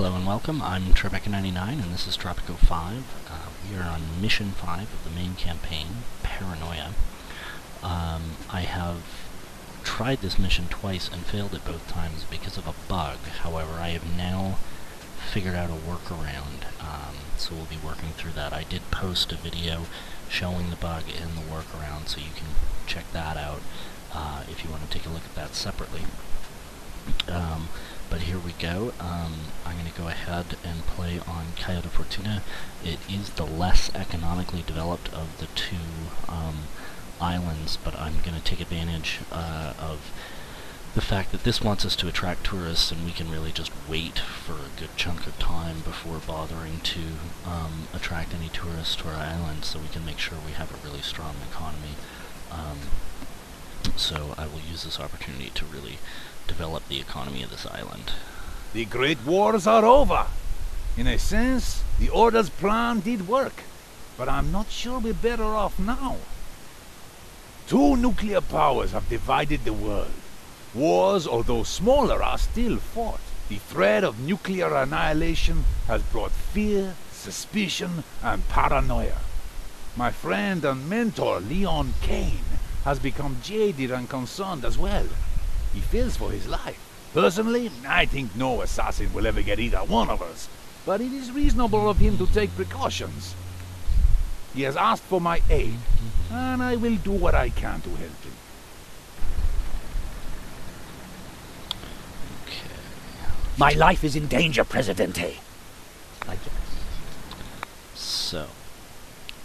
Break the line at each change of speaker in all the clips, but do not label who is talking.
Hello and welcome, I'm Tropico99 and this is Tropico 5. We are on Mission 5 of the main campaign, Paranoia. I have tried this mission twice and failed it both times because of a bug. However, I have now figured out a workaround, so we'll be working through that. I did post a video showing the bug and the workaround, so you can check that out if you want to take a look at that separately. But here we go. I'm going to go ahead and play on Cayo de Fortuna. It is the less economically developed of the two islands, but I'm going to take advantage of the fact that this wants us to attract tourists, and we can really just wait for a good chunk of time before bothering to attract any tourists to our island, so we can make sure we have a really strong economy. So I will use this opportunity to really develop the economy of this island.
The Great Wars are over. In a sense, the Order's plan did work, but I'm not sure we're better off now. Two nuclear powers have divided the world. Wars, although smaller, are still fought. The threat of nuclear annihilation has brought fear, suspicion, and paranoia. My friend and mentor, Leon Kane, has become jaded and concerned as well. He fears for his life. Personally, I think no assassin will ever get either one of us, but it is reasonable of him to take precautions. He has asked for my aid, and I will do what I can to help him.
Okay.
My life is in danger, Presidente.
So,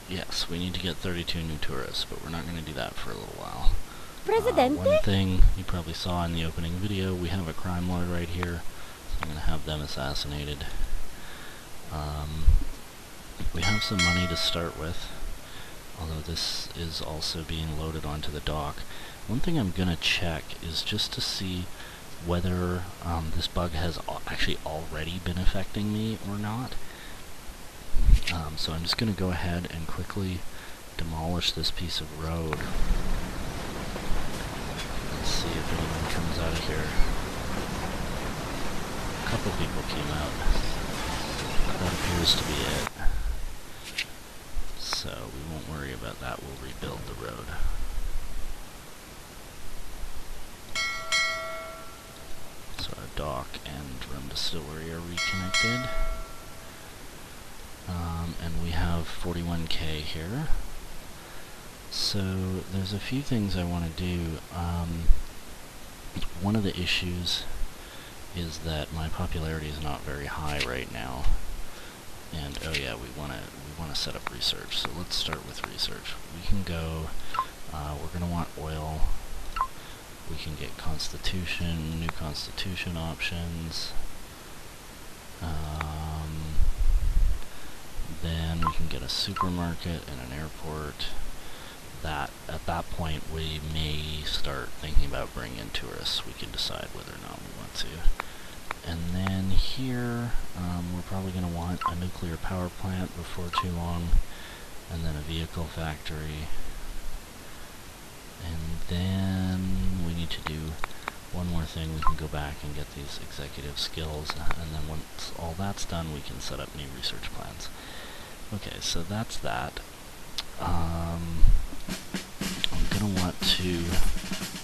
yes, we need to get 32 new tourists, but we're not going to do that for a little while.
Presidente?
One thing you probably saw in the opening video, we have a crime lord right here, so I'm going to have them assassinated. We have some money to start with, although this is also being loaded onto the dock. One thing I'm going to check is just to see whether this bug has actually already been affecting me or not. So I'm just going to go ahead and quickly demolish this piece of road. Let's see if anyone comes out of here. A couple people came out. That appears to be it. So we won't worry about that, we'll rebuild the road. So our dock and rum distillery are reconnected. And we have 41k here. So there's a few things I want to do. One of the issues is that my popularity is not very high right now. And oh yeah, we want to set up research. So let's start with research. We can go. We're going to want oil. We can get constitution, new constitution options. Then we can get a supermarket and an airport. At that point we may start thinking about bringing in tourists. We can decide whether or not we want to. And then here we're probably going to want a nuclear power plant before too long, and then a vehicle factory. And then we need to do one more thing. We can go back and get these executive skills, and then once all that's done we can set up new research plans. Okay, so that's that. I'm going to want to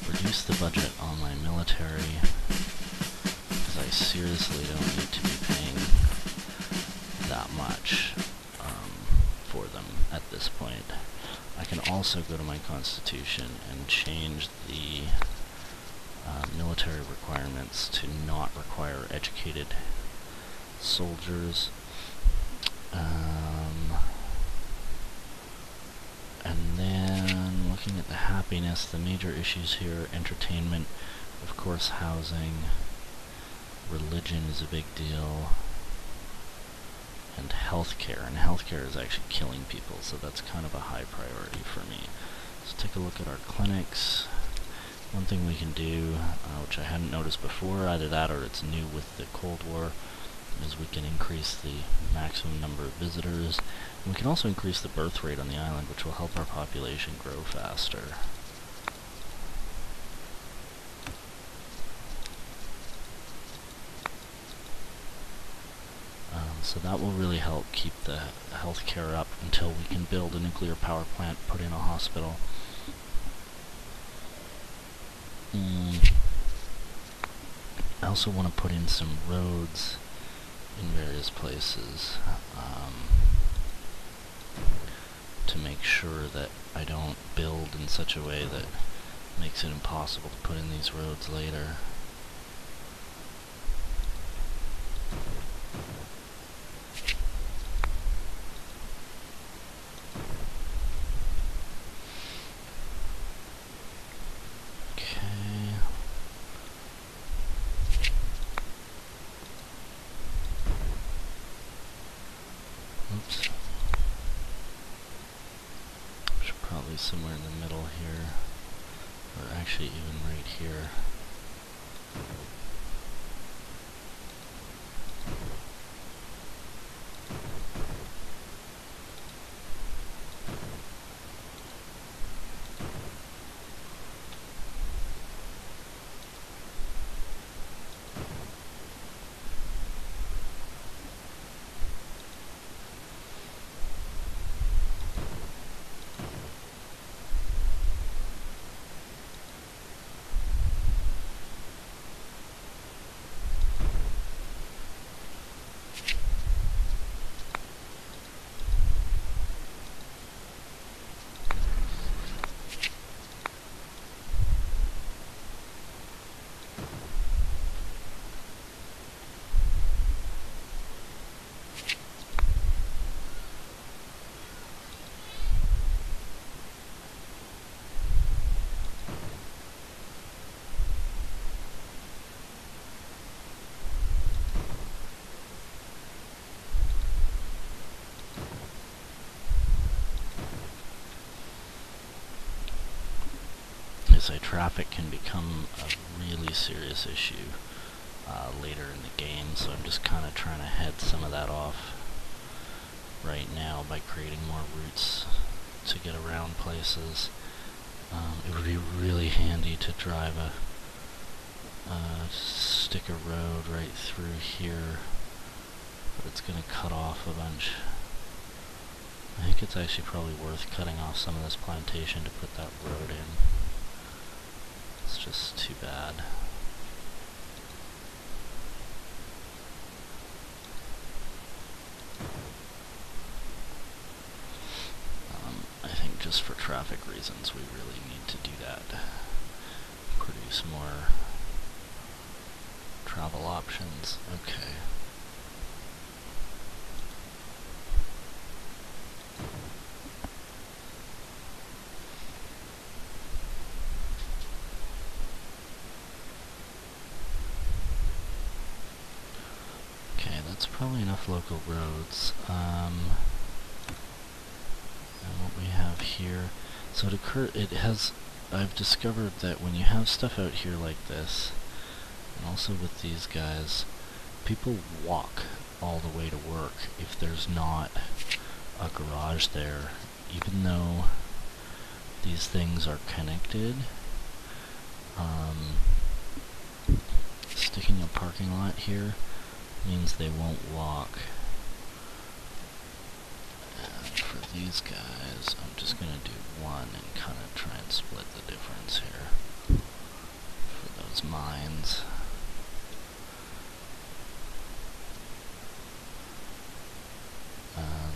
reduce the budget on my military, because I seriously don't need to be paying that much for them at this point. I can also go to my constitution and change the military requirements to not require educated soldiers. And then looking at the happiness, the major issues here: entertainment, of course, housing, religion is a big deal, and healthcare. And healthcare is actually killing people, so that's kind of a high priority for me. Let's take a look at our clinics. One thing we can do, which I hadn't noticed before, either that or it's new with the Cold War, is we can increase the maximum number of visitors. And we can also increase the birth rate on the island, which will help our population grow faster. So that will really help keep the healthcare up until we can build a nuclear power plant, put in a hospital. I also want to put in some roads in various places to make sure that I don't build in such a way that makes it impossible to put in these roads later. Somewhere in the middle here, or actually even right here. Say traffic can become a really serious issue later in the game, so I'm just kind of trying to head some of that off right now by creating more routes to get around places. It would be really handy to drive stick a road right through here, but it's going to cut off a bunch. I think it's actually probably worth cutting off some of this plantation to put that road in. It's just too bad. I think just for traffic reasons we really need to do that. Produce more travel options. Okay. That's probably enough local roads. And what we have here, so I've discovered that when you have stuff out here like this, and also with these guys, people walk all the way to work if there's not a garage there, even though these things are connected. Sticking a parking lot here means they won't walk. And for these guys, I'm just going to do one and kind of try and split the difference here for those mines.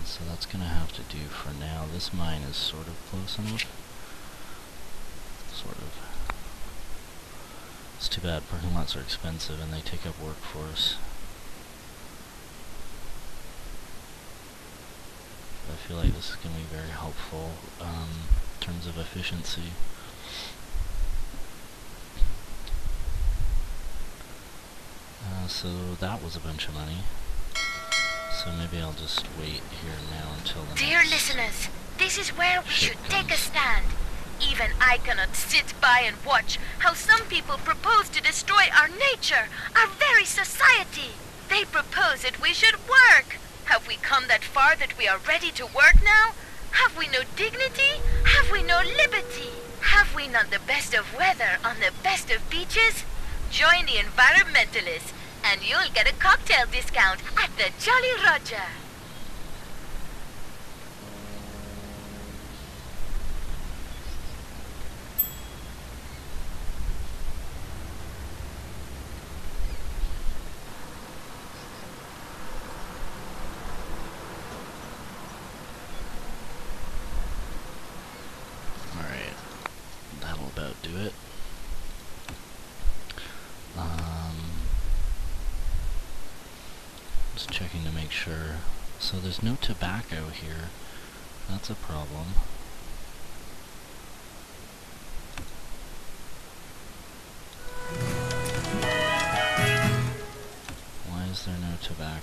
So that's going to have to do for now. This mine is sort of close enough. Sort of. It's too bad parking lots are expensive and they take up workforce. I feel like this is going to be very helpful in terms of efficiency. So that was a bunch of money. So maybe I'll just wait here now until the
Dear listeners, this is where we should take a stand. Even I cannot sit by and watch how some people propose to destroy our nature, our very society. They propose that we should work. Have we come that far that we are ready to work now? Have we no dignity? Have we no liberty? Have we not the best of weather on the best of beaches? Join the environmentalists. And you'll get a cocktail discount at the Jolly Roger.
Alright, that'll about do it. Just checking to make sure. So there's no tobacco here. That's a problem. Why is there no tobacco?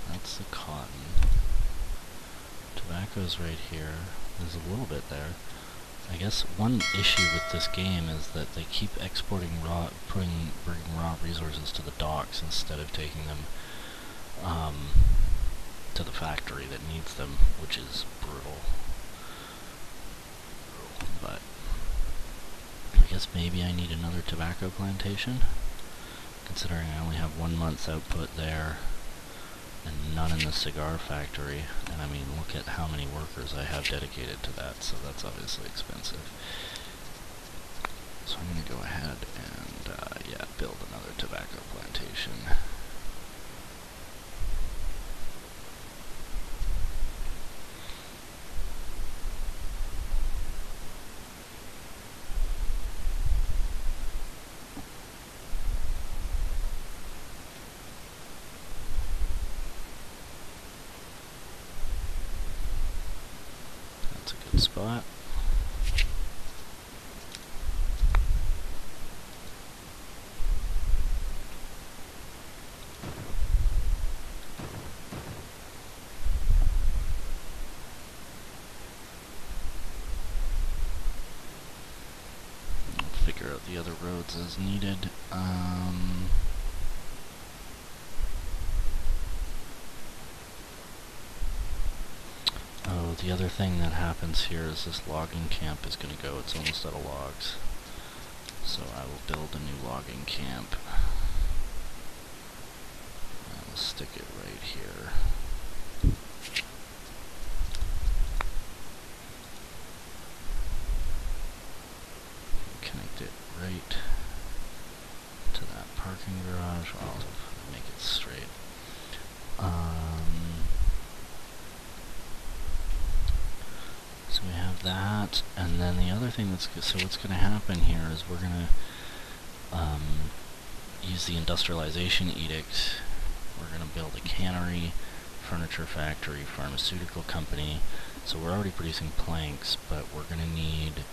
That's the cotton. Tobacco's right here. There's a little bit there. I guess one issue with this game is that they keep exporting bringing raw resources to the docks instead of taking them to the factory that needs them, which is brutal. But I guess maybe I need another tobacco plantation, considering I only have 1 month's output there and none in the cigar factory. And I mean, look at how many workers I have dedicated to that, so that's obviously expensive. So I'm going to go ahead and, yeah, build another tobacco plantation. Spot. I'll figure out the other roads as needed. Oh, the other thing that happens here is this logging camp is going to go. It's almost out of logs. So I will build a new logging camp. I'll stick it right here. Connect it right to that parking garage. I'll make it straight. So we have that, and then the other thing so what's going to happen here is we're going to use the industrialization edict. We're going to build a cannery, furniture factory, pharmaceutical company. So we're already producing planks, but we're going to need,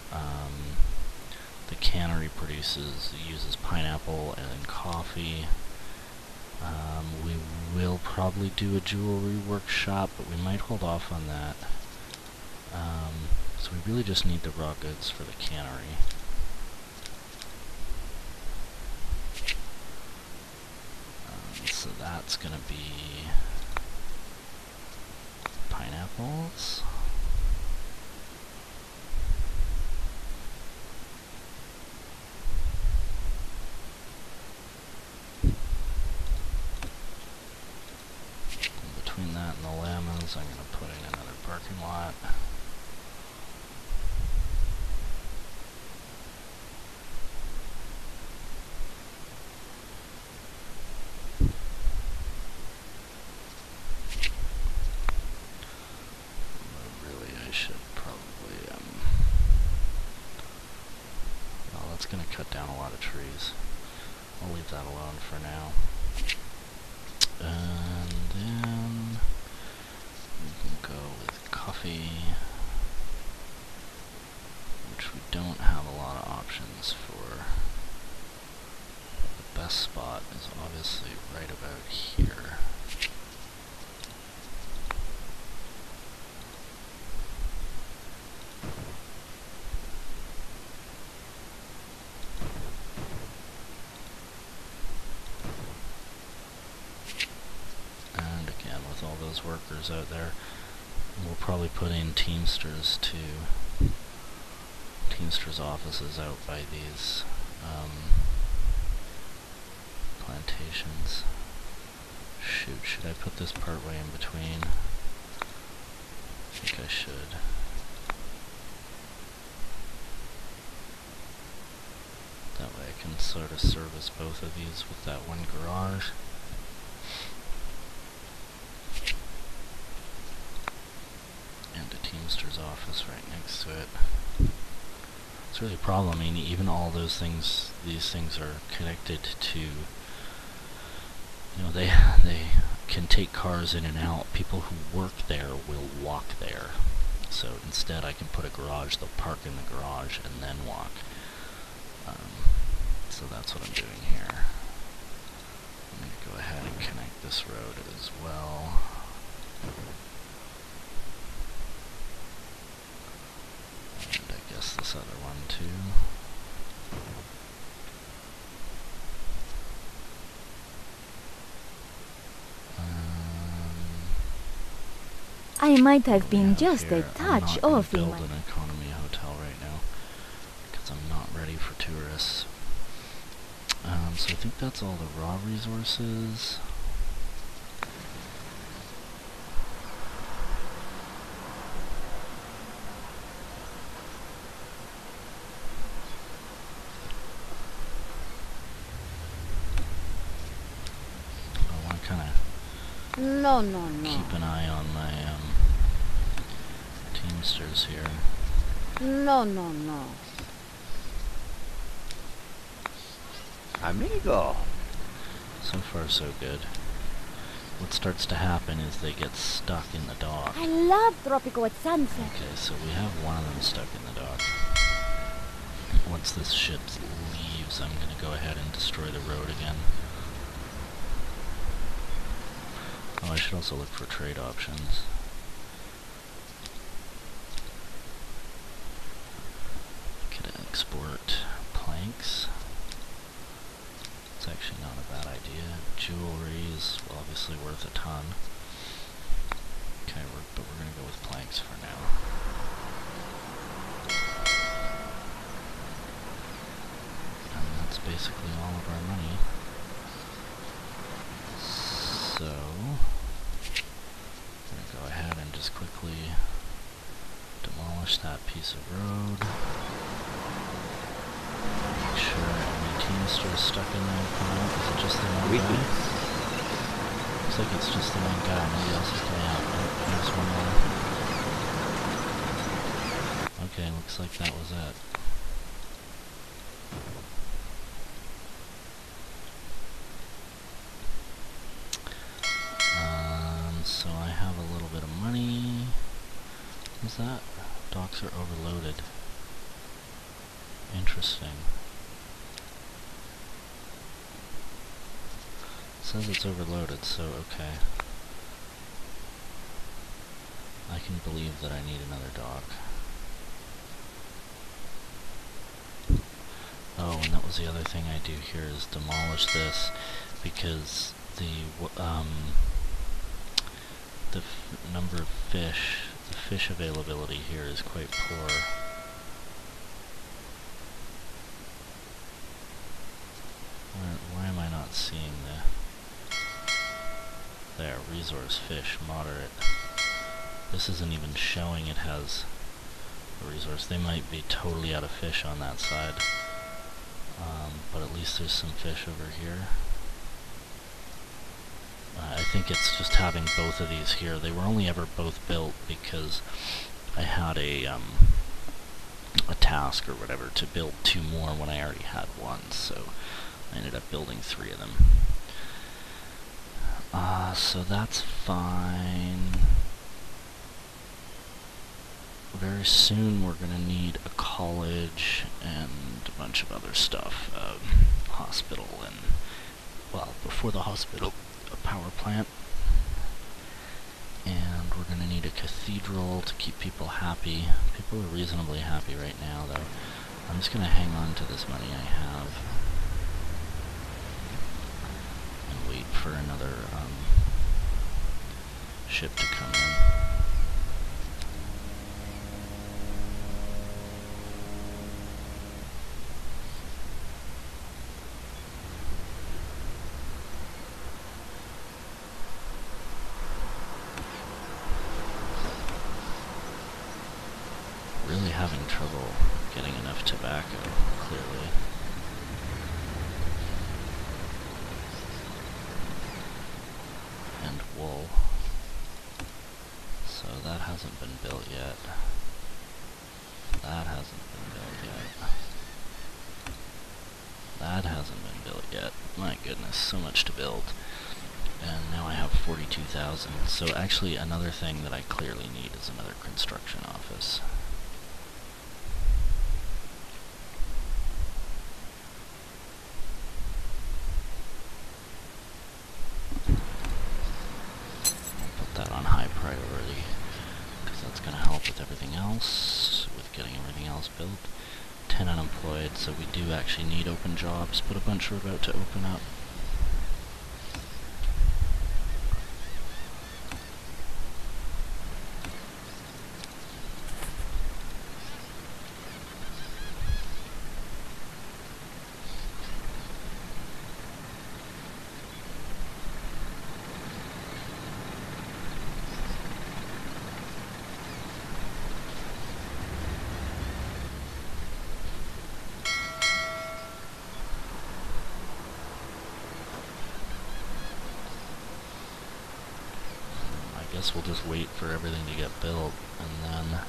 the cannery uses pineapple and coffee. We will probably do a jewelry workshop, but we might hold off on that. So we really just need the raw goods for the cannery. So that's going to be pineapples. And between that and the lemons, I'm going to put in another parking lot. Going to cut down a lot of trees. I'll leave that alone for now. And then we can go with coffee, which we don't have a lot of options for. The best spot is obviously right about here. Workers out there. We'll probably put in teamsters too. Teamsters offices out by these plantations. Shoot, should I put this part way in between? I think I should. That way I can sort of service both of these with that one garage. And a teamster's office right next to it. It's really a problem. I mean, even all those things, these things are connected to, you know, they can take cars in and out. People who work there will walk there. So instead I can put a garage, they'll park in the garage and then walk. So that's what I'm doing here. I'm going to go ahead and connect this road as well. And I guess this other one too.
I might have been just a
Here,
touch
I'm not
off
gonna
in
build
my...
an economy hotel right now because I'm not ready for tourists. So I think that's all the raw resources. I want to kind of
No.
keep an eye on my teamsters here.
No.
Amigo.
So far so good. What starts to happen is they get stuck in the dock.
I love Tropico at sunset.
Okay, so we have one of them stuck in the dock. Once this ship leaves, I'm going to go ahead and destroy the road again. Oh, I should also look for trade options. Could export planks. It's actually not a bad idea. Jewelry is obviously worth a ton. Okay, but we're going to go with planks for now. And that's basically all of our money. So, I'm going to go ahead and just quickly demolish that piece of road. Make sure any teamsters stuck in there come out. Is it just the one guy? Looks like it's just the one guy. Nobody else is coming out. Oh, there's one more. Okay, looks like that was it. So I have a little bit of money. What's that? Docks are overloaded. Interesting. It says it's overloaded, so okay. I can believe that I need another dock. Oh, and that was the other thing I do here is demolish this because the number of fish, the fish availability here is quite poor. Why am I not seeing there, resource fish, moderate. This isn't even showing it has a resource. They might be totally out of fish on that side. But at least there's some fish over here. I think it's just having both of these here. They were only ever both built because I had a task or whatever to build 2 more when I already had 1, so I ended up building 3 of them. So that's fine. Very soon we're going to need a college and a bunch of other stuff. Hospital and, well, before the hospital, a power plant. And we're going to need a cathedral to keep people happy. People are reasonably happy right now, though. I'm just going to hang on to this money I have. And wait for another ship to come in. trouble getting enough tobacco, clearly. And wool. So that hasn't been built yet. That hasn't been built yet. That hasn't been built yet. My goodness, so much to build. And now I have 42,000. So actually another thing that I clearly need is another construction office. I'll put that on high priority, because that's going to help with everything else, with getting everything else built. 10 unemployed, so we do actually need open jobs, but a bunch are about to open up. I guess we'll just wait for everything to get built, and then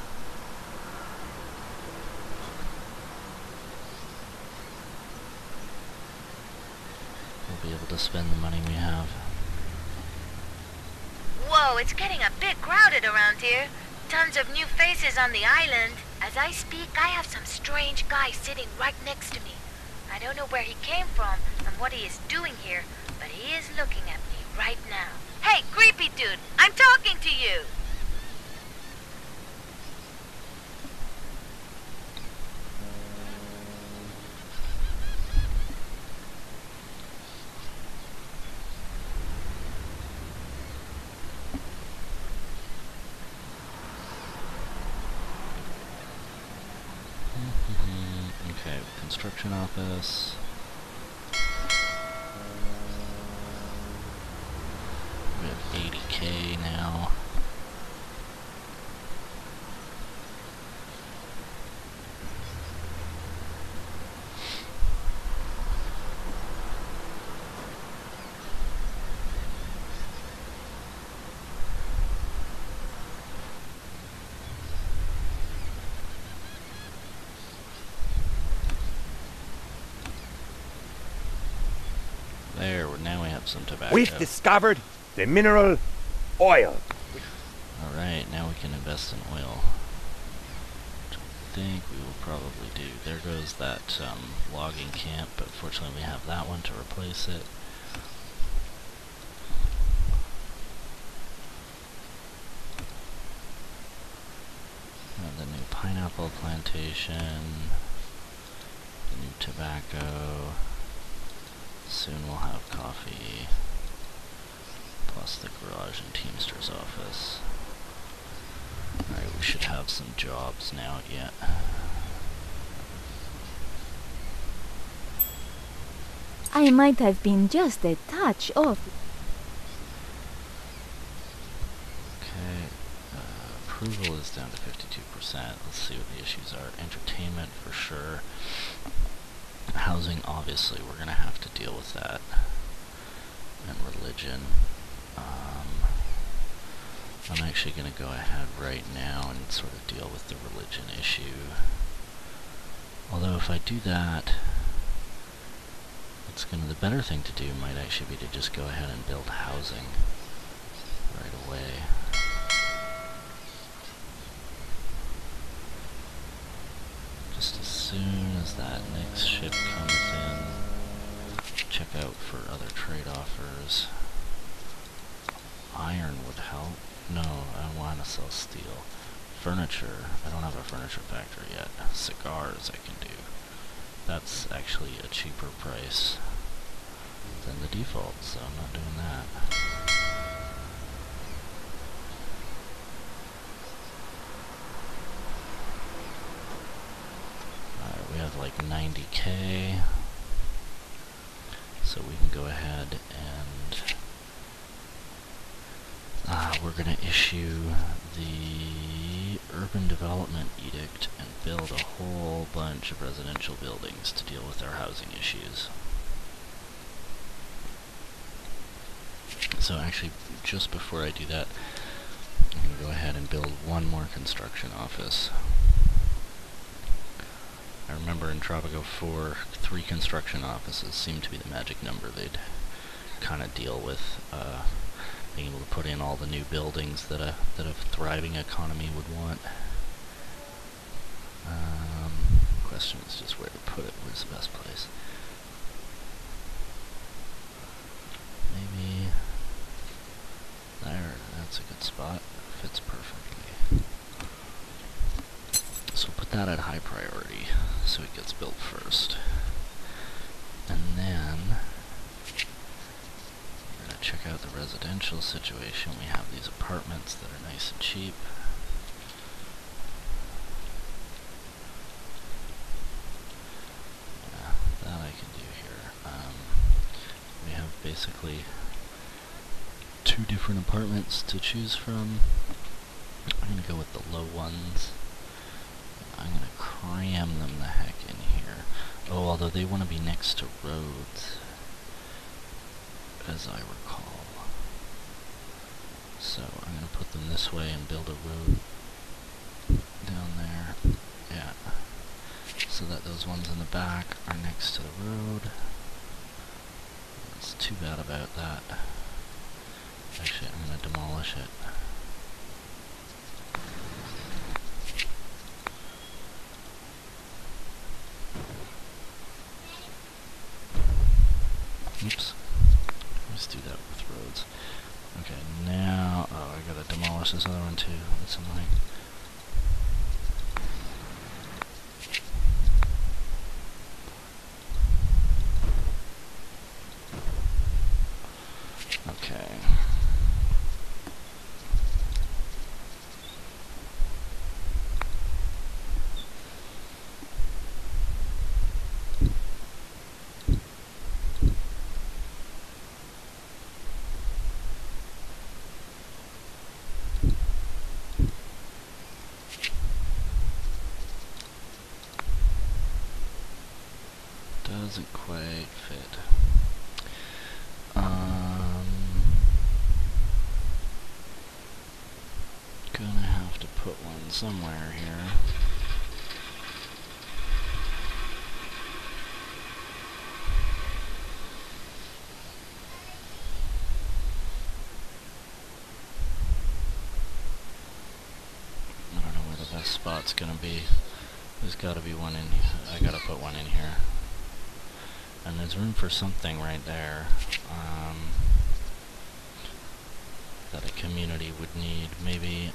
we'll be able to spend the money we have.
Whoa, it's getting a bit crowded around here. Tons of new faces on the island. As I speak, I have some strange guy sitting right next to me. I don't know where he came from and what he is doing here, but he is looking at me right now. Hey, creepy dude, I'm talking to you!
Okay, construction office. We have 80K now. There, now we have some tobacco.
We've discovered the mineral oil.
Alright, now we can invest in oil. Which I think we will probably do. There goes that logging camp, but fortunately we have that one to replace it. The new pineapple plantation, the new tobacco. Soon we'll have coffee, plus the garage and teamsters office. Alright, we should have some jobs now yet.
I might have been just a touch off.
Okay, approval is down to 52%. Let's see what the issues are. Entertainment for sure. Housing, obviously, we're going to have to deal with that. And religion. I'm actually going to go ahead right now and sort of deal with the religion issue. Although if I do that, the better thing to do might actually be to just go ahead and build housing right away. Just as soon as that next ship comes in, check out for other trade offers. Iron would help. No, I want to sell steel. Furniture, I don't have a furniture factory yet. Cigars I can do. That's actually a cheaper price than the default, so I'm not doing that. Alright, we have like 90K, so we can go ahead and we're going to issue the Urban Development Edict and build a whole bunch of residential buildings to deal with our housing issues. So actually, just before I do that, I'm going to go ahead and build one more construction office. I remember in Tropico 4, 3 construction offices seemed to be the magic number. They'd kind of deal with being able to put in all the new buildings that a thriving economy would want. Question is just where to put it. Where's the best place? Maybe there. That's a good spot. Fits perfectly. So put that at high priority, so it gets built first. And then we're going to check out the residential situation. We have these apartments that are nice and cheap. Yeah, that I can do here. We have basically 2 different apartments to choose from. I'm going to go with the low ones. I'm going to cram them the heck in here. Oh, although they want to be next to roads, as I recall. So I'm going to put them this way and build a road down there. Yeah. So that those ones in the back are next to the road. What's too bad about that? Actually, I'm going to demolish it. Oops. Let's do that with roads. Okay, now... Oh, I gotta demolish this other one too. That's annoying. Okay. Doesn't quite fit. Gonna have to put one somewhere here. I don't know where the best spot's gonna be. There's gotta be one in here. I gotta put one in here. And there's room for something right there that a community would need. Maybe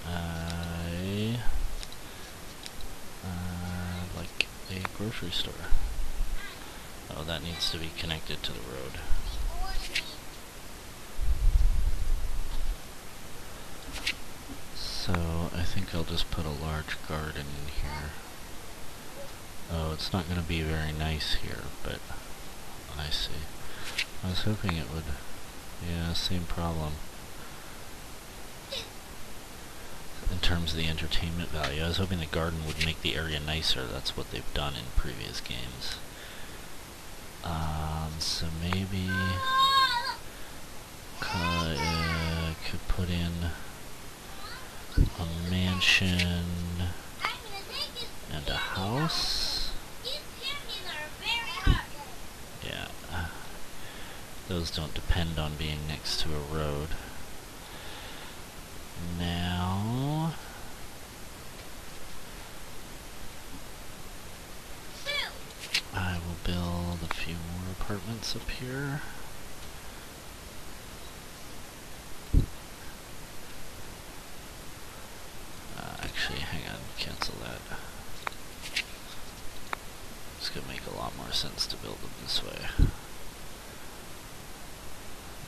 like a grocery store. Oh, that needs to be connected to the road. So I think I'll just put a large garden in here. Oh, it's not going to be very nice here, but I see. I was hoping it would. Yeah, same problem. In terms of the entertainment value, I was hoping the garden would make the area nicer. That's what they've done in previous games. So maybe could put in a mansion and a house. Yeah, those don't depend on being next to a road. Now, I will build a few more apartments up here. Actually, hang on, cancel that. It's gonna make a lot more sense to build them this way.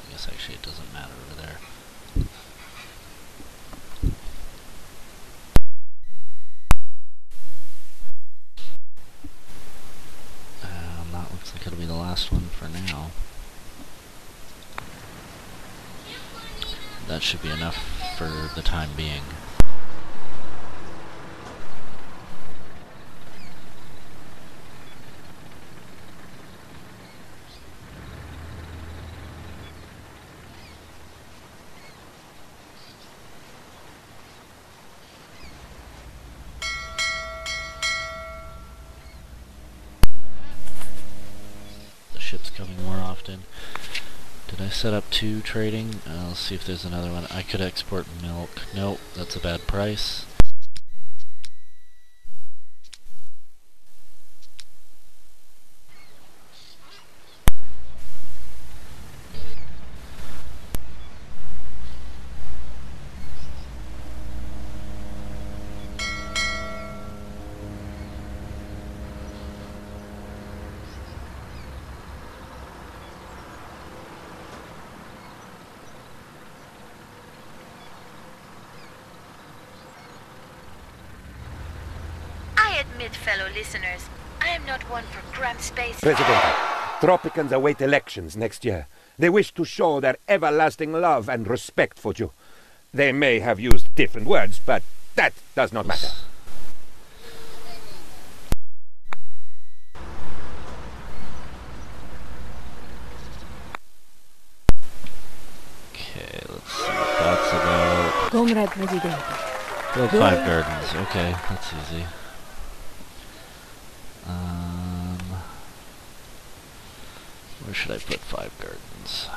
I guess actually it doesn't matter over there. That looks like it'll be the last one for now. That should be enough for the time being. set up 2 trading. Let's see if there's another one. I could export milk. Nope, that's a bad price.
I admit, fellow listeners, I am not one for cramped space.
President, Tropicans await elections next year. They wish to show their everlasting love and respect for you. They may have used different words, but that does not matter.
Okay, let's see what that's about.
Comrade President.
Build 5 gardens. Okay, that's easy. Where should I put 5 gardens?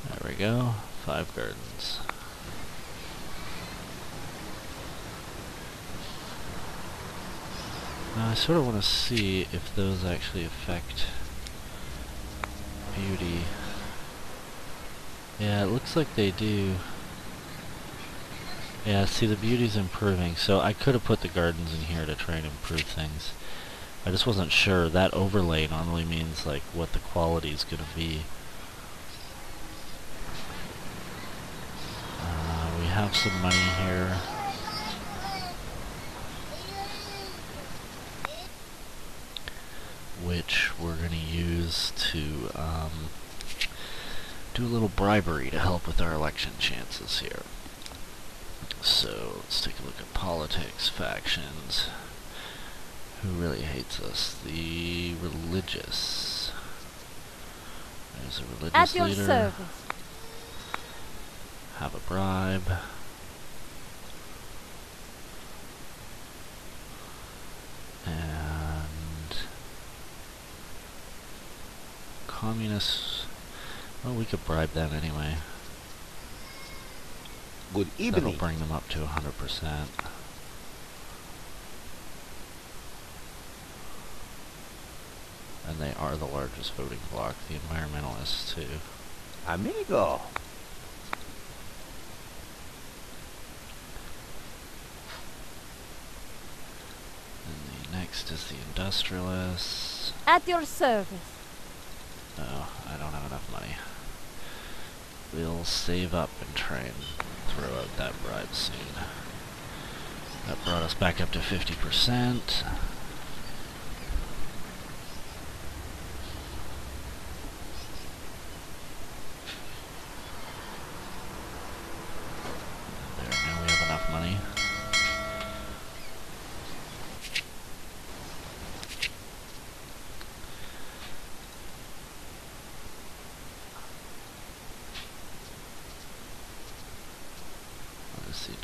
There we go. 5 gardens. I sort of want to see if those actually affect beauty. Yeah, it looks like they do. Yeah, see, the beauty's improving, so I could have put the gardens in here to try and improve things. I just wasn't sure. That overlay normally means like what the quality is going to be. We have some money here. Which we're going to use to do a little bribery to help with our election chances here. So let's take a look at politics, factions. Who really hates us? The religious. There's a religious
At your
leader.
service.
Have a bribe. And communists. Well, we could bribe them anyway.
Good
That'll
evening.
bring them up to 100%. And they are the largest voting bloc, the environmentalists too.
Amigo.
And the next is the industrialists.
At your service.
Oh, I don't have enough money. We'll save up and try and throw out that bribe soon. That brought us back up to 50%. There, now we have enough money.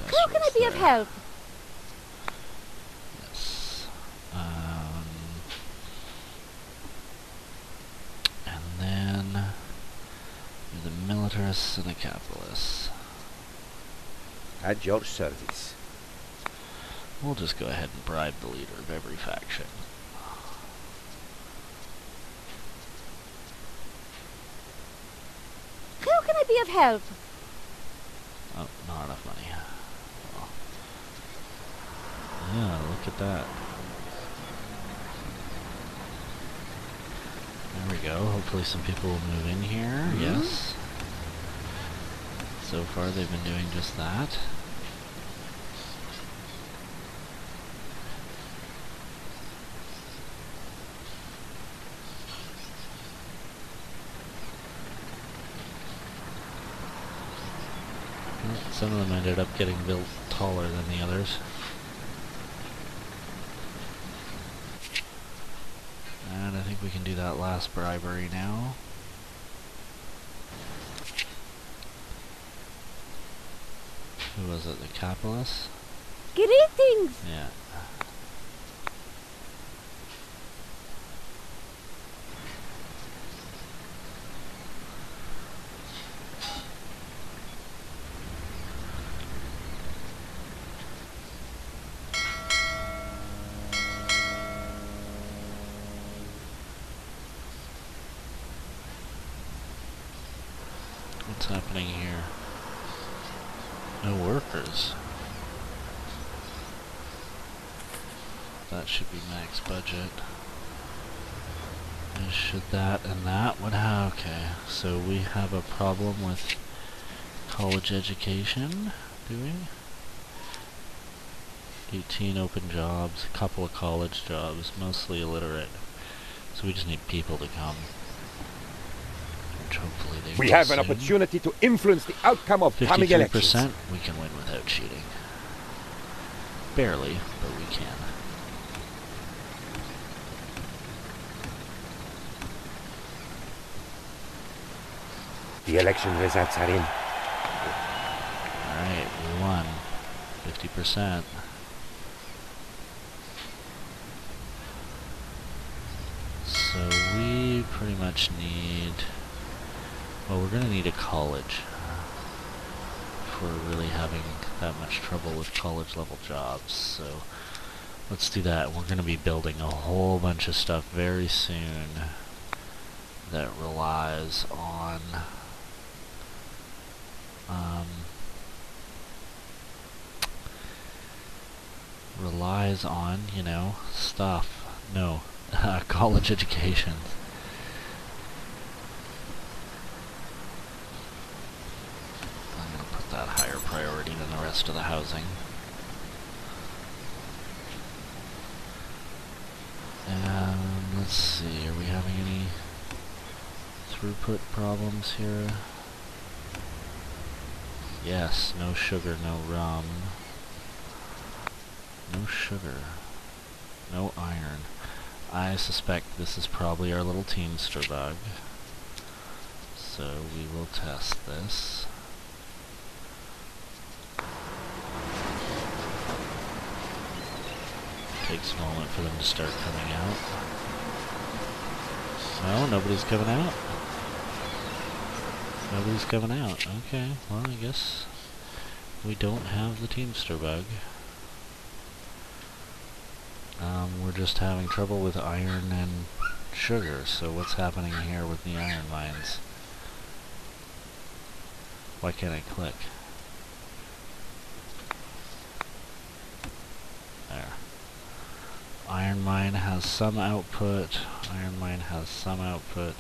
How can I be of help?
Yes. And then the militarists and the capitalists.
At your service.
We'll just go ahead and bribe the leader of every faction.
How can I be of help?
Oh, not enough money. Well, yeah, look at that. There we go. Hopefully some people will move in here. Yes. So far they've been doing just that. Well, some of them ended up getting built taller than the others. And I think we can do that last bribery now. Who was it? The capitalist?
Greetings!
Yeah. What's happening here? No workers. That should be max budget. And should that and that would have... Okay, so we have a problem with college education, do we? 18 open jobs, a couple of college jobs, mostly illiterate. So we just need people to come. Which hopefully they
We
will
have an
soon.
opportunity to influence the outcome of coming elections.
53% we can win without cheating. Barely, but we can.
The election results are in.
Alright, we won. 50%. So we pretty much need... Well, we're gonna need a college. If we're really having that much trouble with college level jobs. So let's do that. We're gonna be building a whole bunch of stuff very soon that relies on you know, stuff. No, college education. I'm gonna put that higher priority than the rest of the housing. And let's see, are we having any throughput problems here? Yes, no sugar, no rum. No sugar. No iron. I suspect this is probably our little teamster bug. So we will test this. Takes a moment for them to start coming out. No, nobody's coming out. Nobody's coming out. Okay, well I guess we don't have the teamster bug. We're just having trouble with iron and sugar, so what's happening here with the iron mines? Why can't I click? There. Iron mine has some output. Iron mine has some output.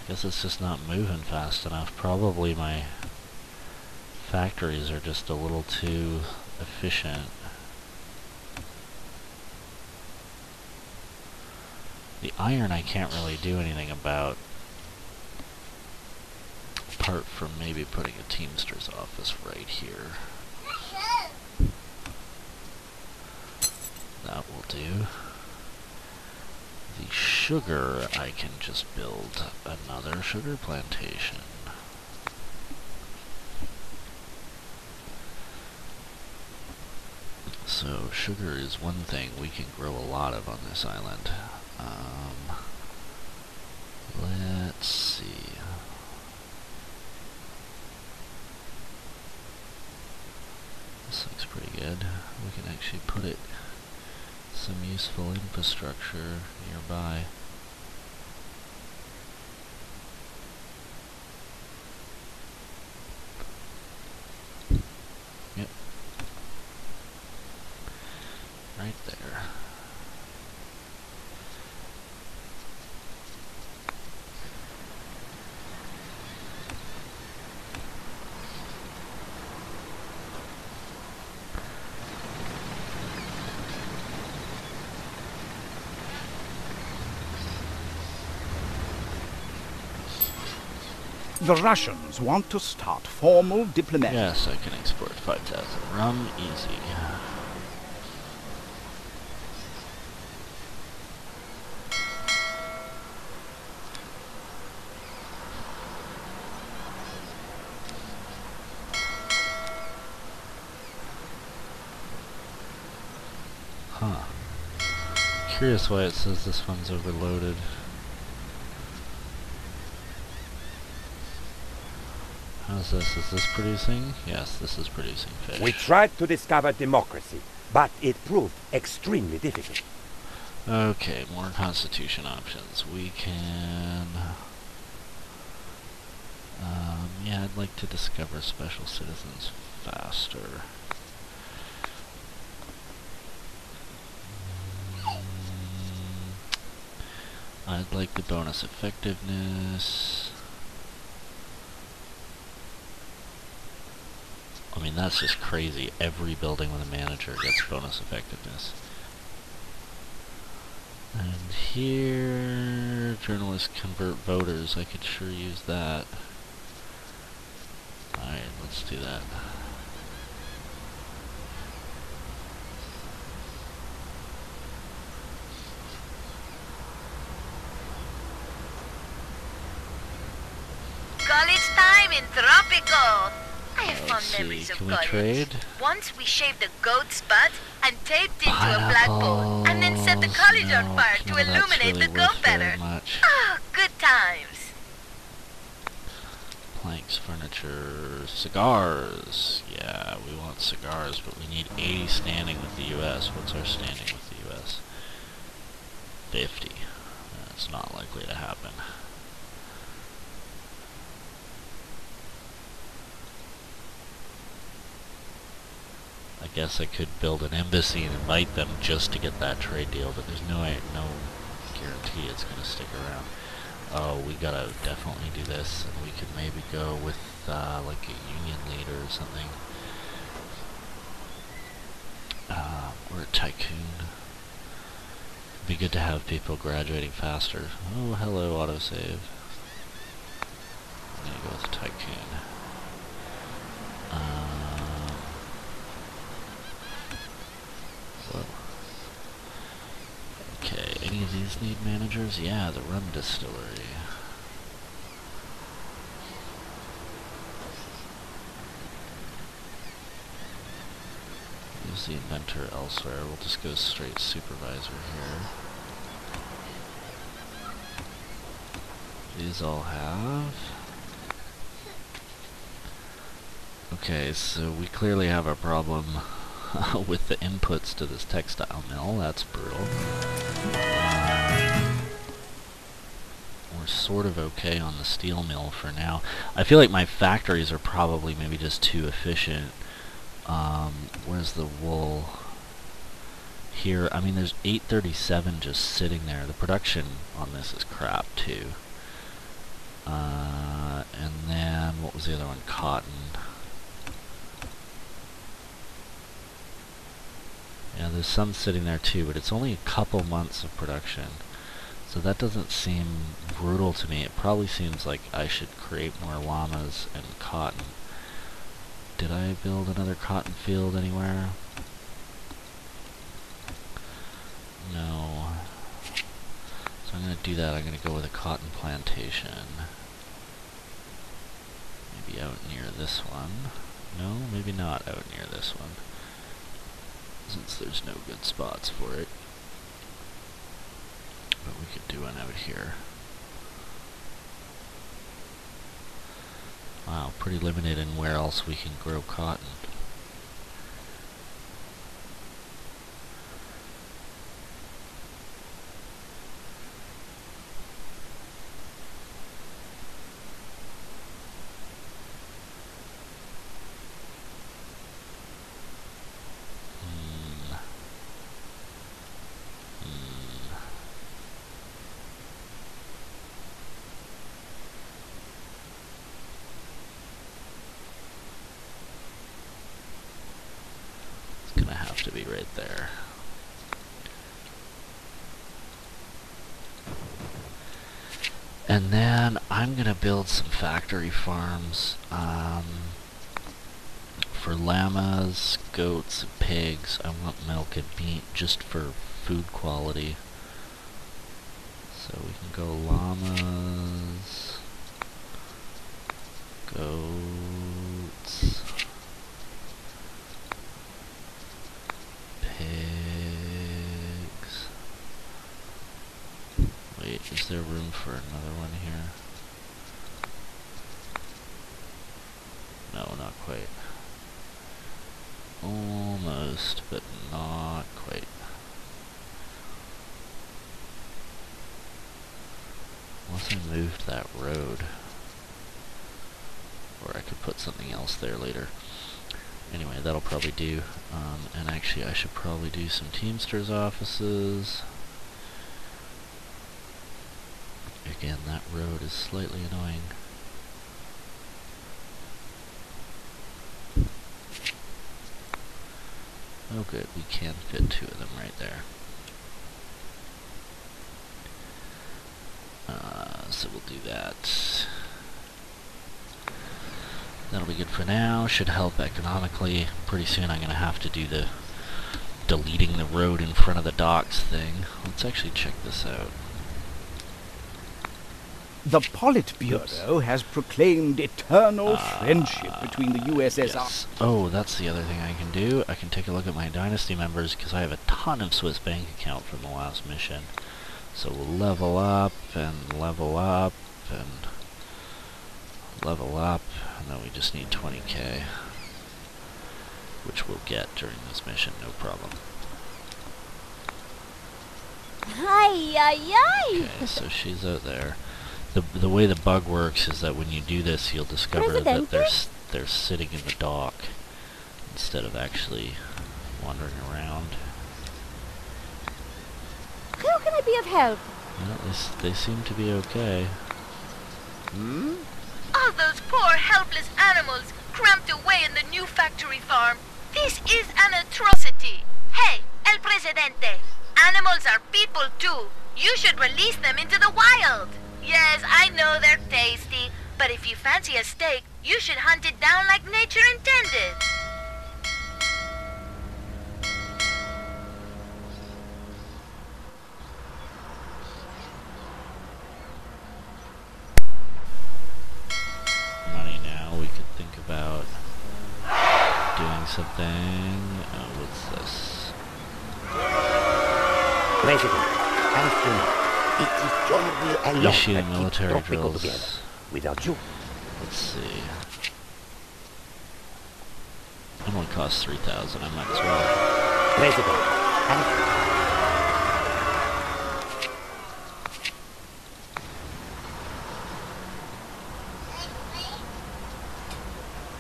Guess it's just not moving fast enough. Probably my factories are just a little too efficient. The iron I can't really do anything about, apart from maybe putting a teamster's office right here. That will do. The sugar, I can just build another sugar plantation. So sugar is one thing we can grow a lot of on this island. Let's see. This looks pretty good. We can actually put it some useful infrastructure nearby. Yep. Right there.
The Russians want to start formal diplomatic...
Yes, I can export 5,000 rum, easy. curious why it says this one's overloaded. How's this? Is this producing? Yes, this is producing fish.
We tried to discover democracy, but it proved extremely difficult.
Okay, more constitution options. We can... yeah, I'd like to discover special citizens faster. I'd like the bonus effectiveness. I mean, that's just crazy. Every building with a manager gets bonus effectiveness. And here, journalists convert voters. I could sure use that. Alright, let's do that.
College time in Tropico. I have fond
Let's see,
memories of
can we
college.
trade?
Once we shaved a goat's butt and taped into a flagpole, and then set the college
no,
on fire to
none of that's
illuminate
really
the goat
worth very
better.
much.
Ah, good times.
Planks, furniture, cigars. Yeah, we want cigars, but we need 80 standing with the US. What's our standing with the US? 50. That's not likely to happen. I guess I could build an embassy and invite them just to get that trade deal, but there's no guarantee it's going to stick around. Oh, we gotta definitely do this, and we could maybe go with like a union leader or something. Or a tycoon. It'd be good to have people graduating faster. Oh, hello, autosave. I'm gonna go with a tycoon. Whoa. Okay, any of these need managers? Yeah, the rum distillery. Use the inventor elsewhere. We'll just go straight supervisor here. These all have. Okay, so we clearly have a problem with the inputs to this textile mill. That's brutal. We're sort of okay on the steel mill for now. I feel like my factories are probably maybe just too efficient. Where's the wool? Here, I mean, there's 837 just sitting there. The production on this is crap too. And then, what was the other one? Cotton. Yeah, there's some sitting there too, but it's only a couple months of production. So that doesn't seem brutal to me. It probably seems like I should create more llamas and cotton. Did I build another cotton field anywhere? No. So I'm going to do that. I'm going to go with a cotton plantation. Maybe out near this one. No, maybe not out near this one, since there's no good spots for it. But we could do one out here. Wow, pretty limited in where else we can grow cotton. To be right there. And then I'm gonna build some factory farms for llamas, goats, and pigs. I want milk and meat just for food quality. So we can go llamas, goats, pigs, for another one here. No, not quite. Almost, but not quite. Unless I moved that road. Or I could put something else there later. Anyway, that'll probably do. And actually, I should probably do some teamsters offices. Again, that road is slightly annoying. Oh good, we can fit 2 of them right there. So we'll do that. That'll be good for now. Should help economically. Pretty soon I'm going to have to do the deleting the road in front of the docks thing. Let's actually check this out.
The Politburo has proclaimed eternal friendship between the USSR.
Yes. Oh, that's the other thing I can do. I can take a look at my dynasty members because I have a ton of Swiss bank account from the last mission. So we'll level up and level up and level up, and then we just need 20k, which we'll get during this mission, no problem.
Ay, ay, ay!
Okay, so she's out there. The way the bug works is that when you do this, you'll discover that they're sitting in the dock instead of actually wandering around.
How can I be of help?
Well, they seem to be okay.
All those poor, helpless animals cramped away in the new factory farm. This is an atrocity. Hey, El Presidente, animals are people too. You should release them into the wild. Yes, I know they're tasty, but if you fancy a steak, you should hunt it down like nature intended.
Money now, we could think about doing something. What's this?
President, thank you. It is joyful and long
Issue
that keeps
military
Tropico
drills.
together. Without you,
Let's see. It only costs 3,000, I might as well.
President, thank you.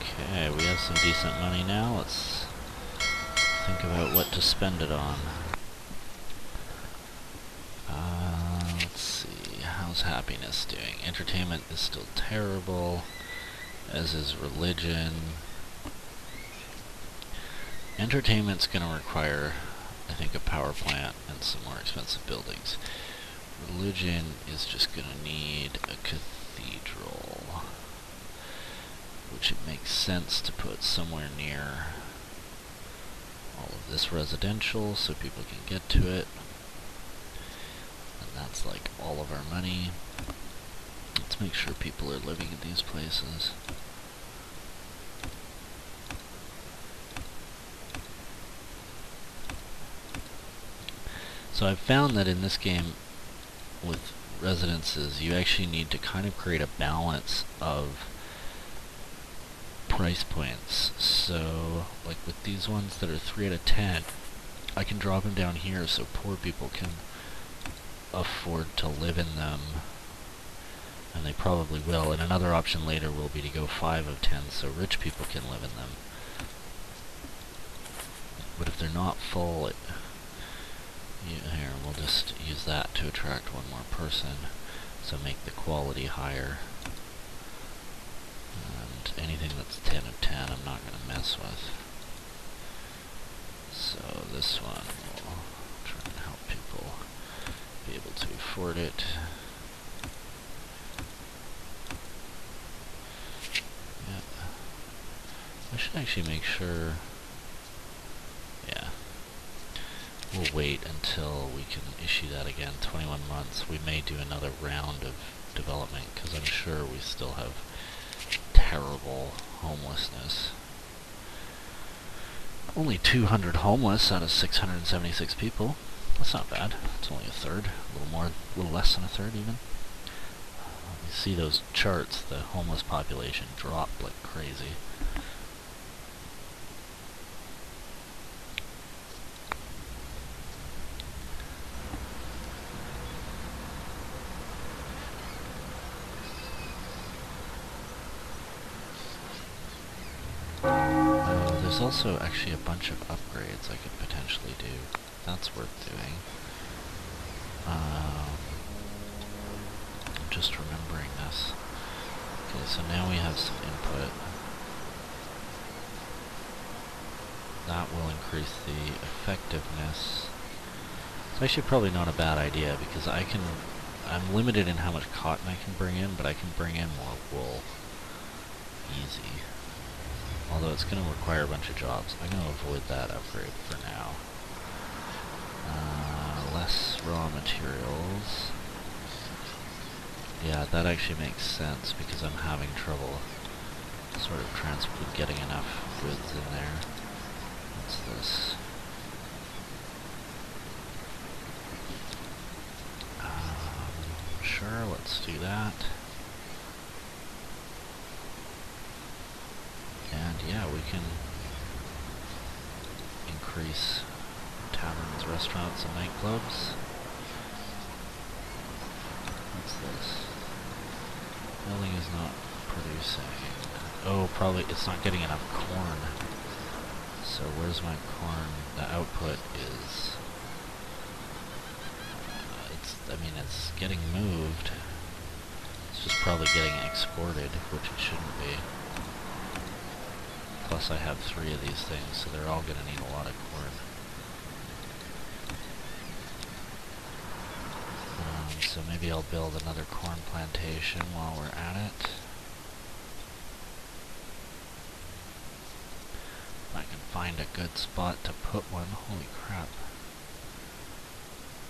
Okay, we have some decent money now. Let's think about what to spend it on. Let's see. How's happiness doing? Entertainment is still terrible, as is religion. Entertainment's going to require, I think, a power plant and some more expensive buildings. Religion is just going to need a cathedral, which it makes sense to put somewhere near all of this residential so people can get to it. And that's like all of our money. Let's make sure people are living in these places. So I've found that in this game with residences, you actually need to kind of create a balance of price points. So, like with these ones that are 3 out of 10, I can drop them down here so poor people can afford to live in them. And they probably will. And another option later will be to go 5 of 10 so rich people can live in them. But if they're not full, here, we'll just use that to attract one more person. So make the quality higher. And anything that's 10 of 10 I'm not going to mess with. So this one will try and help people be able to afford it. Yeah. I should actually make sure... Yeah. We'll wait until we can issue that again. 21 months. We may do another round of development because I'm sure we still have terrible homelessness. Only 200 homeless out of 676 people. That's not bad. It's only a third. A little more, a little less than a third even. You see those charts, the homeless population dropped like crazy. There's also actually a bunch of upgrades I could potentially do. That's worth doing. I'm just remembering this. Okay, so now we have some input. That will increase the effectiveness. It's actually probably not a bad idea because I'm limited in how much cotton I can bring in, but I can bring in more wool. Easy. Although it's going to require a bunch of jobs. I'm going to avoid that upgrade for now. Less raw materials. Yeah, that actually makes sense because I'm having trouble sort of getting enough goods in there. What's this? Sure, let's do that. And yeah, we can increase taverns, restaurants, and nightclubs. What's this? Building is not producing. Oh, probably it's not getting enough corn. So where's my corn? The output is... it's getting moved. It's just probably getting exported, which it shouldn't be. Plus I have 3 of these things, so they're all going to need a lot of corn. So maybe I'll build another corn plantation while we're at it. If I can find a good spot to put one. Holy crap.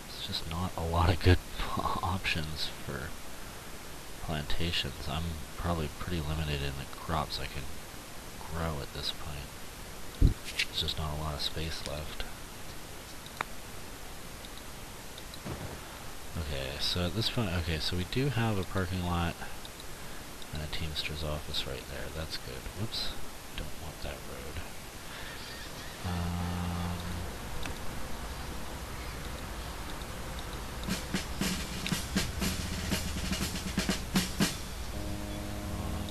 It's just not a lot of good options for plantations. I'm probably pretty limited in the crops I can grow at this point. There's just not a lot of space left. Okay, so at this point, okay, so we do have a parking lot and a teamster's office right there. That's good. Whoops, don't want that road.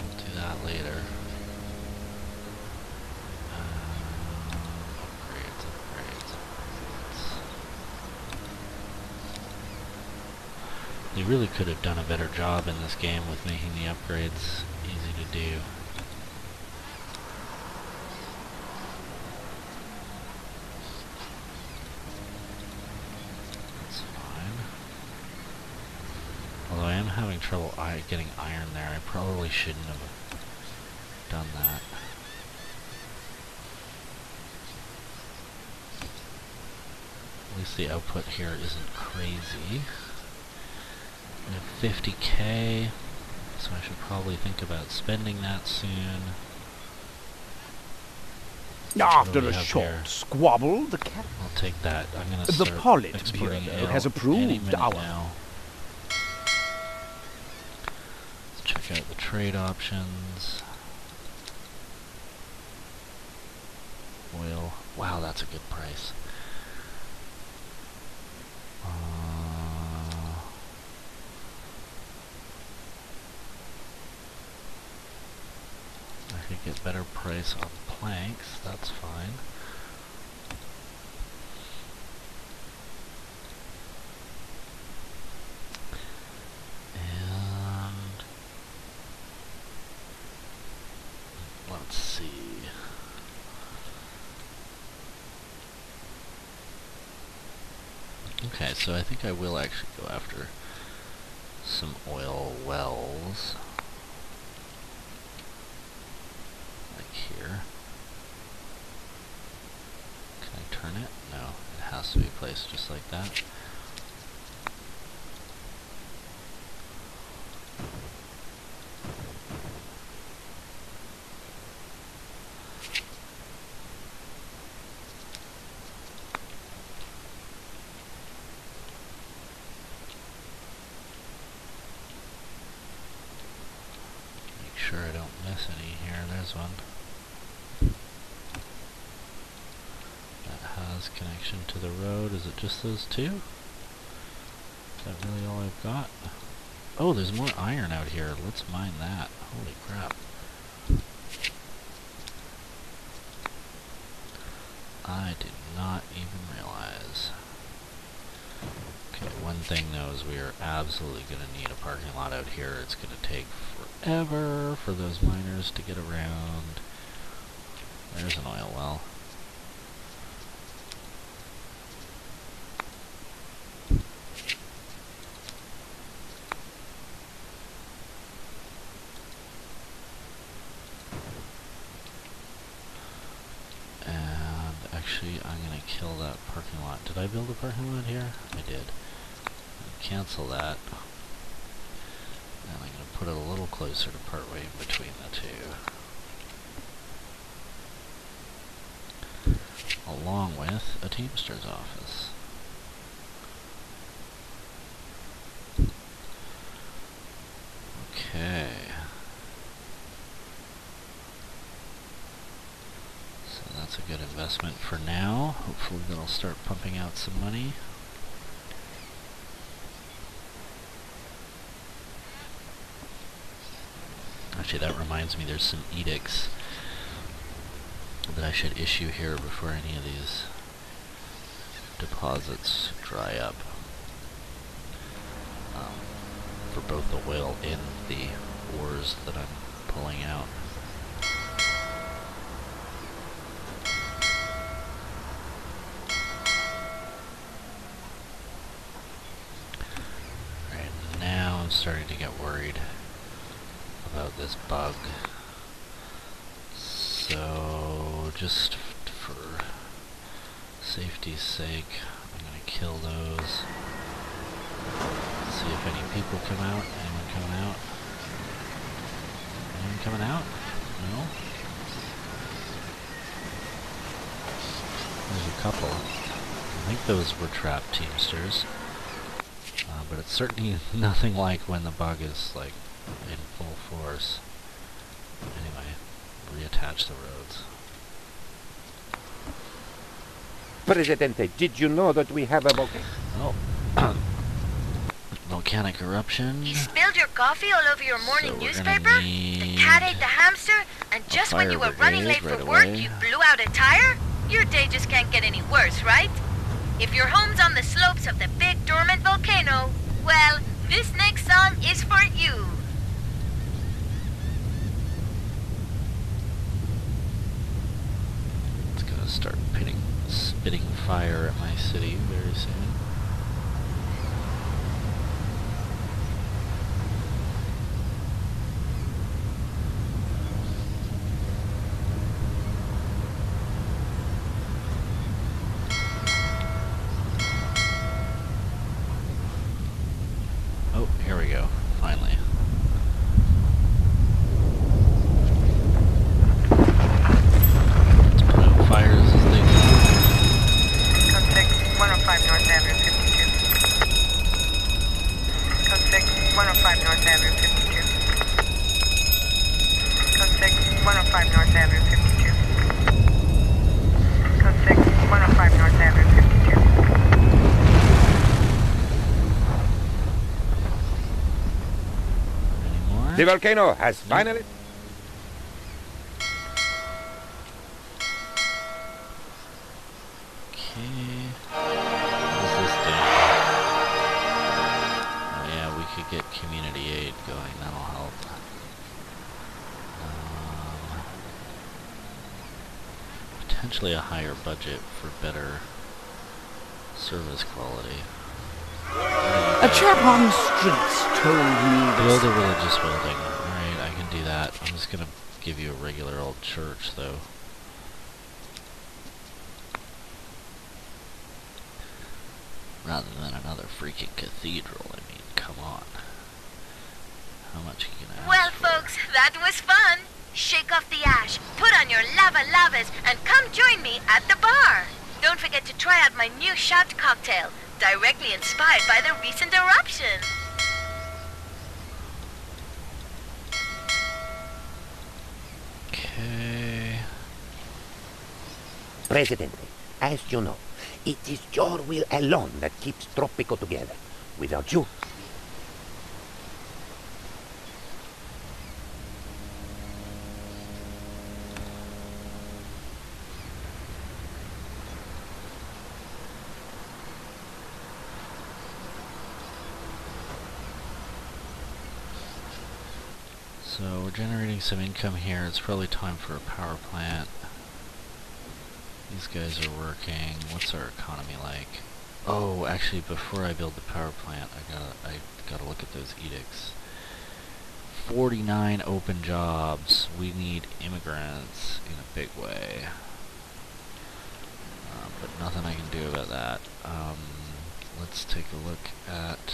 We'll do that later. They really could have done a better job in this game with making the upgrades easy to do. That's fine. Although I am having trouble getting iron there. I probably shouldn't have done that. At least the output here isn't crazy. We have 50k, so I should probably think about spending that soon.
After a short squabble, the
I'll take that. I'm gonna
the
start
Pollitt
exporting
Bureau
ale
has
any
approved
minute
our...
now. Let's check out the trade options. Oil. Wow, that's a good price. I could get better price on planks, that's fine. And let's see. Okay, so I think I will actually go after some oil wells. Here. Can I turn it? No, it has to be placed just like that. sure I don't miss any here. There's one. That has connection to the road. Is it just those two? Is that really all I've got? Oh, there's more iron out here. Let's mine that. Holy crap. I did not even realize. Okay, one thing though is we are absolutely going to need a parking lot out here. It's going to take forever for those miners to get around. There's an oil well. Actually, I'm going to kill that parking lot. Did I build a parking lot here? I did. Cancel that. And I'm going to put it a little closer to partway in between the two. Along with a teamster's office. Okay. That's a good investment for now. Hopefully that'll start pumping out some money. Actually, that reminds me, there's some edicts that I should issue here before any of these deposits dry up. For both the oil and the ores that I'm pulling out. I'm starting to get worried about this bug. So, just for safety's sake, I'm going to kill those. See if any people come out. Anyone coming out? Anyone coming out? No? There's a couple. I think those were trapped teamsters. But it's certainly nothing like when the bug is like in full force. Anyway, reattach the roads.
Presidente, did you know that we have a
Oh. Volcanic eruption.
You spilled your coffee all over your morning
So
newspaper? The cat ate the hamster? And just when you were running late for work, you blew out a tire? Your day just can't get any worse, right? If your home's on the slopes of the big dormant volcano, well, this next song is for you.
It's gonna start spitting fire at my city very soon. Oh, here we go, finally. Let's put out fires as they go.
Code 6, 105 North Avenue 52. Code 6, 105 North Avenue 52. Code 6, 105 North Avenue 52. Code 6, 105 North Avenue 52.
The volcano has finally...
Okay. What does this do? Oh yeah, we could get community aid going, that'll help. Potentially a higher budget for better service quality.
A chap on the streets told me
Build
this.
a religious building. Alright, I can do that. I'm just gonna give you a regular old church, though. Rather than another freaking cathedral, I mean, come on. How much are you gonna ask
Well,
for?
folks, that was fun. Shake off the ash, put on your lavas, and come join me at the bar. Don't forget to try out my new shot cocktail, directly inspired by the recent eruption.
Okay.
Presidente, as you know, it is your will alone that keeps Tropico together. Without you...
So we're generating some income here. It's probably time for a power plant. These guys are working. What's our economy like? Oh, actually, before I build the power plant, I gotta look at those edicts. 49 open jobs. We need immigrants in a big way. But nothing I can do about that. Let's take a look at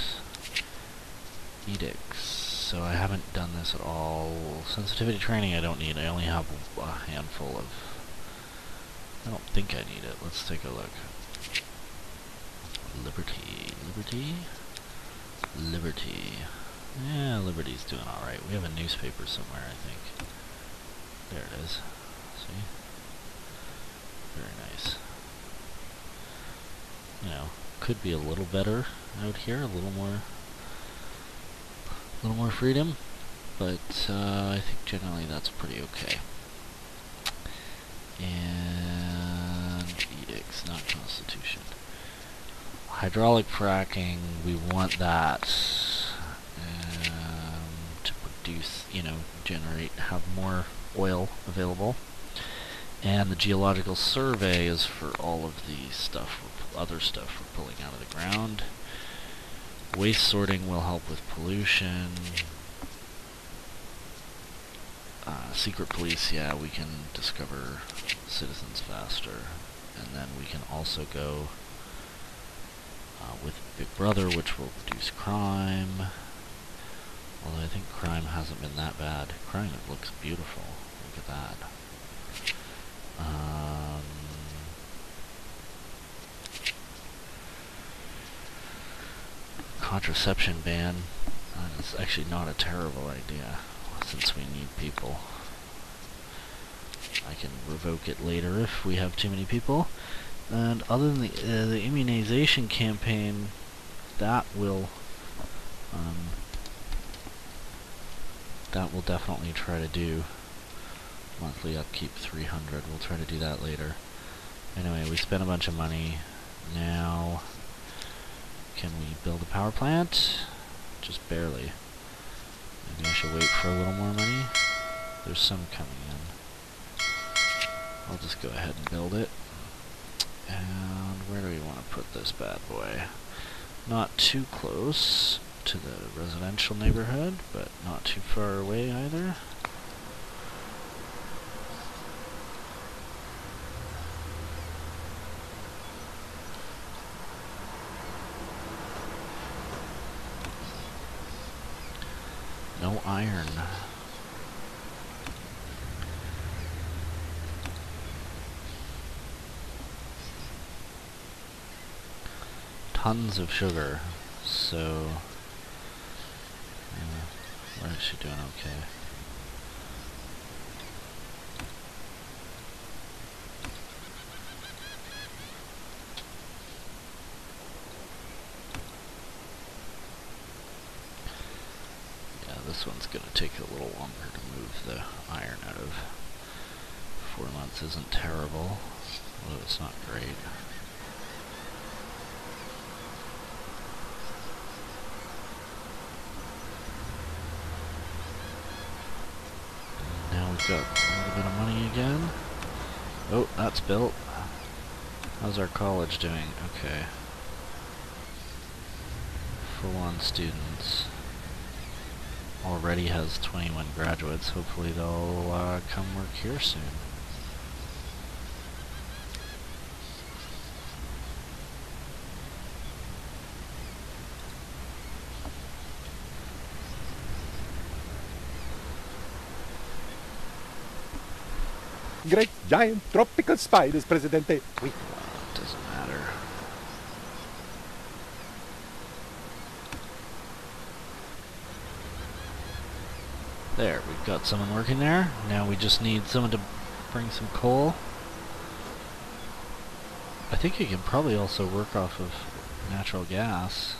edicts. So I haven't done this at all. Sensitivity training I don't need. I only have a handful of... I don't think I need it. Let's take a look. Liberty. Liberty? Liberty. Yeah, Liberty's doing alright. We have a newspaper somewhere, I think. There it is. See? Very nice. You know, could be a little better out here, a little more freedom, but I think generally that's pretty okay. And edicts, not constitution. Hydraulic fracking, we want that to produce, you know, generate, have more oil available. And the geological survey is for all of the stuff, other stuff we're pulling out of the ground. Waste sorting will help with pollution. Secret police, yeah, we can discover citizens faster. And then we can also go with Big Brother, which will reduce crime. Although I think crime hasn't been that bad. Crime looks beautiful. Look at that. Contraception ban. It's actually not a terrible idea, since we need people. I can revoke it later if we have too many people. And other than the immunization campaign, that will definitely try to do. Monthly upkeep 300. We'll try to do that later. Anyway, we spent a bunch of money. Now, can we build a power plant? Just barely. Maybe I should wait for a little more money. There's some coming in. I'll just go ahead and build it. And where do we want to put this bad boy? Not too close to the residential neighborhood, but not too far away either. No iron. Tons of sugar, so we're actually doing okay. This one's going to take a little longer to move the iron out of. 4 months isn't terrible, although it's not great. Now we've got a little bit of money again. Oh, that's built. How's our college doing? Okay. Full-on students. Already has 21 graduates. Hopefully they'll come work here soon.
Great giant tropical spiders, Presidente. We...
doesn't matter. There we Got someone working there. Now we just need someone to bring some coal. I think you can probably also work off of natural gas.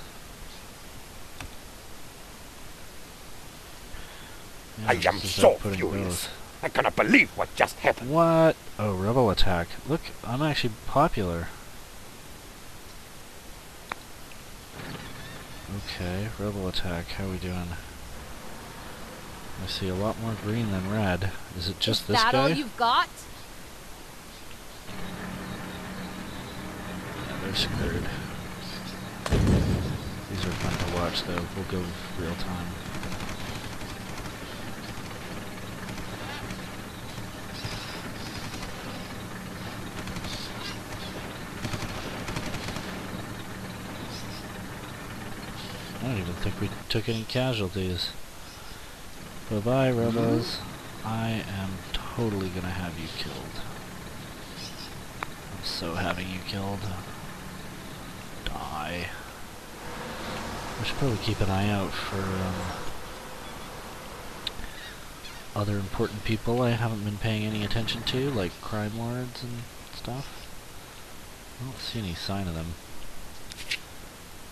Yeah,
I am so furious. I cannot believe what just happened.
What? Oh, rebel attack. Look, I'm actually popular. Okay, rebel attack. How are we doing? I see a lot more green than red. Is it just this guy?
Is that all you've got?
Yeah, they're screwed. These are fun to watch, though. We'll go real time. I don't even think we took any casualties. Bye-bye, rebels. I am totally gonna have you killed. I'm so having you killed. Die. I should probably keep an eye out for other important people I haven't been paying any attention to, like crime lords and stuff. I don't see any sign of them.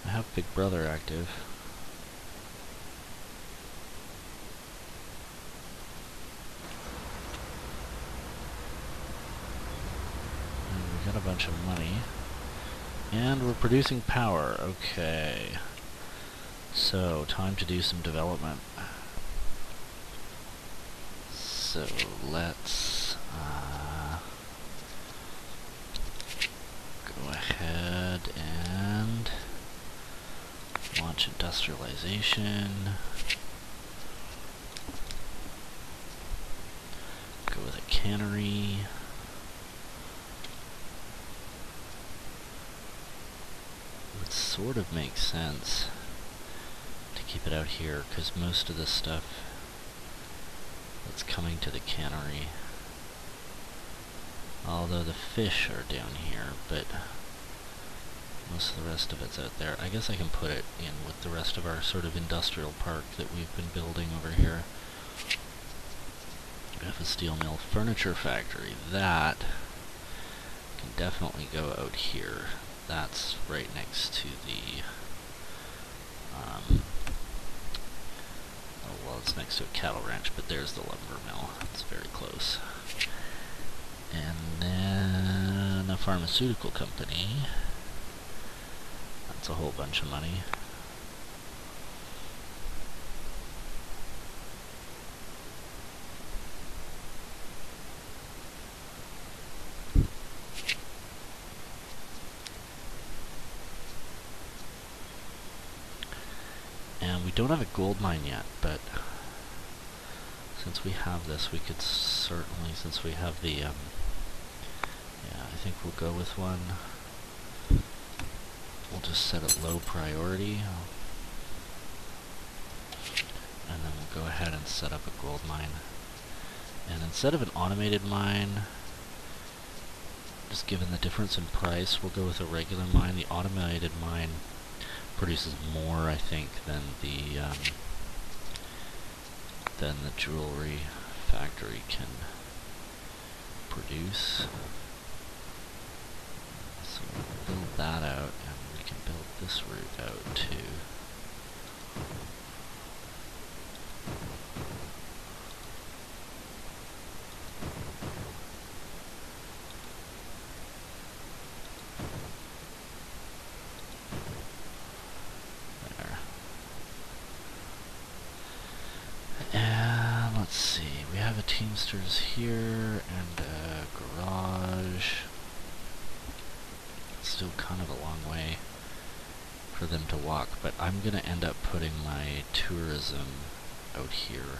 I have Big Brother active. And we got a bunch of money. And we're producing power. Okay. So, time to do some development. So, let's go ahead and launch industrialization. Go with a cannery. Would sort of make sense to keep it out here, because most of the stuff that's coming to the cannery, although the fish are down here, but most of the rest of it's out there. I guess I can put it in with the rest of our sort of industrial park that we've been building over here. We have a steel mill, furniture factory. That can definitely go out here. That's right next to the oh, well, it's next to a cattle ranch, but there's the lumber mill. It's very close. And then a pharmaceutical company. That's a whole bunch of money. And we don't have a gold mine yet, but since we have this, we could certainly, since we have the, yeah, I think we'll go with one. We'll just set it low priority. And then we'll go ahead and set up a gold mine. And instead of an automated mine, just given the difference in price, we'll go with a regular mine. The automated mine produces more, I think, than the jewelry factory can produce. So we'll build that out, and we can build this route out too. Teamsters here, and a garage. It's still kind of a long way for them to walk, but I'm gonna end up putting my tourism out here.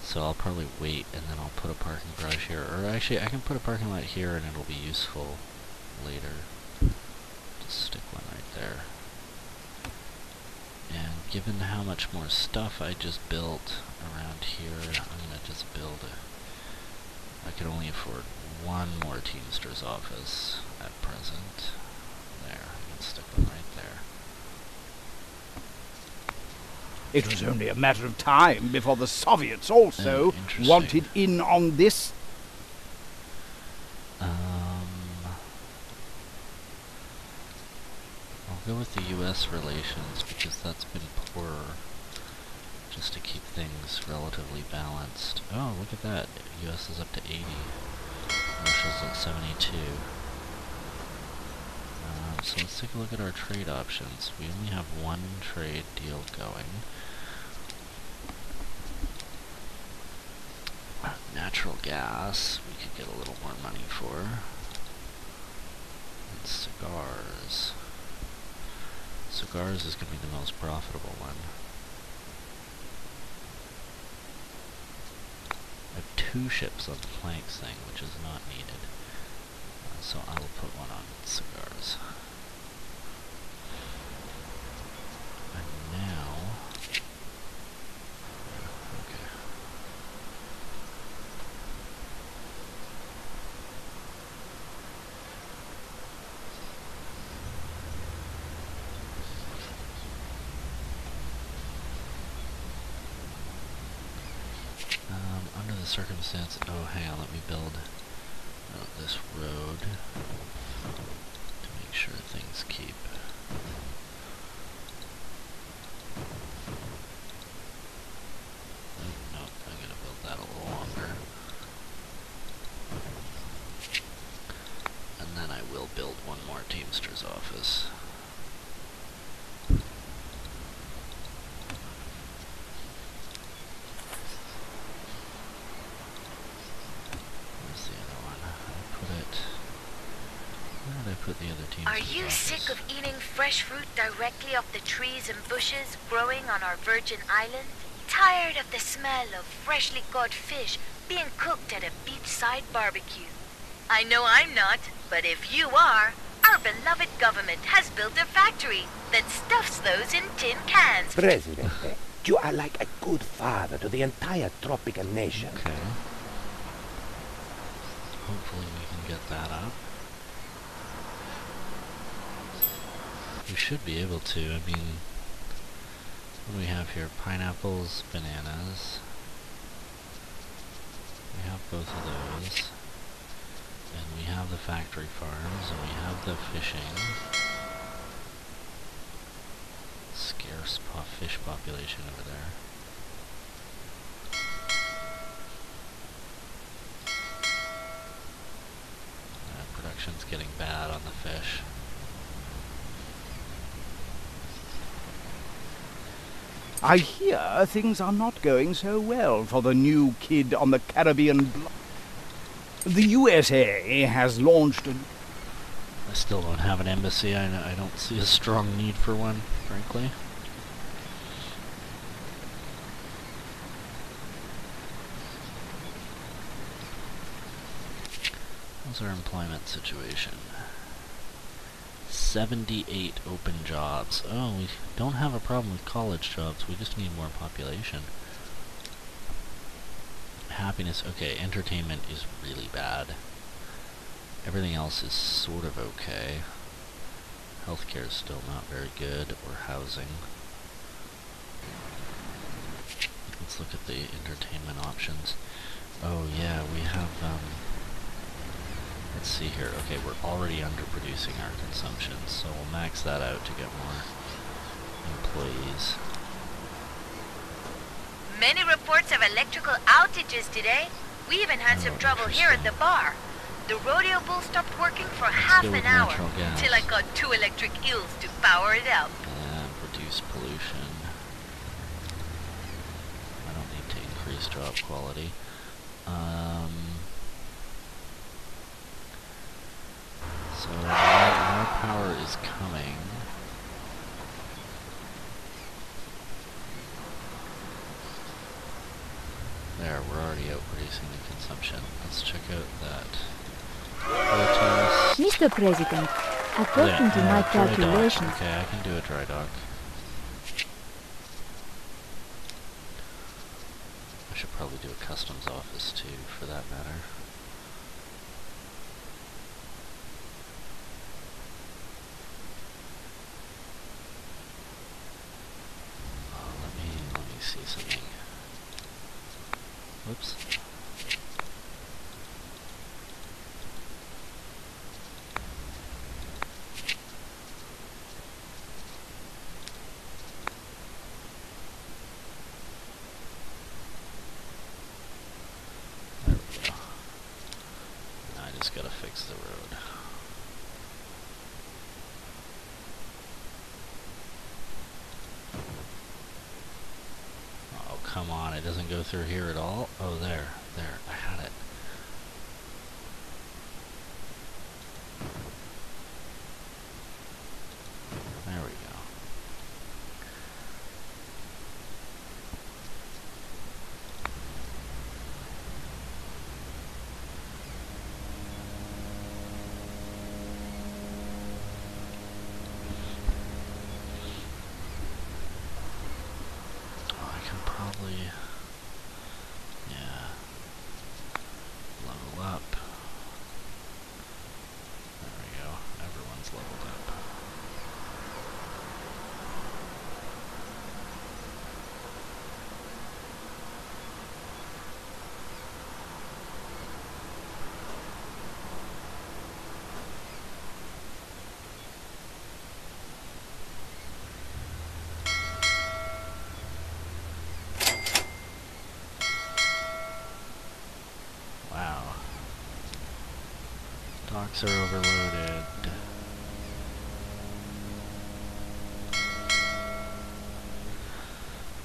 So I'll probably wait, and then I'll put a parking garage here, or actually I can put a parking lot here and it'll be useful later. Just stick one right there. And given how much more stuff I just built around here, I'm gonna just build I could only afford one more Teamsters office at present. There, I can stick one right there.
It was only a matter of time before the Soviets also
Interesting.
wanted in on this.
I'll go with the U.S. relations because that's been poorer, just to keep things relatively balanced. Oh, look at that. U.S. is up to 80. Russia's at 72. So let's take a look at our trade options. We only have one trade deal going. Natural gas, we could get a little more money for. And cigars. Cigars is going to be the most profitable one. I have 2 ships on the planks thing, which is not needed. So I will put one on cigars. And now... okay. Under the circumstance, oh hang on, let me build this road to make sure things keep. No, I'm gonna build that a little longer. And then I will build one more teamsters office. Put the other teams.
Are you sick of eating fresh fruit directly off the trees and bushes growing on our virgin island? Tired of the smell of freshly caught fish being cooked at a beachside barbecue? I know I'm not, but if you are, our beloved government has built a factory that stuffs those in tin cans.
Presidente, you are like a good father to the entire Tropico nation.
Okay. Hopefully we can get that up. We should be able to. I mean, what do we have here? Pineapples, bananas. We have both of those. And we have the factory farms, and we have the fishing. Scarce fish population over there. Production's getting bad on the fish.
I hear things are not going so well for the new kid on the Caribbean block. The USA has launched a...
I still don't have an embassy. I don't see a strong need for one, frankly. How's our employment situation? 78 open jobs. Oh, we don't have a problem with college jobs. We just need more population. Happiness. Okay, entertainment is really bad. Everything else is sort of okay. Healthcare is still not very good, or housing. Let's look at the entertainment options. Oh yeah, we have, let's see here. Okay, we're already underproducing our consumption, so we'll max that out to get more employees.
Many reports of electrical outages today. We even had some trouble here at the bar. The rodeo bull stopped working for half an hour till I got 2 electric eels to power it up.
And reduce pollution. I don't need to increase job quality. So more power is coming. There, we're already out producing the consumption. Let's check out that. Protest.
Mr. President, according to my
dry dock.
calculations...
Okay, I can do a dry dock. I should probably do a customs office too, for that matter. Let me see something. Whoops. There we go. I just gotta fix the road. Oh, come on, it doesn't go through here at all? Oh, there, I had it. There we go. Oh, I can probably, yeah, level up. There we go. Everyone's leveled up. Wow. Docks are overloaded.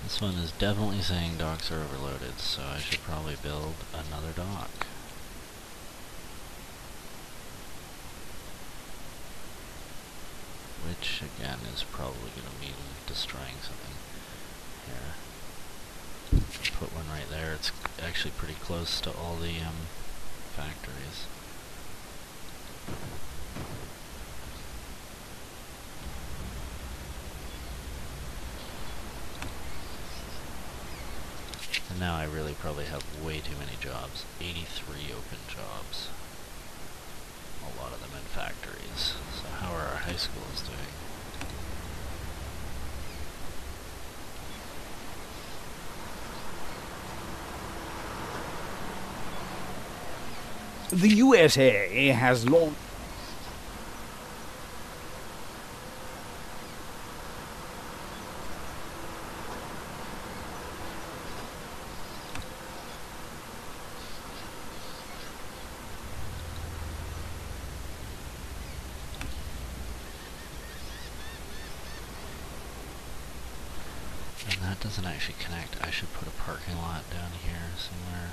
This one is definitely saying docks are overloaded, so I should probably build another dock. Which, again, is probably going to mean destroying something. Here. Put one right there. It's actually pretty close to all the factories. And now I really probably have way too many jobs. 83 open jobs. A lot of them in factories. So how are our high schools doing?
The USA has launched...
And that doesn't actually connect. I should put a parking lot down here somewhere.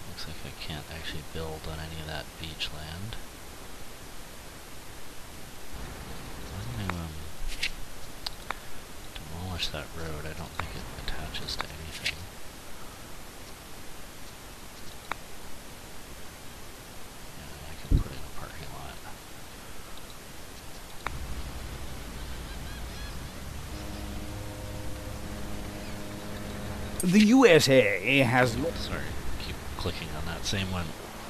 Looks like I can't actually build on any of that beach land. I'm going to demolish that road. I don't think it attaches to anything. Yeah, I can put in a parking lot.
The USA has...
Sorry, keep clicking on that same one.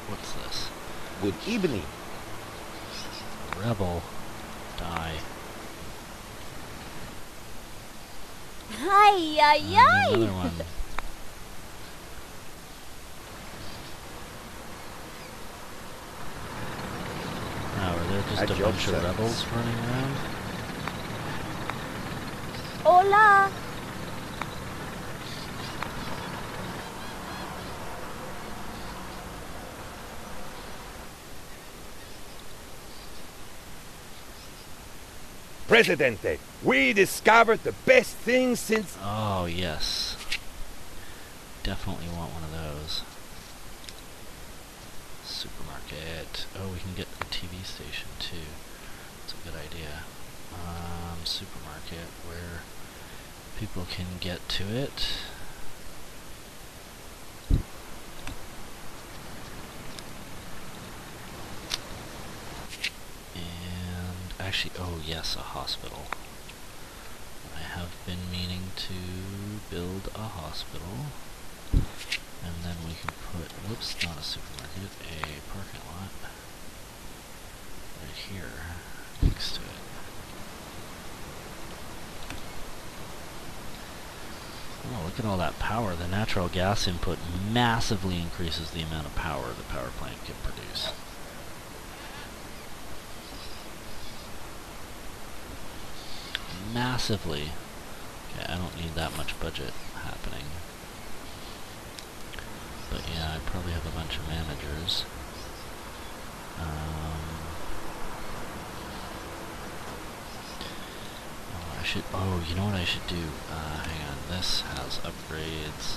What's this?
Good evening.
Rebel. Die.
Ay, ay,
And
ay!
another one. Oh, are there just a
At your
bunch of
service.
rebels running around?
Hola!
Presidente, we discovered the best thing since...
Oh, yes. Definitely want one of those. Supermarket. Oh, we can get a TV station, too. That's a good idea. Supermarket, where people can get to it. And actually, oh yes, a hospital. I have been meaning to build a hospital. And then we can put, whoops, not a supermarket, a parking lot. Right here. Oh, look at all that power. The natural gas input massively increases the amount of power the power plant can produce. Massively. Okay, I don't need that much budget happening. But yeah, I probably have a bunch of managers. Oh, you know what I should do? Hang on, this has upgrades.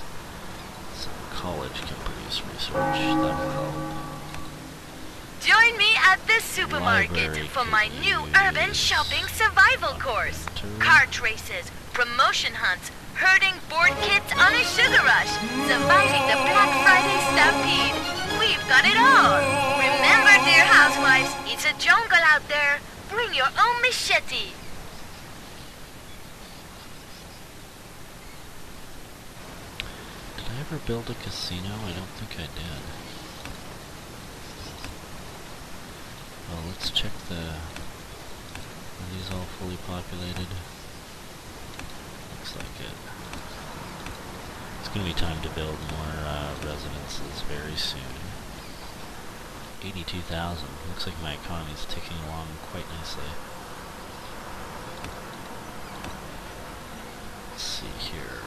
So college can produce research. That'll help.
Join me at the supermarket
Library
for my
could
new
use
urban shopping survival course. Cart races, promotion hunts, herding bored kids on a sugar rush, surviving the Black Friday stampede. We've got it all. Remember, dear housewives, it's a jungle out there. Bring your own machete.
Did I ever build a casino? I don't think I did. Well, let's check are these all fully populated? Looks like it. It's gonna be time to build more residences very soon. 82,000. Looks like my economy's ticking along quite nicely. Let's see here.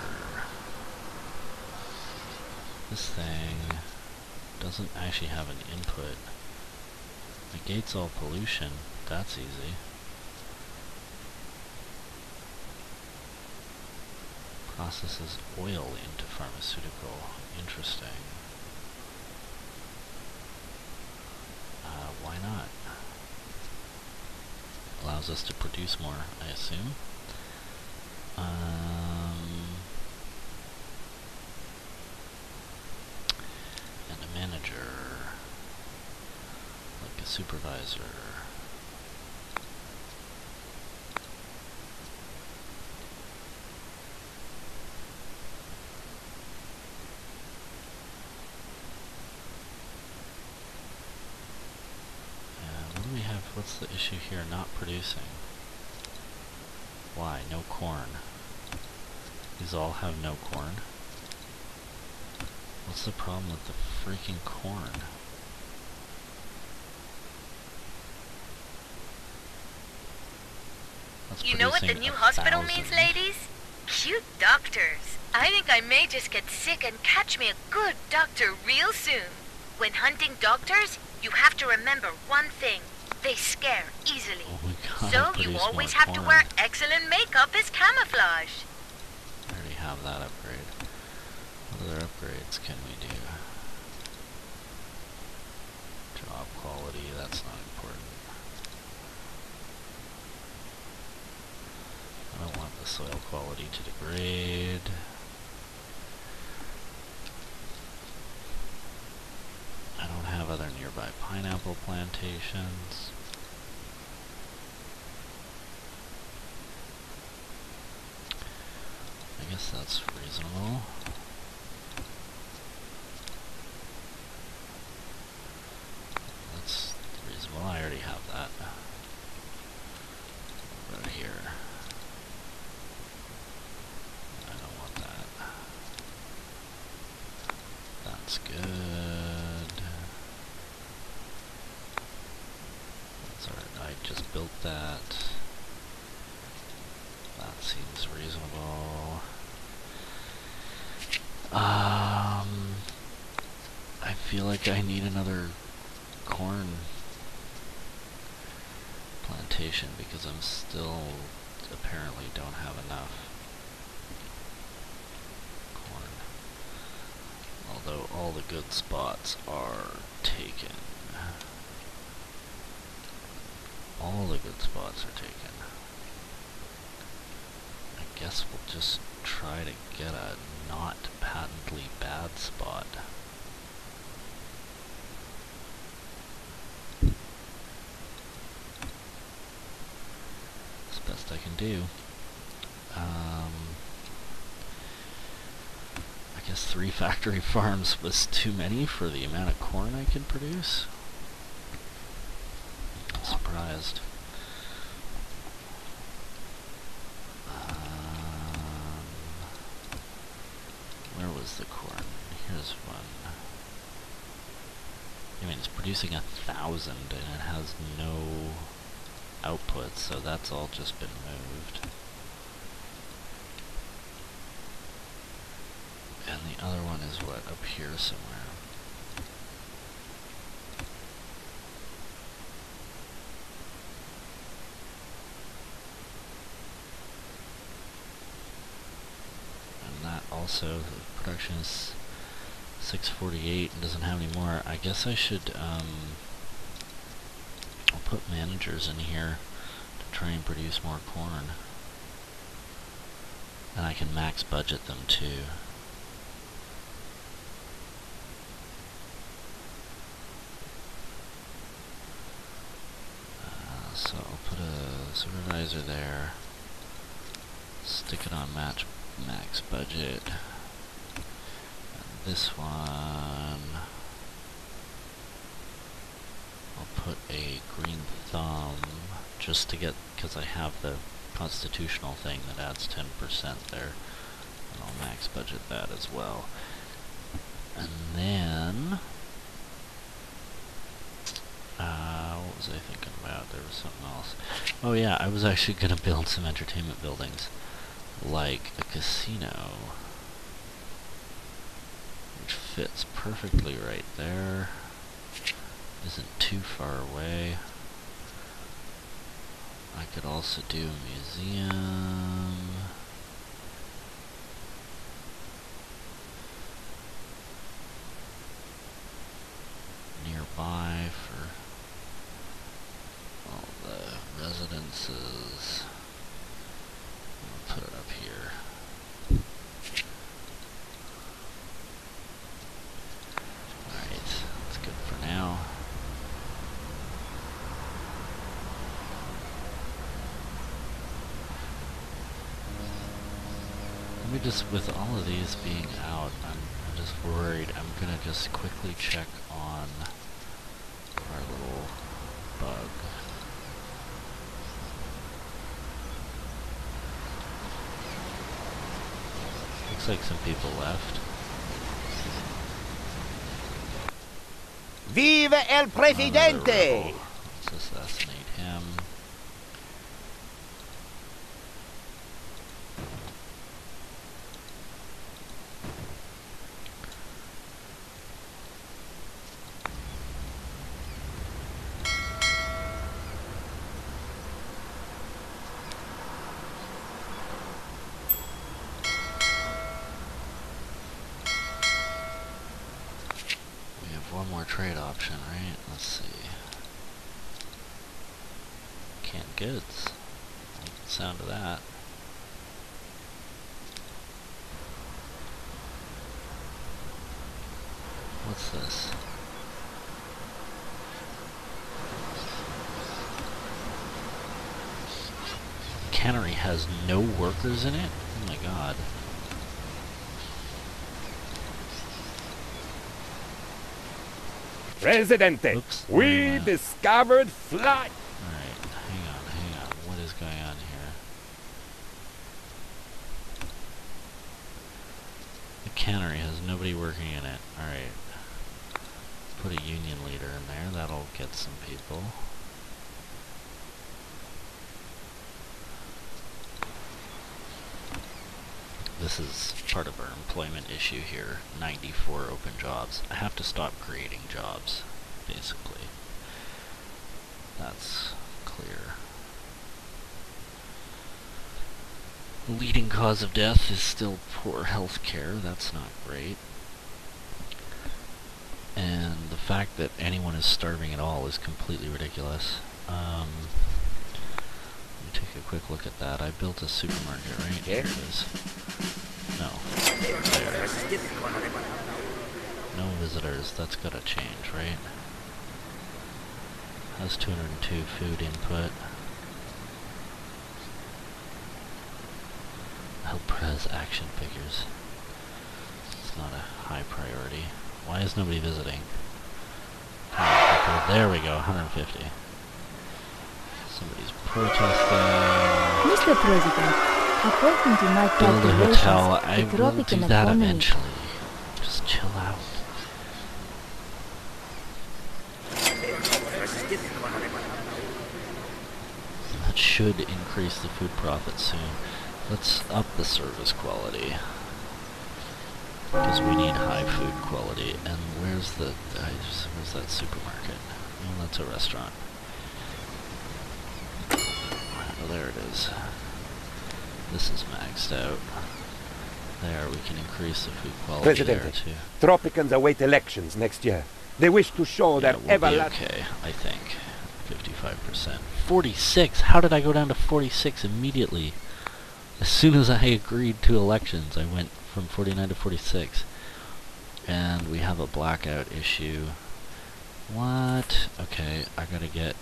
This thing doesn't actually have an input. Negates all pollution. That's easy. Processes oil into pharmaceutical. Interesting. Why not? Allows us to produce more, I assume. And a manager. Like a supervisor. What's the issue here? Not producing. Why? No corn. These all have no corn. What's the problem with the freaking corn? That's
You know what the new hospital means, ladies? Cute doctors. I think I may just get sick and catch me a good doctor real soon. When hunting doctors, you have to remember one thing. They scare easily.
Oh,
so you always have to wear excellent makeup as camouflage.
I already have that upgrade. What other upgrades can we do? Job quality, that's not important. I don't want the soil quality to degrade. I don't have other nearby pineapple plantations. I guess that's reasonable. That's reasonable. I already have that. Right here. I don't want that. That's good. That's alright. I just built that. That seems reasonable. I feel like I need another corn plantation because I'm still apparently don't have enough corn. Although all the good spots are taken. All the good spots are taken. I guess we'll just try to get a not patently bad spot. It's the best I can do. I guess 3 factory farms was too many for the amount of corn I can produce. I'm surprised. Where's the corn? Here's one. I mean, it's producing 1,000 and it has no output, so that's all just been moved. And the other one is what, up here somewhere. And that also, the production is 648 and doesn't have any more. I guess I should, I'll put managers in here to try and produce more corn. And I can max budget them too. So I'll put a supervisor there, stick it on max budget, and this one I'll put a green thumb just to get, because I have the constitutional thing that adds 10% there, and I'll max budget that as well. And then what was I thinking about? There was something else. Oh yeah, I was actually going to build some entertainment buildings, like a casino, which fits perfectly right there, isn't too far away. I could also do a museum. Nearby for all the residences. I'll put it up here. Alright, that's good for now. Let me just, with all of these being out, I'm just worried. I'm gonna just quickly check on our little bug. Looks like some people left.
Viva el Presidente!
Let's assassinate him. One more trade option, right? Let's see. Canned goods. I like the sound of that. What's this? Cannery has no workers in it? Oh my god.
Presidente,
Oops,
we discovered flight.
Alright, hang on. What is going on here? The cannery has nobody working in it. Alright. Put a union leader in there, that'll get some people. This is part of our employment issue here. 94 open jobs. I have to stop creating jobs, basically. That's clear. The leading cause of death is still poor health care. That's not great. And the fact that anyone is starving at all is completely ridiculous. Let me take a quick look at that. I built a supermarket, right? Here it is. No. There. No visitors. That's gotta change, right? Has 202 food input. Help pres action figures. It's not a high priority. Why is nobody visiting? There we go, 150.
Somebody's
protesting.
Mr. President, according to my
Build a hotel.
calculations,
I
the
will
Tropican
do that
economy...
eventually. That should increase the food profit soon. Let's up the service quality. Because we need high food quality. And where's that supermarket? Oh, that's a restaurant. Oh, there it is. This is maxed out. There, we can increase the food quality there too.
Tropicans await elections next year. They wish to show their
we'll be okay, I think. 55%. 46! How did I go down to 46 immediately? As soon as I agreed to elections, I went from 49 to 46. And we have a blackout issue. What? Okay, I gotta get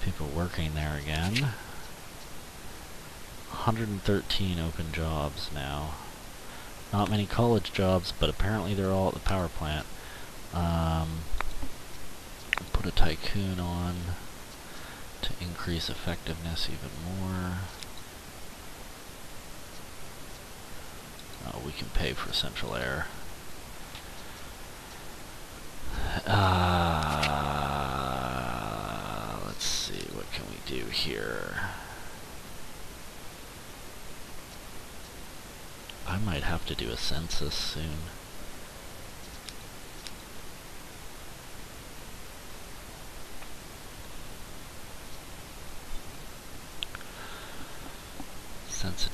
people working there again. 113 open jobs now. Not many college jobs, but apparently they're all at the power plant. Put a tycoon on to increase effectiveness even more. Oh, we can pay for central air. Let's see, what can we do here? I might have to do a census soon.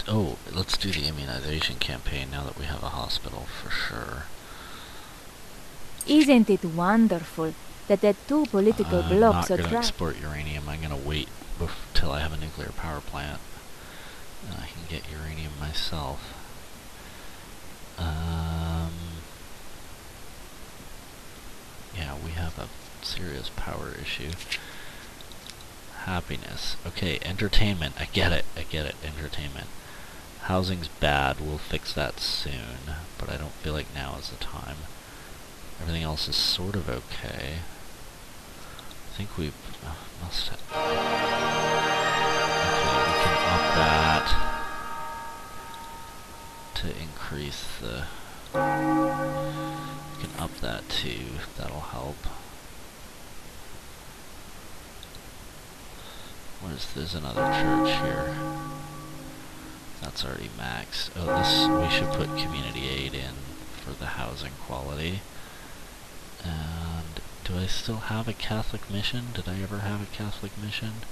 Oh, let's do the immunization campaign now that we have a hospital for sure.
Isn't it wonderful that the two political blocks
I'm not going to export uranium. I'm going to wait till I have a nuclear power plant. And I can get uranium myself. Yeah, we have a serious power issue. Happiness. Okay, entertainment. I get it. Entertainment. Housing's bad. We'll fix that soon. But I don't feel like now is the time. Everything else is sort of okay. I think we must have... Okay, we can up that to increase the... We can up that too. That'll help. There's another church here. That's already maxed. Oh, we should put community aid in for the housing quality. And do I still have a Catholic mission? Did I ever have a Catholic mission?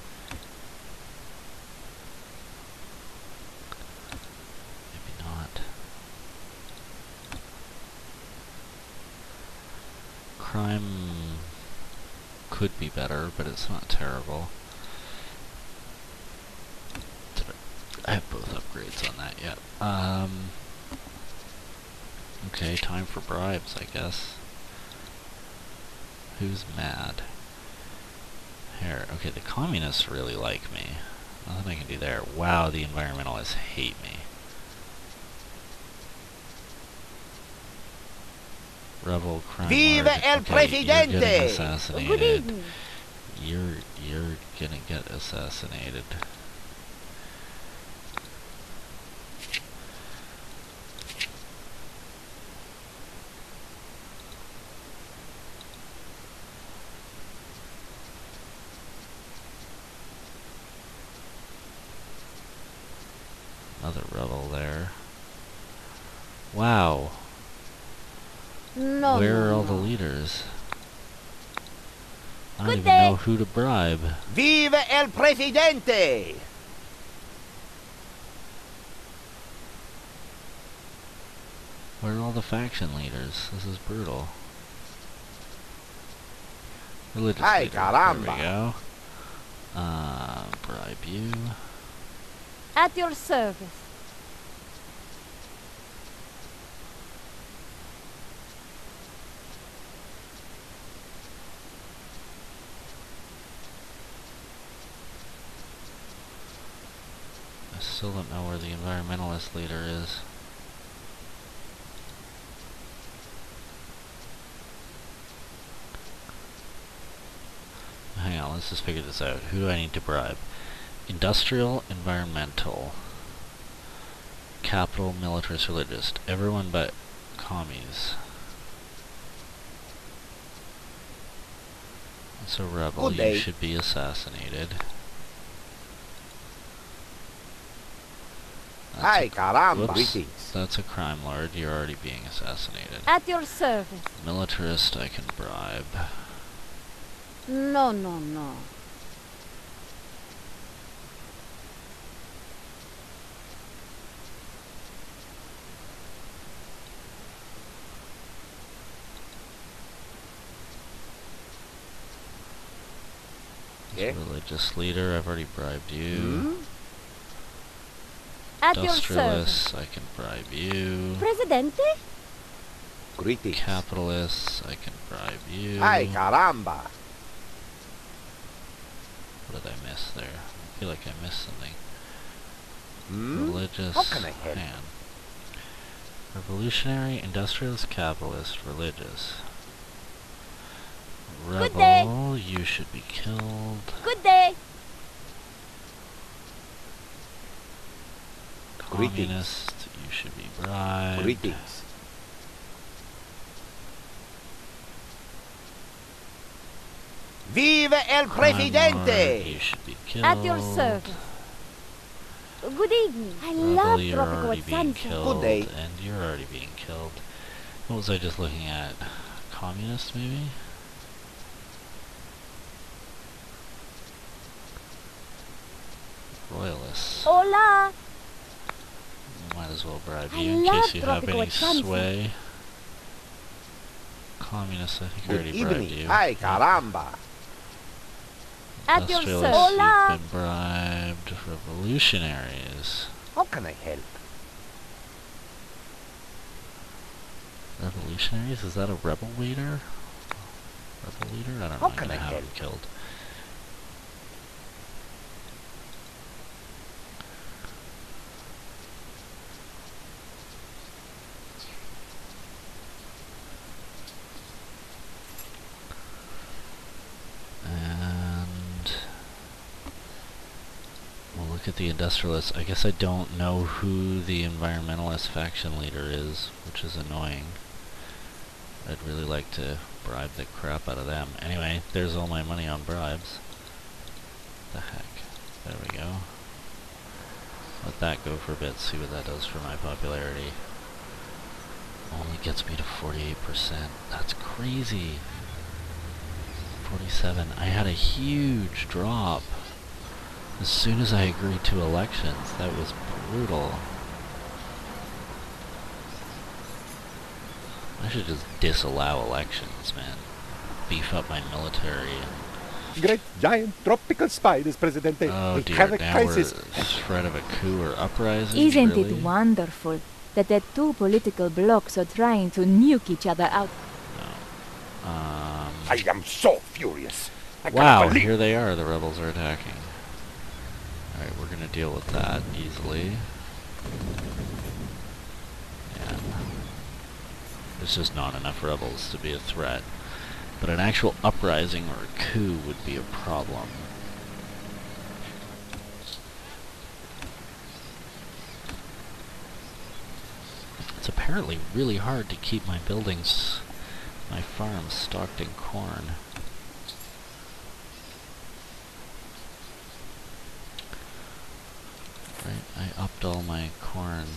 Maybe not. Crime could be better, but it's not terrible. I have both upgrades on that yet. Okay, time for bribes, I guess. Who's mad? Here, okay, the communists really like me. Nothing I can do there. Wow, the environmentalists hate me. Rebel crime.
Viva el presidente!
You're getting assassinated.
Good evening.
You're gonna get assassinated. Another rebel there. Wow.
No.
Where are all the leaders? I don't
Good
even
day.
know who to bribe.
Viva el presidente!
Where are all the faction leaders? This is brutal. Religious
Ay,
leader.
caramba.
There we go. Bribe you.
At your service.
I still don't know where the environmentalist leader is. Hang on, let's just figure this out. Who do I need to bribe? Industrial, environmental, capital, militarist, religious. Everyone but commies. That's a rebel.
Good day.
You should be assassinated.
Ay, caramba.
Whoops, that's a crime lord. You're already being assassinated.
At your service.
Militarist, I can bribe.
No, no, no.
Yeah.
Religious leader, I've already bribed you.
At your service.
Industrialists, I can bribe you.
Presidente?
Greetings.
Capitalists, I can bribe you.
Ay, caramba.
What did I miss there? I feel like I missed something.
Hmm?
Religious,
How can I help?
man. Revolutionary, industrialist, capitalist, religious.
Good day.
Rebel, you should be killed.
Good day.
Greetings.
Communist, you should be bribed.
Greetings. Vive el
Crime lord,
presidente!
you should be killed.
At your service. Good evening. I
Rebel,
love
you're
tropical
already being
sunset.
killed.
Good day.
And you're already being killed. What was I just looking at? Communist, maybe? Royalists.
Hola.
Might as well bribe
I
you in
love
case you have
tropical
any
sunset.
sway. Communists, I think I
Good
already bribed
evening.
you.
Ay, caramba.
At your
Industrialists,
service. Hola.
you've been bribed. Revolutionaries.
How can I help?
Revolutionaries? Is that a rebel leader? Rebel leader? I don't
How
know. I'm
can
gonna
I
have him
help?
killed. And we'll look at the industrialists. I guess I don't know who the environmentalist faction leader is, which is annoying. I'd really like to bribe the crap out of them. Anyway, there's all my money on bribes. The heck. There we go. Let that go for a bit, see what that does for my popularity. Only gets me to 48%. That's crazy. 47. I had a huge drop as soon as I agreed to elections. That was brutal. I should just disallow elections, man. Beef up my military.
Great giant tropical spiders, Presidente.
Oh
We
dear,
have a
now
crisis.
we're threat of a coup or uprising?
Isn't
really?
it wonderful that the two political blocks are trying to nuke each other out?
No.
I am so furious. I
Wow,
cannot believe
here they are, the rebels are attacking. Alright, we're gonna deal with that easily. Yeah. There's just not enough rebels to be a threat. But an actual uprising or a coup would be a problem. It's apparently really hard to keep my buildings, my farms stocked in corn. Right, I upped all my corn.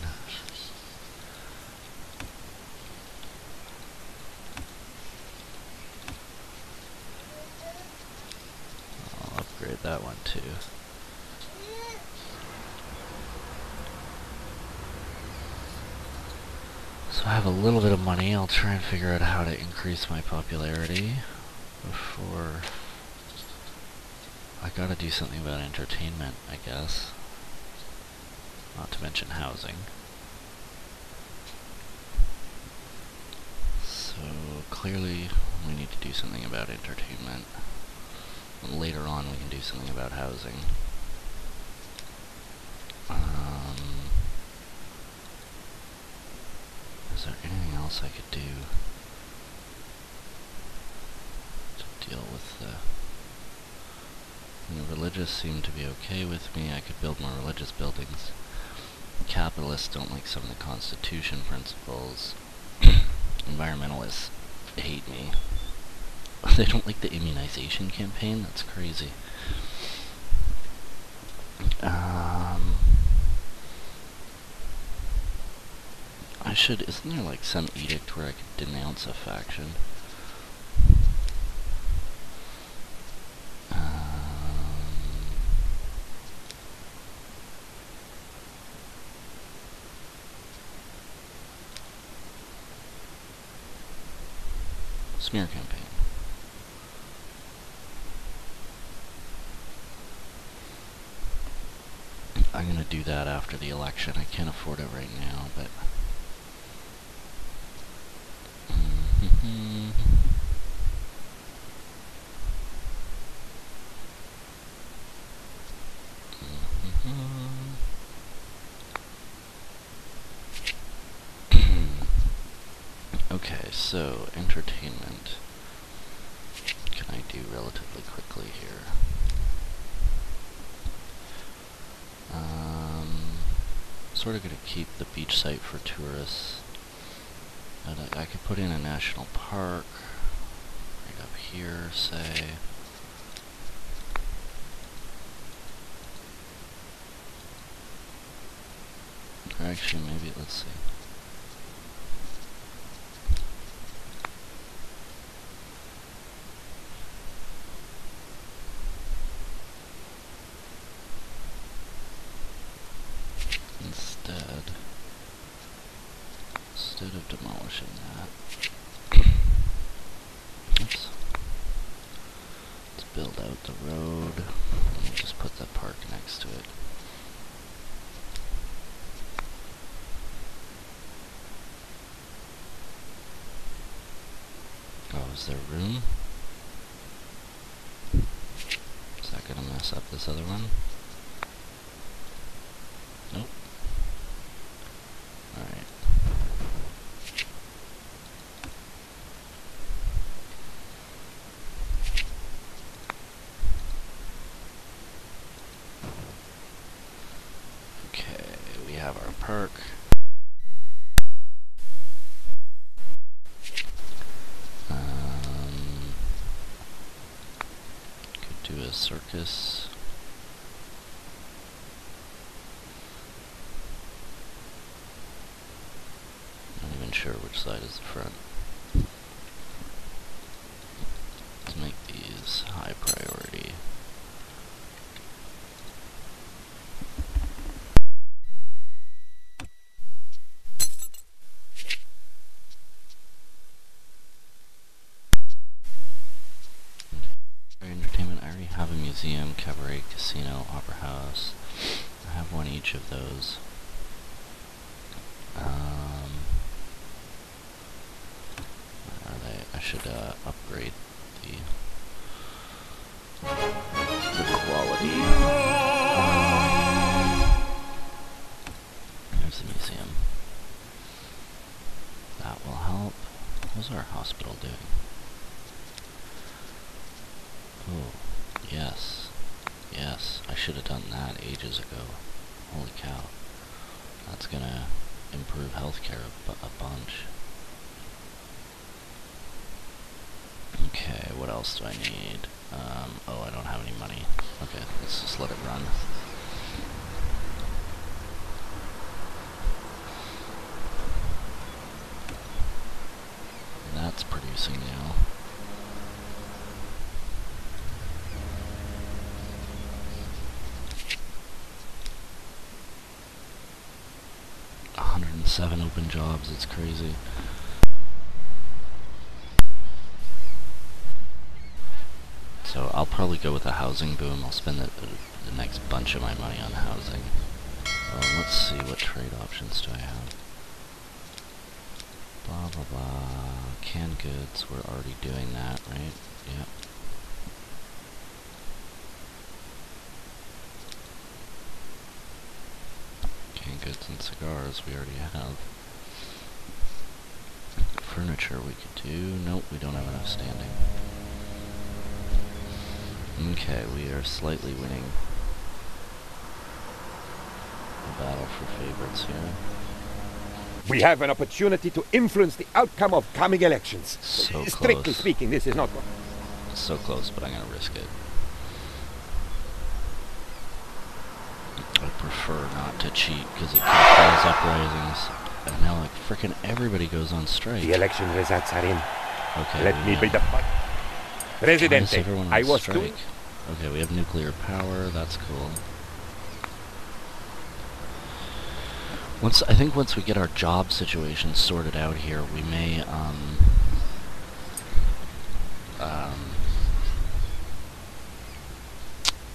I'll upgrade that one too. So I have a little bit of money. I'll try and figure out how to increase my popularity before... I gotta do something about entertainment, I guess. Not to mention housing. So clearly we need to do something about entertainment. And later on we can do something about housing. Is there anything else I could do to deal with the... The religious seem to be okay with me. I could build more religious buildings. Capitalists don't like some of the Constitution principles. Environmentalists hate me. They don't like the immunization campaign? That's crazy. should... Isn't there like some edict where I could denounce a faction? Smear campaign. I'm gonna do that after the election. I can't afford it right now, but... Okay, so entertainment. Can I do relatively quickly here? Sort of gonna keep the beach site for tourists. And I could put in a national park right up here, say. Or actually, maybe let's see. Instead of demolishing that, oops, let's build out the road, and we'll just put the park next to it. Oh, is there room? Is that gonna mess up this other one? Nope. Alright. Park. Could do a circus. Not even sure which side is the front. Let's make these high priority. Entertainment, I already have a museum, cabaret, casino, opera house. I have one each of those. Where are they? I should upgrade the quality. There's the museum. That will help. How's our hospital doing? Oh, yes. Yes, I should have done that ages ago. Holy cow. That's gonna improve healthcare a bunch. Okay, what else do I need? Oh, I don't have any money. Okay, let's just let it run. That's producing now. Seven open jobs, it's crazy. So I'll probably go with a housing boom. I'll spend the next bunch of my money on housing. Let's see, what trade options do I have? Blah blah blah. Canned goods, we're already doing that, right? Yep. Canned goods and cigars we already have. Furniture we could do. Nope, we don't have enough standing. Okay, we are slightly winning the battle for favorites here.
We have an opportunity to influence the outcome of coming elections.
So
Strictly
close.
speaking, this is not...
So close, but I'm gonna risk it. I prefer not to cheat because it can cause uprisings. And now, like, frickin' everybody goes on strike.
The election results are in.
Okay.
Let me be the...
Why is
Presidente,
everyone
I
on
was
strike?
doing...
Okay, we have nuclear power. That's cool. I think once we get our job situation sorted out here, we may,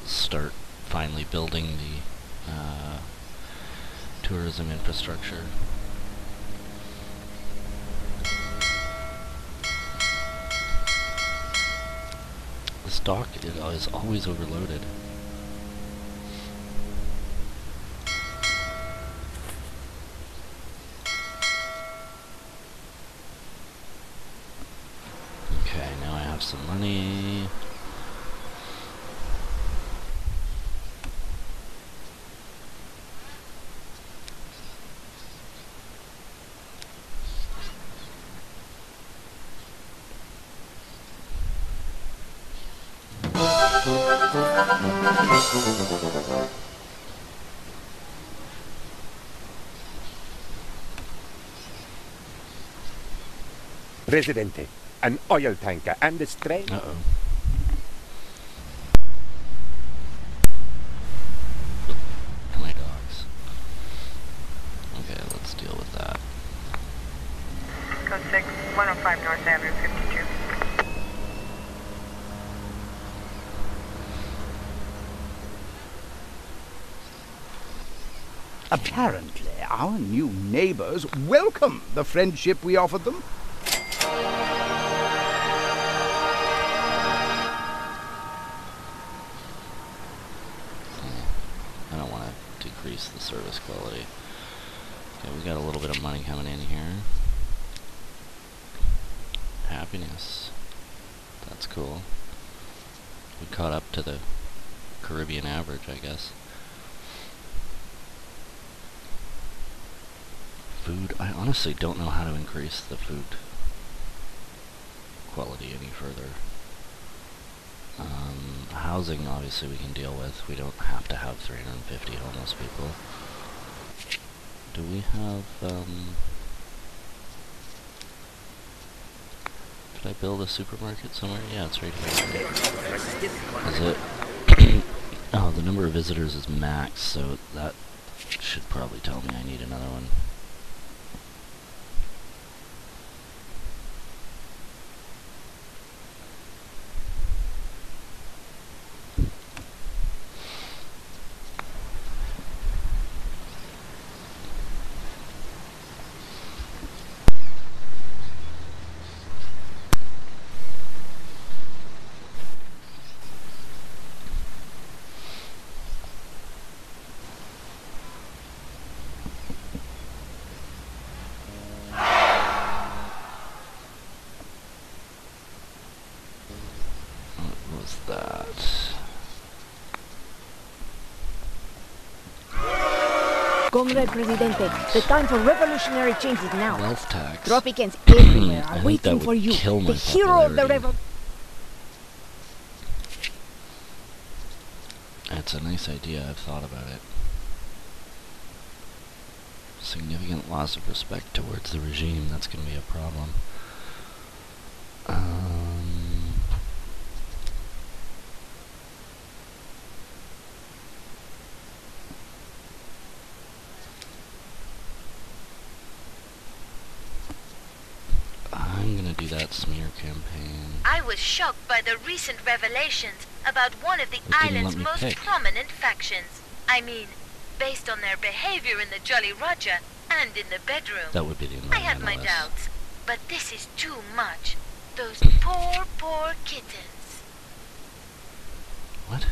start finally building the, tourism infrastructure. This dock is always overloaded. Okay, now I have some money.
Presidente, an oil tanker and a stray...
Uh-oh. My dogs. Okay, let's deal with that.
Code 6, 105 North Avenue, 52.
Apparently, our new neighbors welcome the friendship we offered them.
I don't want to decrease the service quality. Okay, we got a little bit of money coming in here. Happiness. That's cool. We caught up to the Caribbean average, I guess. Food. I honestly don't know how to increase the food quality any further. Housing, obviously, we can deal with. We don't have to have 350 homeless people. Do we have, did I build a supermarket somewhere? Yeah, it's right here. Is it? Oh, the number of visitors is max, so that should probably tell me I need another one.
Comrade Presidente, the time for revolutionary change is now.
Wealth tax.
Tropicans everywhere
I
are
think
waiting
that
for
would
you,
kill my
the hero of the
popularity.
revolution.
That's a nice idea. I've thought about it. Significant loss of respect towards the regime. That's going to be a problem. I'm going to do that smear campaign.
I was shocked by the recent revelations about one of the
It didn't
island's
let me
most
pick.
prominent factions. I mean, based on their behavior in the Jolly Roger and in the bedroom.
That would be the
I had my
environmentalists.
doubts, but this is too much. Those poor, poor kittens.
What?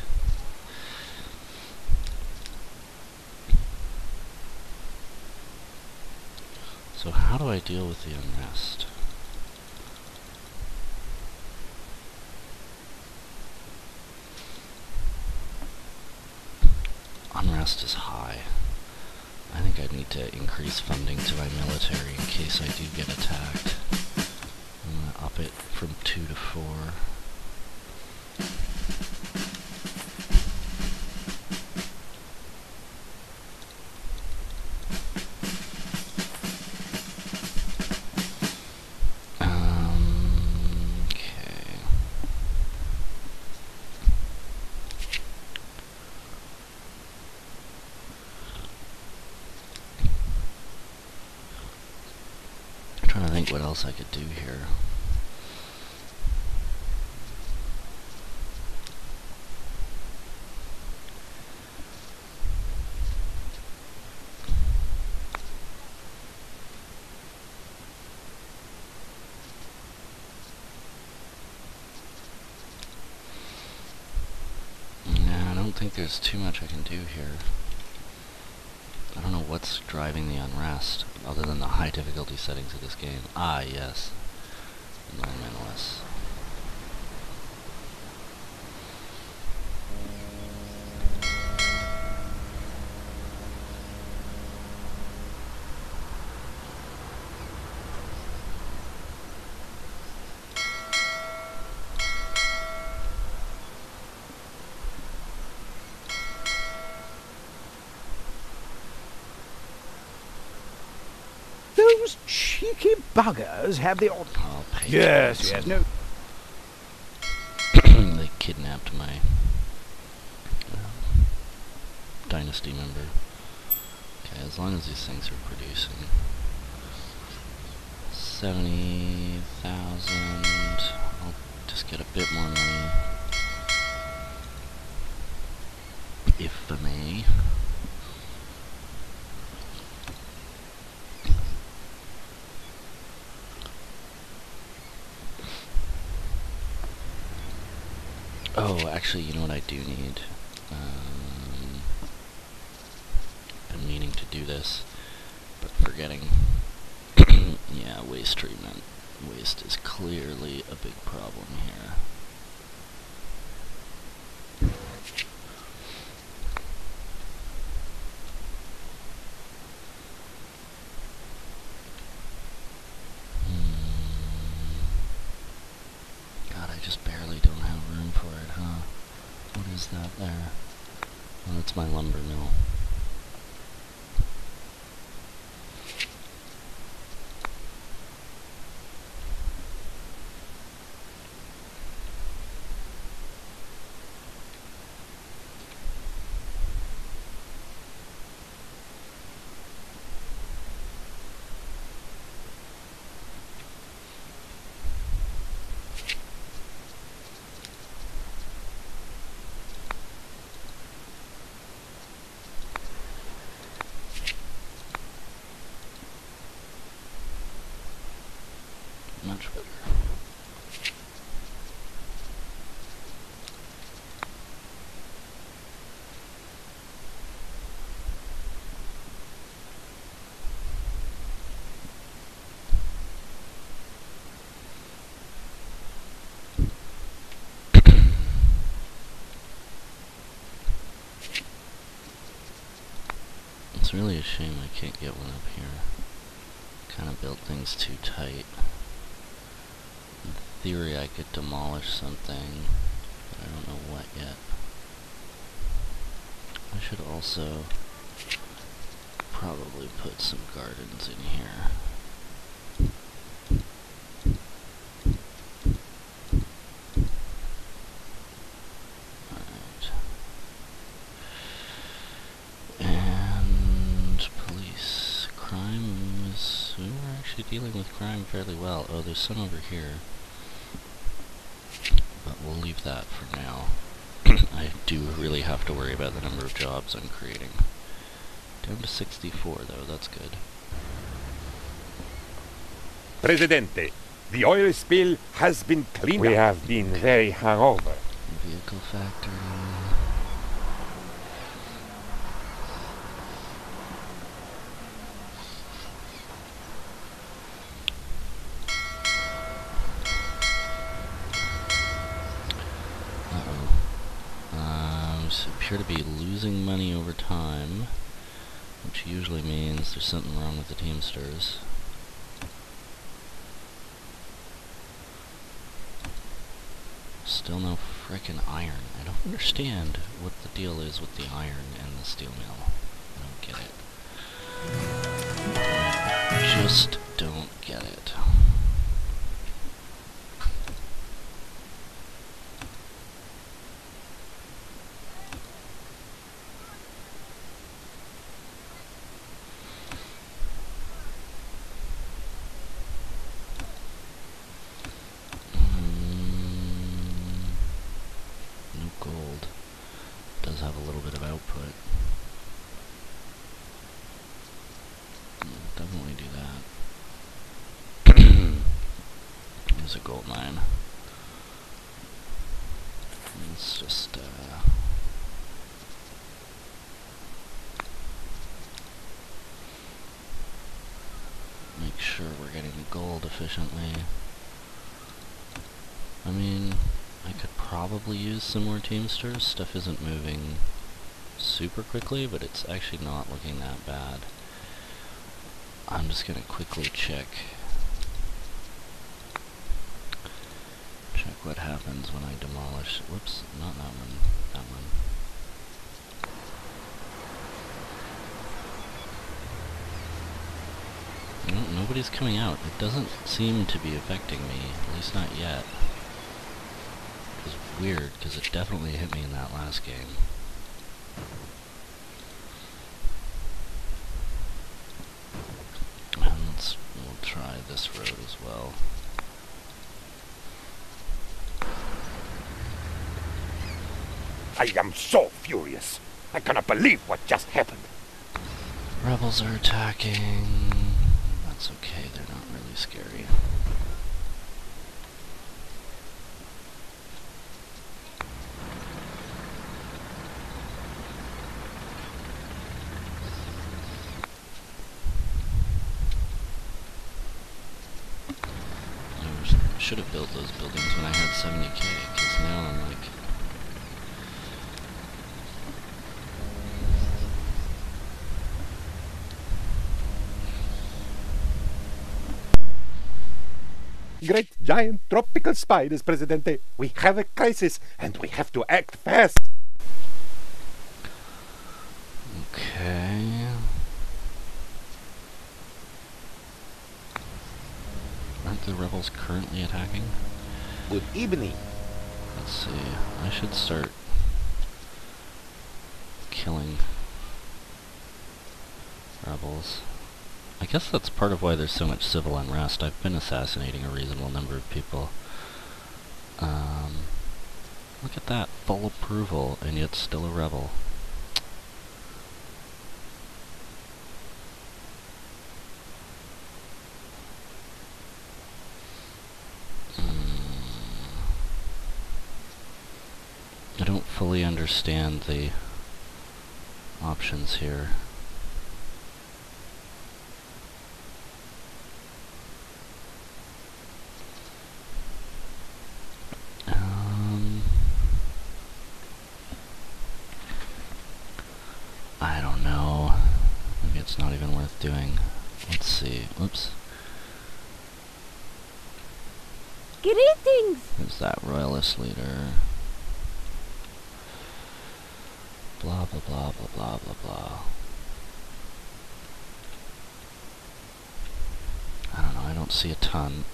So how do I deal with the unrest? Unrest is high. I think I need to increase funding to my military in case I do get attacked. I'm gonna up it from 2 to 4. else I could do here. I don't think there's too much I can do here. I don't know what's driving the unrest, other than the high difficulty settings of this game. Ah, yes. Environmentalists.
Those cheeky buggers have the odd...
I'll pay
Yes,
for
yes,
it.
no.
They kidnapped my dynasty member. Okay, as long as these things are producing 70,000, I'll just get a bit more money, if I may. Oh, actually, you know what I do need? Been meaning to do this, but forgetting. Yeah, waste treatment. Waste is clearly a big problem here. God, I just barely don't have room for it, huh? What is that there? Oh, that's my lumber mill. Much better. It's really a shame I can't get one up here. Kind of built things too tight. In theory, I could demolish something, but I don't know what yet. I should also probably put some gardens in here. Alright. And police. Crime is... we're actually dealing with crime fairly well. Oh, there's some over here. But we'll leave that for now. I do really have to worry about the number of jobs I'm creating. Down to 64 though, that's good.
Presidente, the oil spill has been cleaned up. We have been very hungover.
Vehicle factory. Appear to be losing money over time, which usually means there's something wrong with the teamsters. Still no frickin' iron. I don't understand what the deal is with the iron and the steel mill. I don't get it. Just don't get it. have a little bit of output. Definitely do that. There's a gold mine. Let's just make sure we're getting gold efficiently. I mean, I could probably use some more teamsters. Stuff isn't moving super quickly, but it's actually not looking that bad. I'm just gonna quickly check what happens when I demolish. Whoops, not that one, that one. No, nobody's coming out. It doesn't seem to be affecting me, at least not yet. It's weird, because it definitely hit me in that last game. And we'll try this road as well.
I am so furious. I cannot believe what just happened.
Rebels are attacking. That's okay, they're not really scary. I should have built those buildings when I had 70k, because now I'm like...
Great giant tropical spiders, Presidente. We have a crisis, and we have to act fast.
Okay. Aren't the rebels currently attacking?
Good evening.
Let's see. I should start killing rebels. I guess that's part of why there's so much civil unrest. I've been assassinating a reasonable number of people. Look at that. Full approval, and yet still a rebel. I don't fully understand the options here. I don't know. Maybe it's not even worth doing. Let's see. Oops.
Greetings!
Who's that royalist leader? Blah blah blah blah blah blah blah. I don't know, I don't see a ton.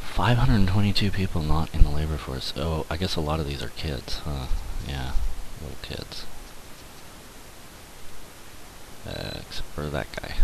522 people not in the labor force. Oh, I guess a lot of these are kids, huh? Yeah, little kids. Except for that guy.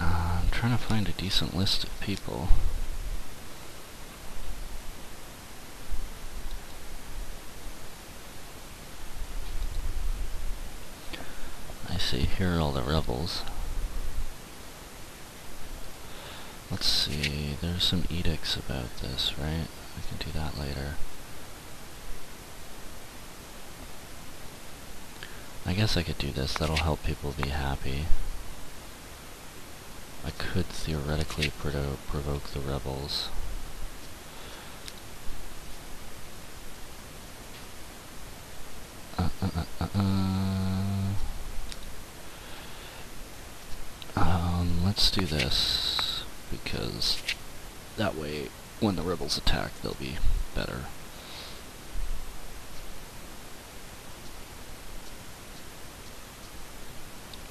I'm trying to find a decent list of people. I see, here are all the rebels. Let's see, there's some edicts about this, right? I can do that later. I guess I could do this, that'll help people be happy. I could theoretically provoke the rebels. Let's do this, because that way, when the rebels attack, they'll be better.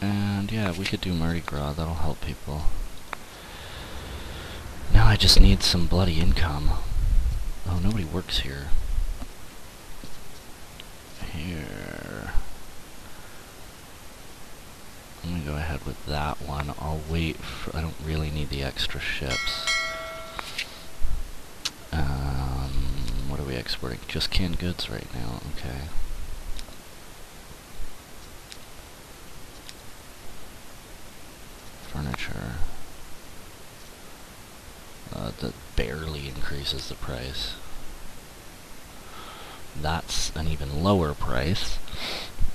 And yeah, we could do Mardi Gras, that'll help people. Now I just need some bloody income. Oh, nobody works here. Here. I'm gonna go ahead with that one. I'll wait for, I don't really need the extra ships. What are we exporting? Just canned goods right now, okay. Furniture. That barely increases the price. That's an even lower price.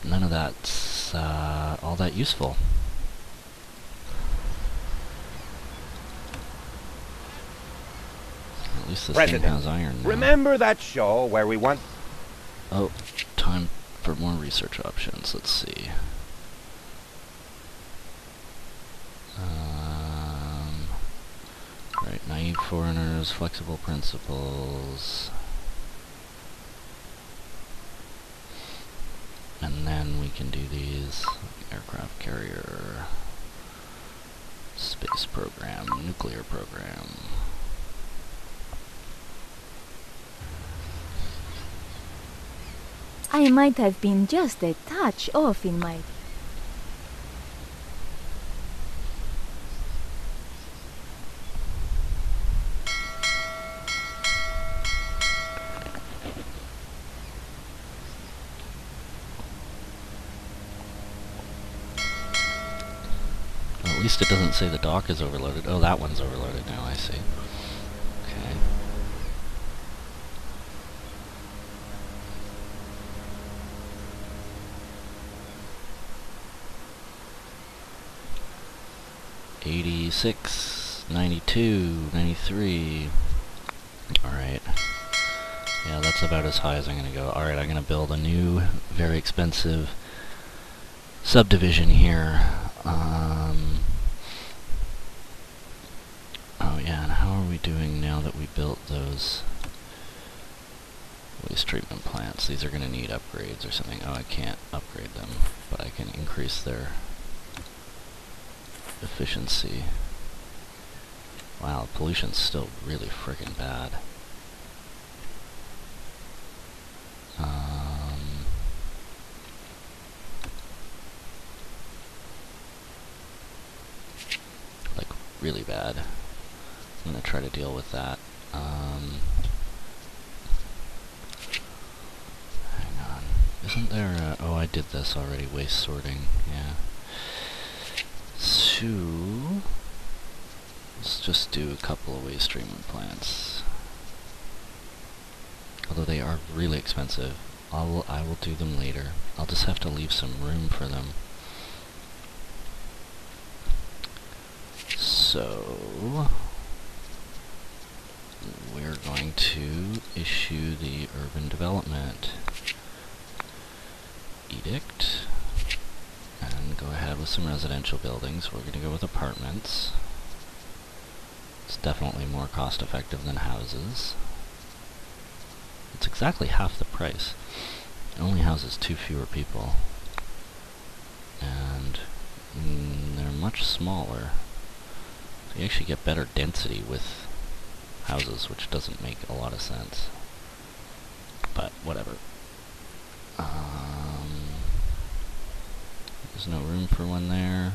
None of that's all that useful. At least this thing has iron now.
Remember that show where we won?
Oh, time for more research options. Let's see. Right, naive foreigners, flexible principles. And then we can do these. Aircraft carrier, space program, nuclear program.
I might have been just a touch off in my...
At least it doesn't say the dock is overloaded. Oh, that one's overloaded now, I see. Okay. $86, $92, $93. Alright. Yeah, that's about as high as I'm gonna go. Alright, I'm gonna build a new, very expensive subdivision here. Oh yeah, and how are we doing now that we built those waste treatment plants? These are gonna need upgrades or something. Oh, I can't upgrade them, but I can increase their efficiency. Wow, pollution's still really frickin' bad. Like, really bad. I'm gonna try to deal with that. Hang on. Isn't there a... Oh, I did this already. Waste sorting. Yeah. So... let's just do a couple of waste treatment plants. Although they are really expensive. I will do them later. I'll just have to leave some room for them. So... we're going to issue the urban development edict and go ahead with some residential buildings. We're going to go with apartments. It's definitely more cost effective than houses. It's exactly half the price. It only houses 2 fewer people. And they're much smaller. So you actually get better density with houses, which doesn't make a lot of sense. But whatever. There's no room for one there.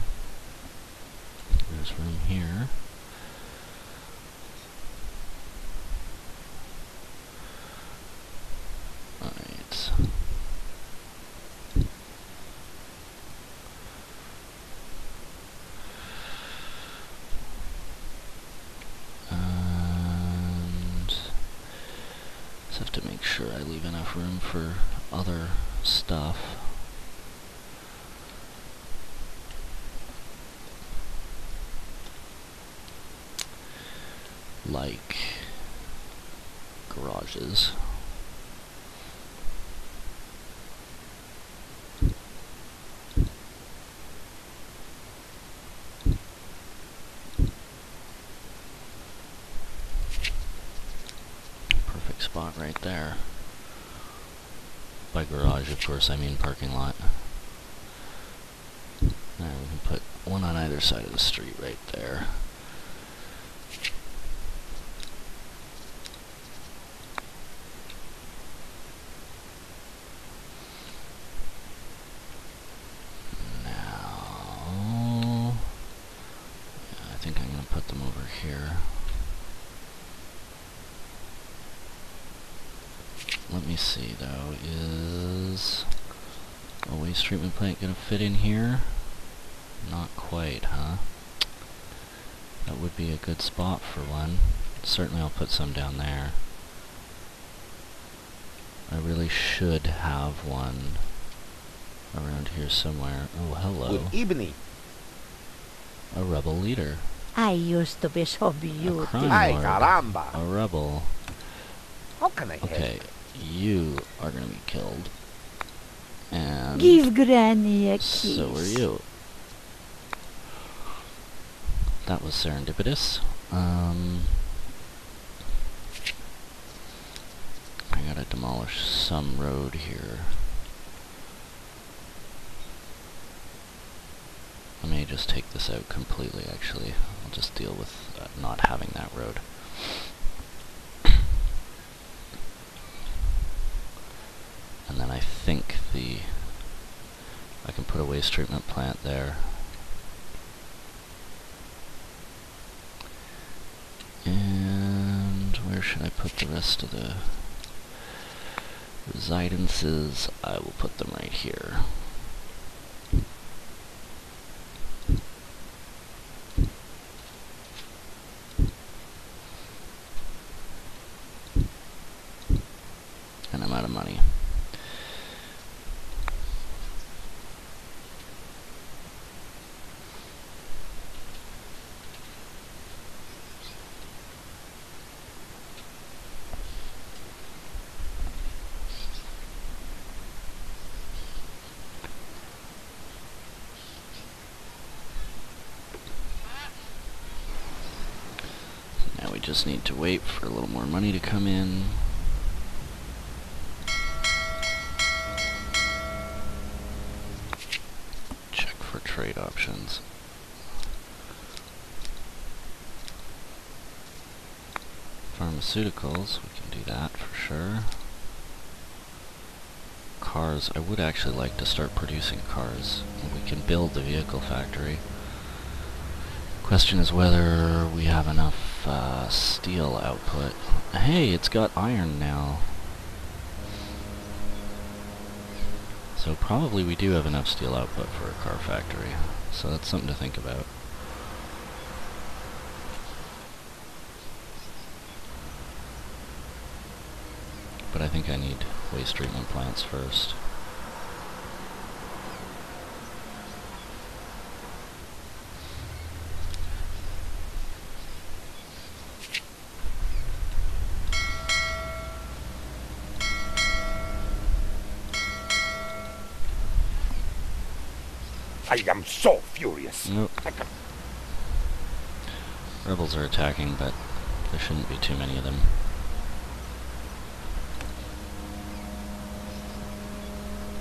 There's room here. Alright. And just have to make sure I leave enough room for other stuff. Like garages. Perfect spot right there. By garage, of course, I mean parking lot. There we can put one on either side of the street right there. Now, yeah, I think I'm going to put them over here. Let me see though, is a waste treatment plant going to fit in here? Not quite, huh? That would be a good spot for one. Certainly I'll put some down there. I really should have one around here somewhere. Oh, hello.
Good evening.
A rebel leader.
I used to be so
A
beautiful.
crime
Ay,
lord.
caramba.
A rebel.
How can I help?
Okay, you are going to be killed. And
Give Granny a kiss.
so are you. That was serendipitous. I gotta demolish some road here. I may just take this out completely, actually. I'll just deal with not having that road. And then I think I can put a waste treatment plant there. And where should I put the rest of the residences? I will put them right here. And I'm out of money. Now we just need to wait for a little more money to come in. Check for trade options. Pharmaceuticals, we can do that for sure. Cars, I would actually like to start producing cars. We can build the vehicle factory. Question is whether we have enough steel output. Hey, it's got iron now. So probably we do have enough steel output for a car factory. So that's something to think about. But I think I need waste treatment plants first.
I am so furious.
Nope. Rebels are attacking, but there shouldn't be too many of them.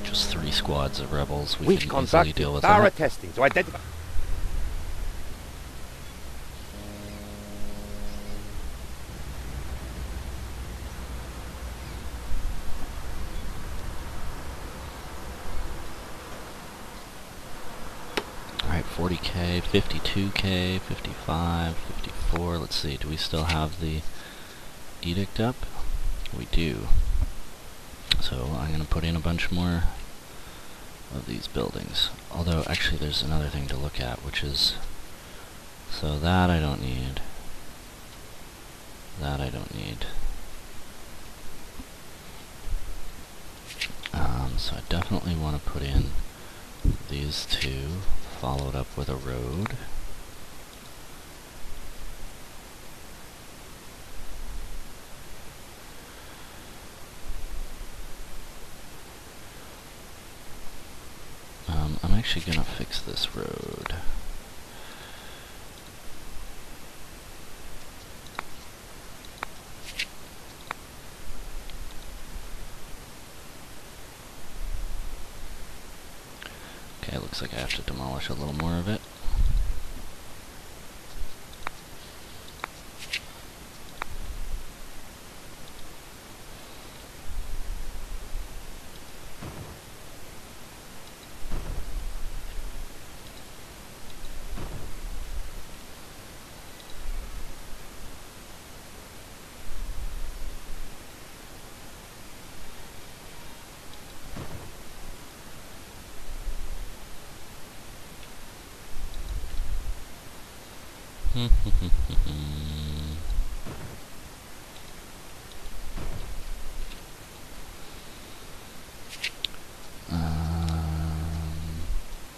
Just 3 squads of rebels. We
We've
can easily
conducted
deal with
thorough
that.
testing to identify...
Alright, 40k, 52k, 55, 54. Let's see, do we still have the edict up? We do. So I'm going to put in a bunch more of these buildings. Although, actually, there's another thing to look at, which is... So that I don't need. That I don't need. So I definitely want to put in these two, followed up with a road. I'm actually gonna fix this road. looks like I have to demolish a little more of it.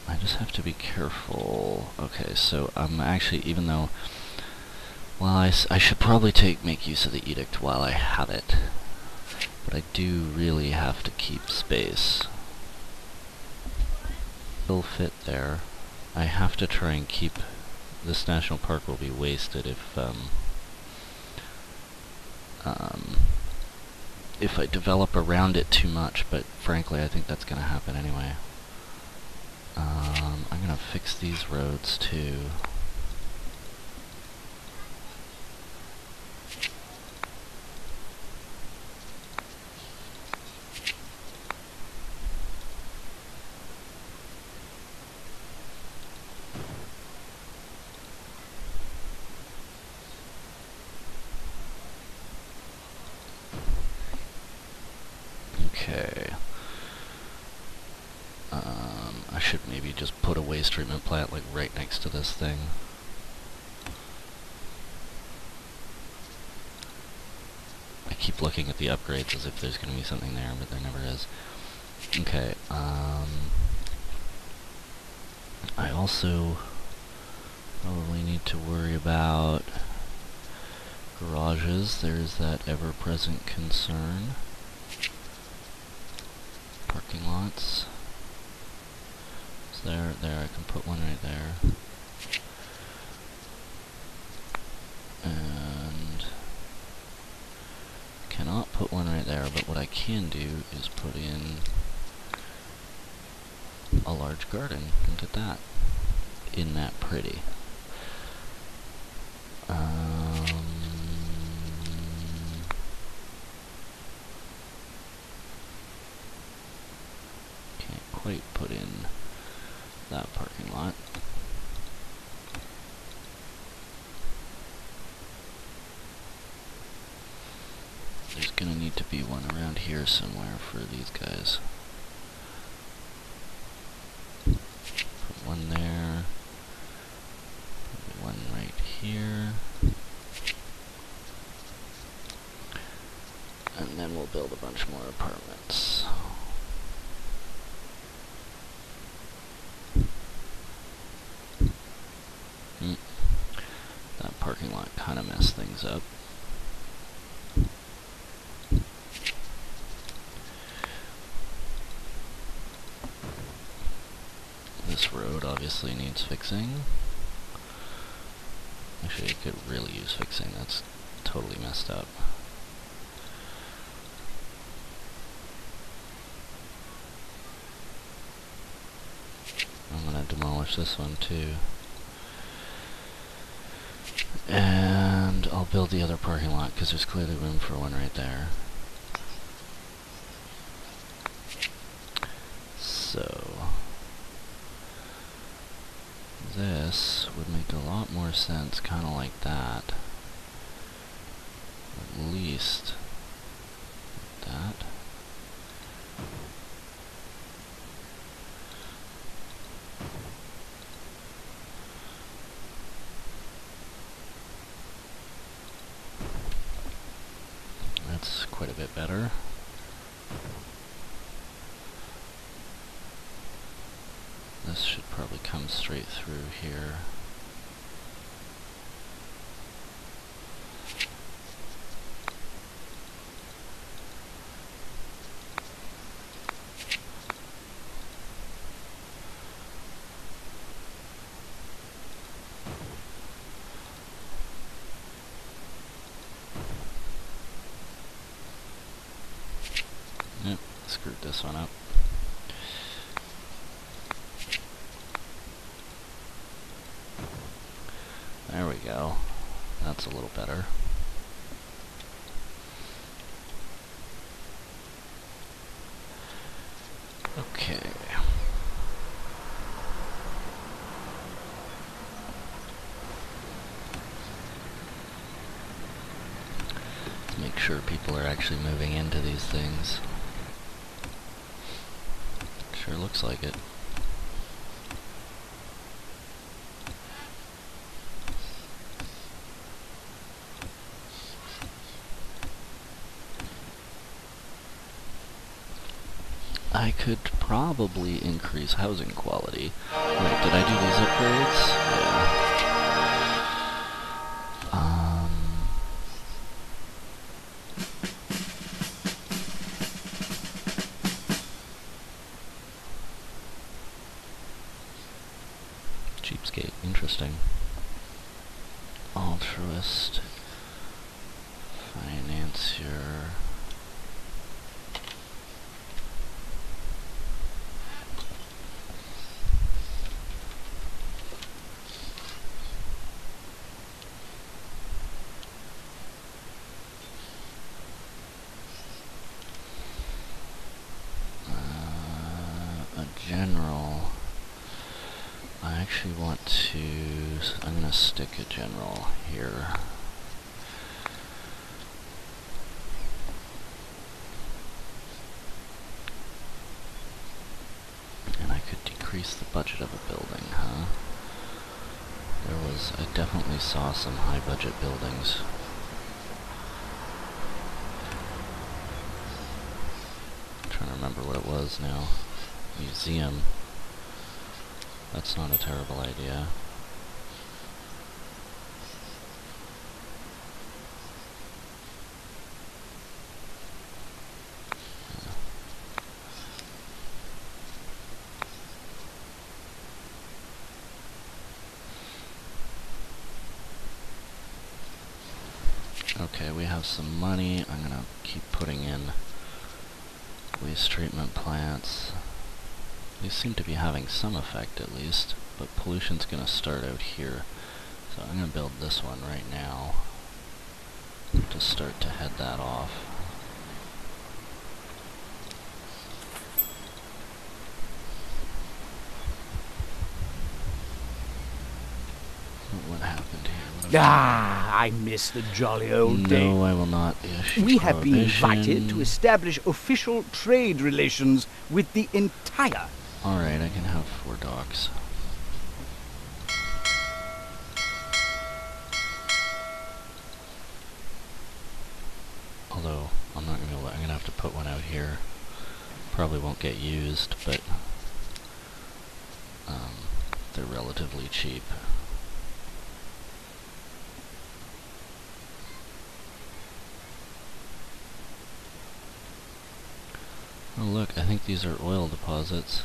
I just have to be careful. Okay, so I'm actually, even though, well, I should probably make use of the edict while I have it, but I do really have to keep space. It'll fit there. I have to try and keep, this national park will be wasted if I develop around it too much, but frankly I think that's going to happen anyway. I'm going to fix these roads too. Okay. I should maybe just put a waste treatment plant like right next to this thing. I keep looking at the upgrades as if there's going to be something there, but there never is. Okay, I also probably need to worry about garages. There's that ever-present concern. Parking lots. So there, I can put one right there. And cannot put one right there, but what I can do is put in a large garden. Look at that. Isn't that pretty? Can't quite put in that parking lot. There's gonna need to be one around here somewhere for these guys. Put one there. Put one right here. And then we'll build a bunch more apartments. That parking lot kind of messed things up. This road obviously needs fixing. Actually, it could really use fixing. That's totally messed up. I'm gonna demolish this one too. And I'll build the other parking lot because there's clearly room for one right there. So this would make a lot more sense, kind of like that. At least like that. That's quite a bit better. This should probably come straight through here. Yep, screwed this one up. we go. That's a little better. Okay. Let's make sure people are actually moving into these things. Sure looks like it. I could probably increase housing quality. Wait, did I do these upgrades? Yeah. Cheapskate, interesting. Altruist. Financier. General. I actually want to... I'm gonna stick a general here. And I could decrease the budget of a building, huh? I definitely saw some high budget buildings. I'm trying to remember what it was now. Museum. That's not a terrible idea. Okay, we have some money. I'm gonna keep putting in waste treatment plants. These seem to be having some effect at least, but pollution's gonna start out here. So I'm gonna build this one right now to start to head that off. What happened here?
I miss the jolly old days.
No, I will not issue
We have been invited
prohibition.
to establish official trade relations with the entire...
Alright, I can have 4 docks. Although, I'm not gonna be able to, I'm gonna have to put one out here. Probably won't get used, but they're relatively cheap. Oh look, I think these are oil deposits.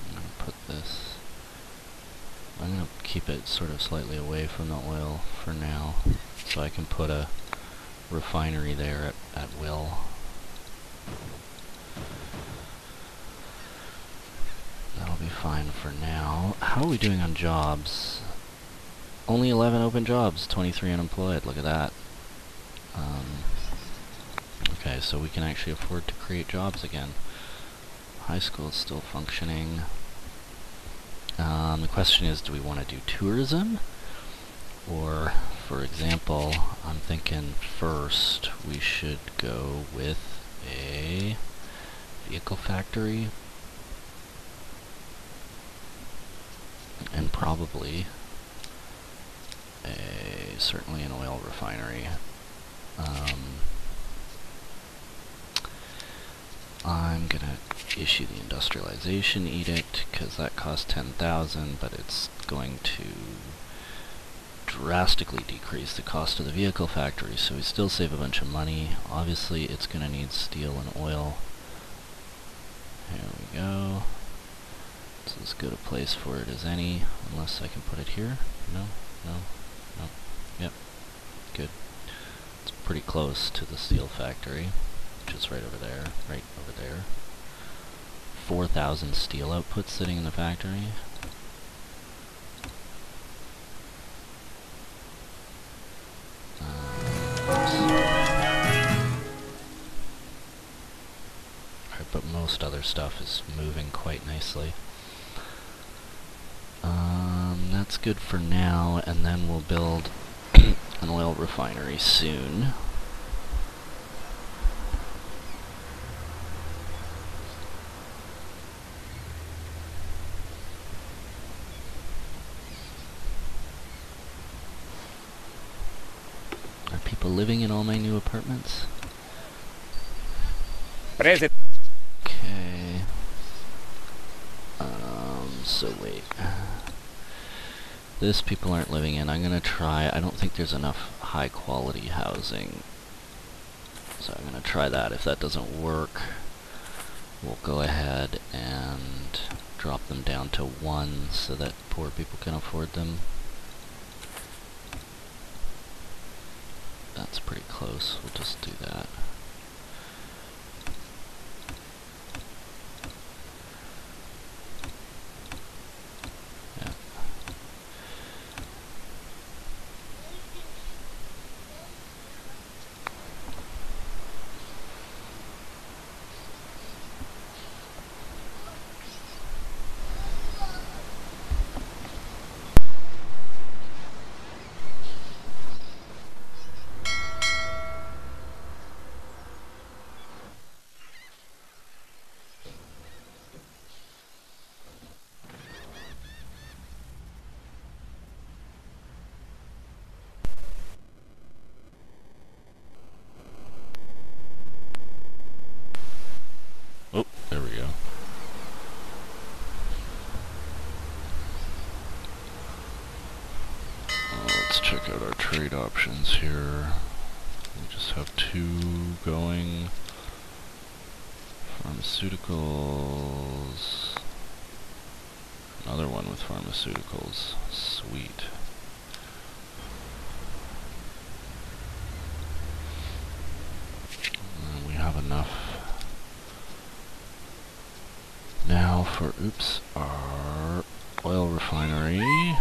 I'm gonna put this... I'm gonna keep it sort of slightly away from the oil for now, so I can put a refinery there at will. That'll be fine for now. How are we doing on jobs? Only 11 open jobs, 23 unemployed, look at that. Okay, so we can actually afford to create jobs again. High school is still functioning. The question is, do we want to do tourism? Or, for example, I'm thinking first we should go with a vehicle factory. And probably certainly an oil refinery. I'm gonna issue the industrialization edict because that costs 10,000, but it's going to drastically decrease the cost of the vehicle factory, so we still save a bunch of money. Obviously, it's gonna need steel and oil. Here we go. It's as good a place for it as any, unless I can put it here. No. Yep. Good. It's pretty close to the steel factory, which is right over there. 4,000 steel output sitting in the factory. Alright, but most other stuff is moving quite nicely. That's good for now, and then we'll build an oil refinery soon. Are people living in all my new apartments?
Present.
Okay. So wait. This people aren't living in. I'm gonna try. I don't think there's enough high quality housing. So I'm gonna try that. If that doesn't work, we'll go ahead and drop them down to 1 so that poor people can afford them. That's pretty close. We'll just do that. Oh, there we go. Let's check out our trade options here. We just have 2 going. Pharmaceuticals. Another one with pharmaceuticals. Sweet. And we have enough now for, oops, our oil refinery.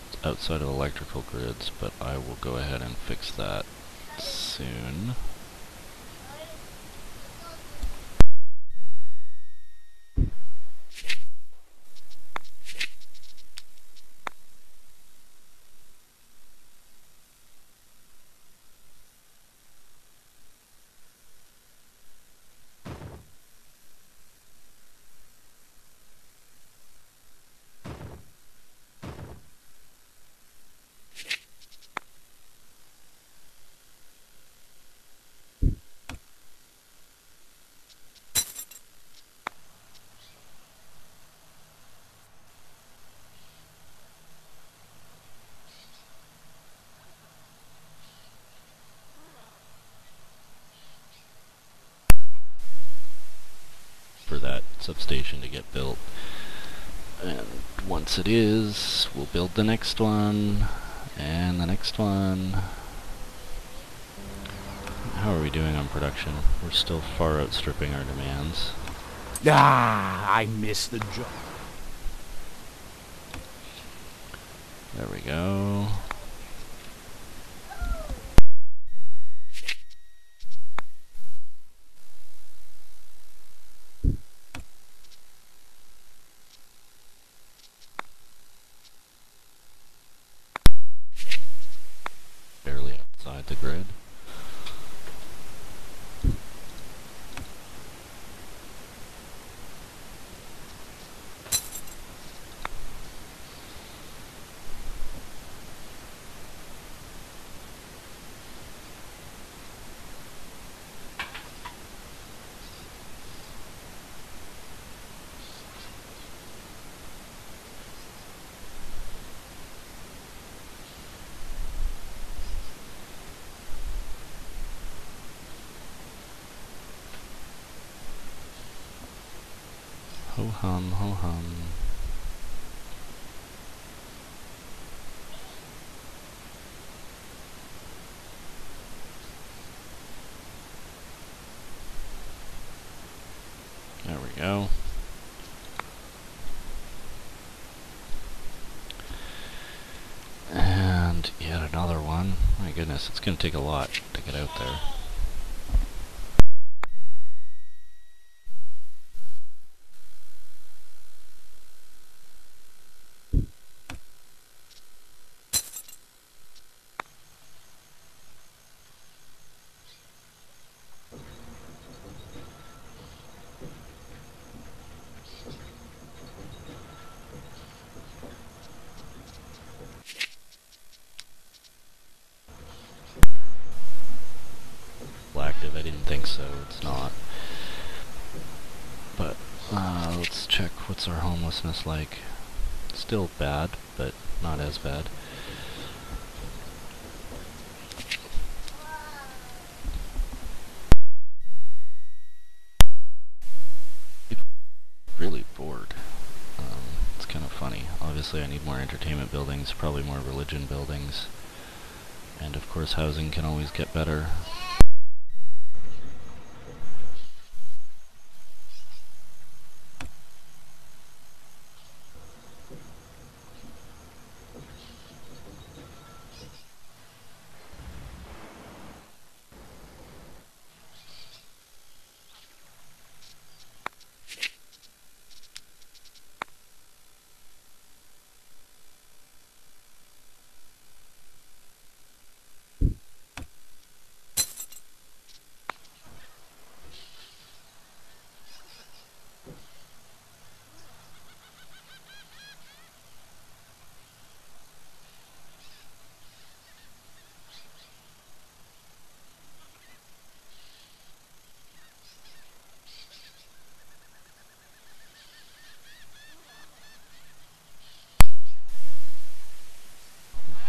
It's outside of electrical grids, but I will go ahead and fix that soon. For that substation to get built, and once it is, we'll build the next one and the next one. How are we doing on production? We're still far outstripping our demands.
Ah, I missed the job.
There we go. Barely outside the grid. Ho hum, ho hum. There we go. And yet another one. My goodness, it's going to take a lot to get out there. Active, I didn't think so, it's not. But let's check what's our homelessness like. Still bad, but not as bad. Really bored. It's kind of funny. Obviously I need more entertainment buildings, probably more religion buildings. And of course housing can always get better.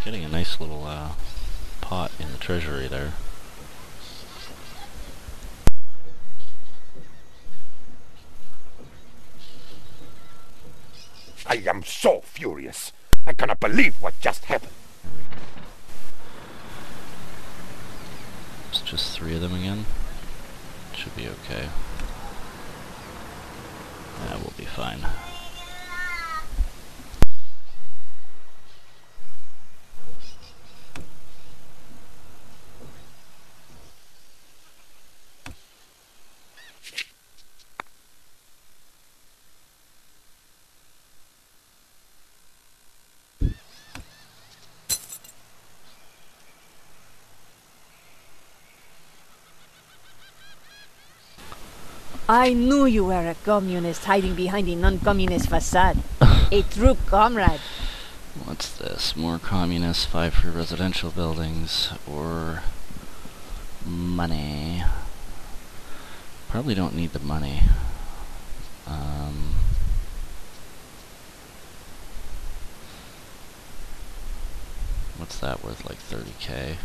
Getting a nice little pot in the treasury there.
I am so furious. I cannot believe what just happened.
It's just 3 of them again. Should be okay. Yeah, we'll be fine.
I knew you were a communist hiding behind a non-communist facade. A true comrade.
What's this? More communists, 5 for residential buildings, or money. Probably don't need the money. What's that worth? Like 30k?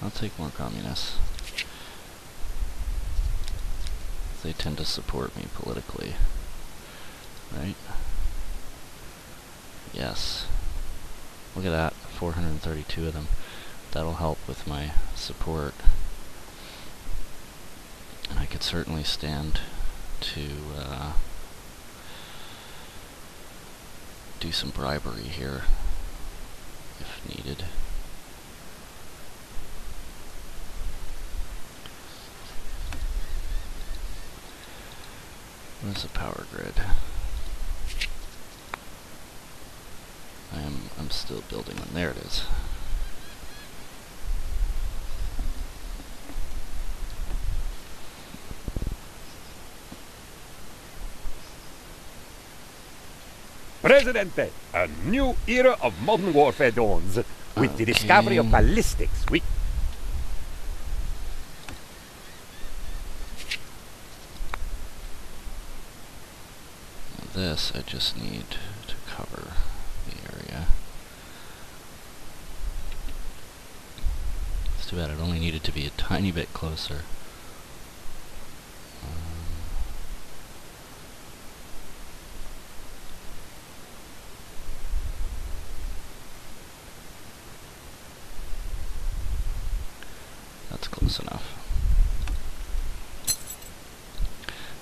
I'll take more communists. They tend to support me politically, right? Yes. Look at that, 432 of them. That'll help with my support. And I could certainly stand to do some bribery here, if needed. Where's the power grid? I'm still building one. There it is.
Presidente, a new era of modern warfare dawns. With the discovery of ballistics, we...
This I just need to cover the area. It's too bad it only needed to be a tiny bit closer. close enough.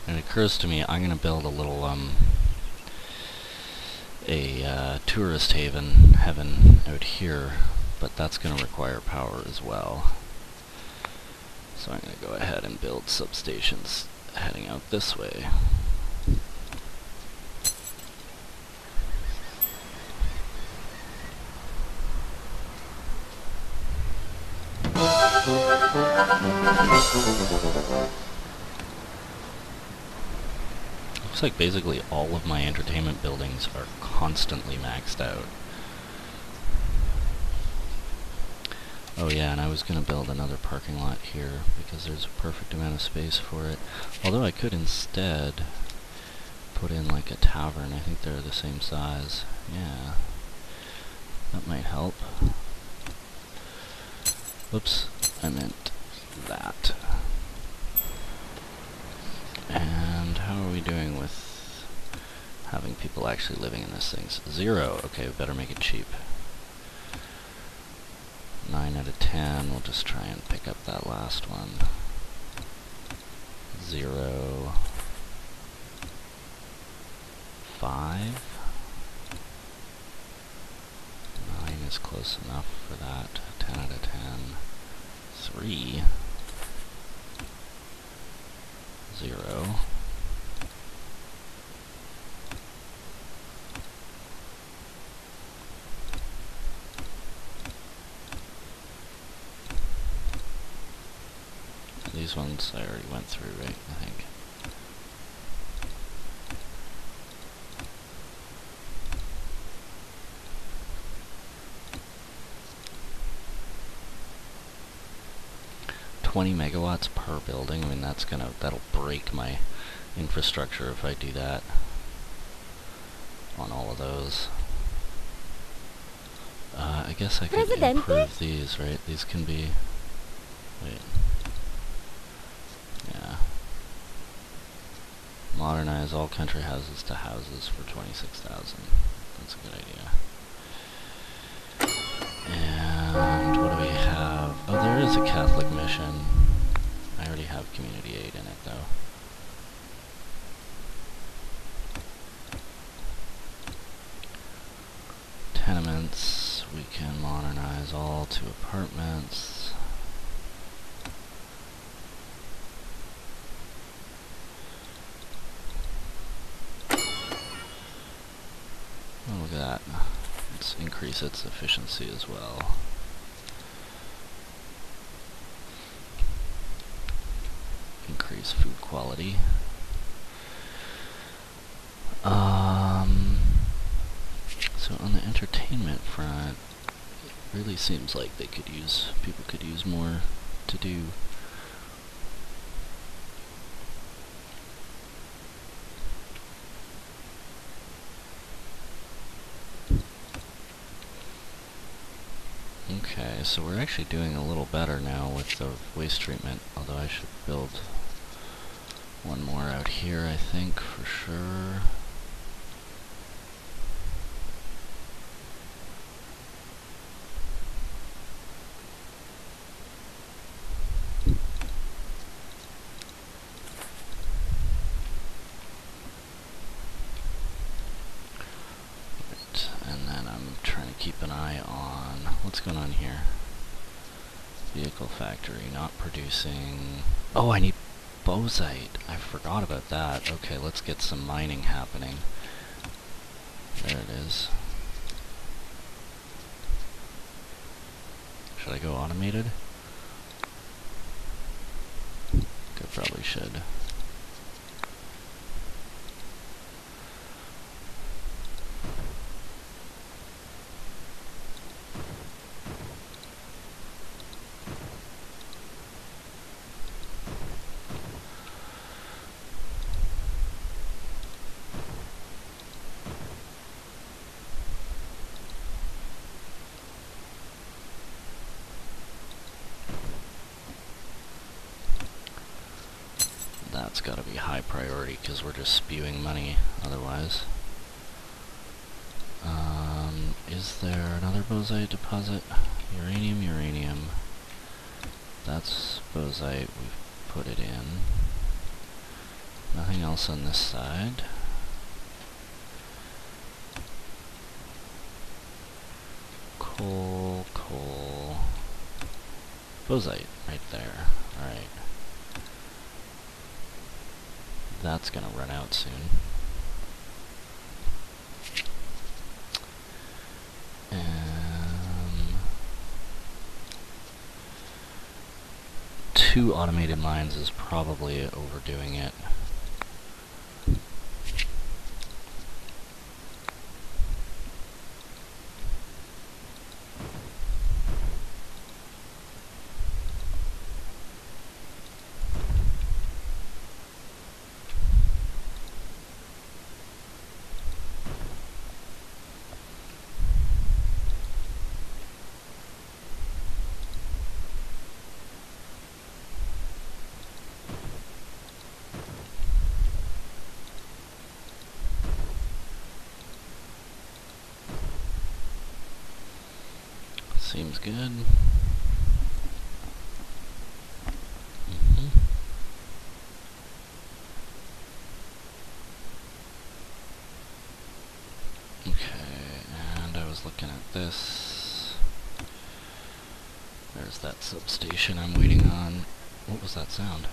And it occurs to me I'm gonna build a little tourist heaven out here, but that's gonna require power as well. So I'm gonna go ahead and build substations heading out this way. Looks like basically all of my entertainment buildings are constantly maxed out. Oh yeah, and I was gonna build another parking lot here because there's a perfect amount of space for it. Although I could instead put in like a tavern. I think they're the same size. Yeah, that might help. Whoops, I meant that. And how are we doing with having people actually living in this thing? 0. Okay, we better make it cheap. 9 out of 10. We'll just try and pick up that last one. 0. 5. 9 is close enough for that. 10 out of 10. 3. 0. These ones I already went through, right? I think. $20 megawatts per building. I mean, that'll break my infrastructure if I do that on all of those. I guess I can improve these, right? These can be. Wait. Yeah. Modernize all country houses to houses for 26,000. That's a good idea. And what do we have? Oh, there is a Catholic mission. I already have community aid in it, though. Tenements, we can modernize all to apartments. Oh, look at that. Let's increase its efficiency as well. Increase food quality. So on the entertainment front, it really seems like people could use more to do. Okay, so we're actually doing a little better now with the waste treatment, although I should build one more out here, I think, for sure. Keep an eye on what's going on here. Vehicle factory not producing. Oh, I need bauxite. I forgot about that. Okay, let's get some mining happening. There it is. Should I go automated? I probably should. That's got to be high priority because we're just spewing money otherwise. Is there another bauxite deposit? Uranium. That's bozite, we've put it in. Nothing else on this side. Coal, coal. Bozite, right there. Alright. That's gonna run out soon. Two automated mines is probably overdoing it. Seems good. Okay, and I was looking at this. There's that substation I'm waiting on. What was that sound?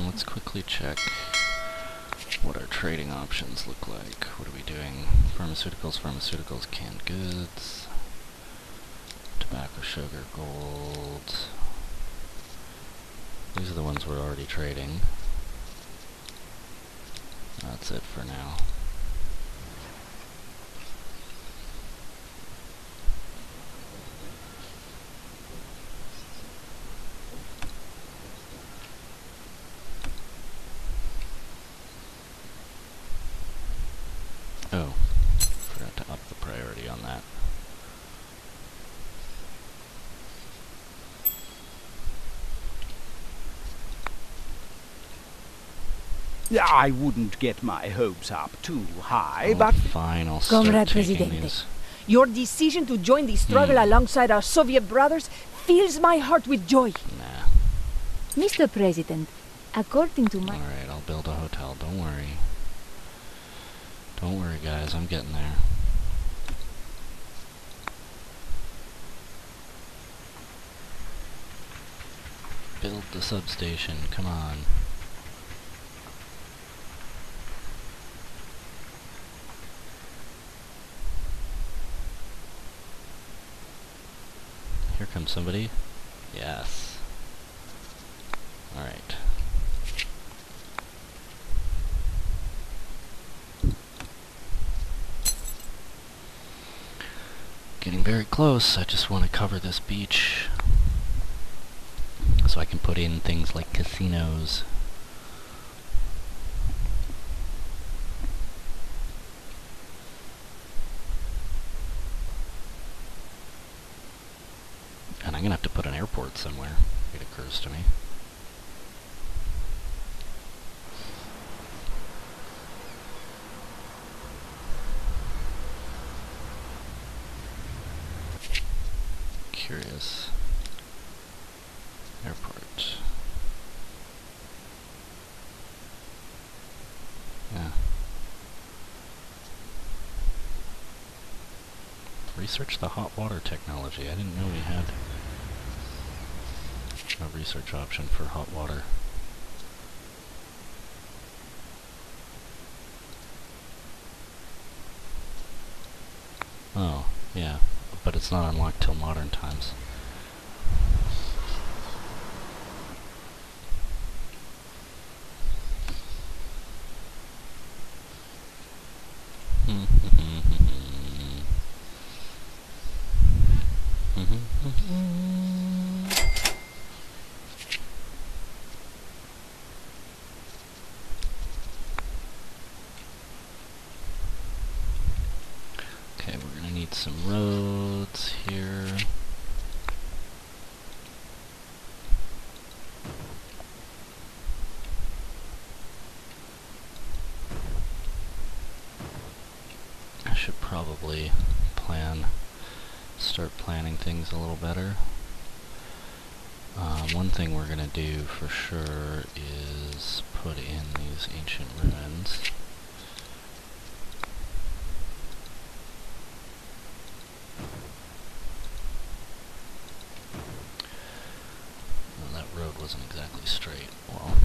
Let's quickly check what our trading options look like. What are we doing? Pharmaceuticals, pharmaceuticals, canned goods, tobacco, sugar, gold. These are the ones we're already trading. That's it for now. Oh, forgot to up the priority on that.
Yeah, I wouldn't get my hopes up too high,
Oh,
but...
fine, I'll start
Comrade
taking
Presidente,
these.
your decision to join the struggle alongside our Soviet brothers fills my heart with joy.
Nah.
Mr. President, according to my...
Alright, I'll build a hotel, don't worry. Don't worry, guys, I'm getting there. Build the substation, come on. Here comes somebody. Yes. Alright. Getting very close. I just want to cover this beach so I can put in things like casinos. And I'm gonna have to put an airport somewhere. It occurs to me. Curious. Airport. Yeah. research the hot water technology. I didn't know we had a research option for hot water. Oh, yeah, but it's not unlocked till modern times. Okay, we're gonna need some roads here. I should probably start planning things a little better. One thing we're gonna do for sure is put in these ancient ruins. Well, that road wasn't exactly straight. Well,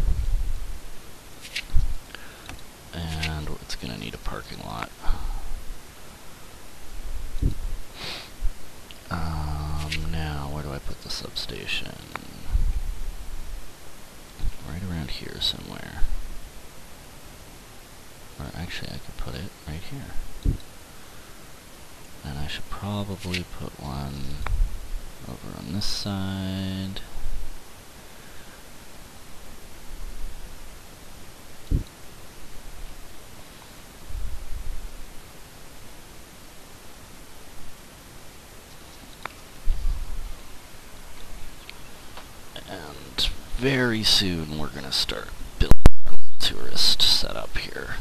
and it's gonna need a parking lot. Now, where do I put the substation? Right around here somewhere. Or actually, I could put it right here. And I should probably put one over on this side. And very soon we're gonna start building a tourist setup here.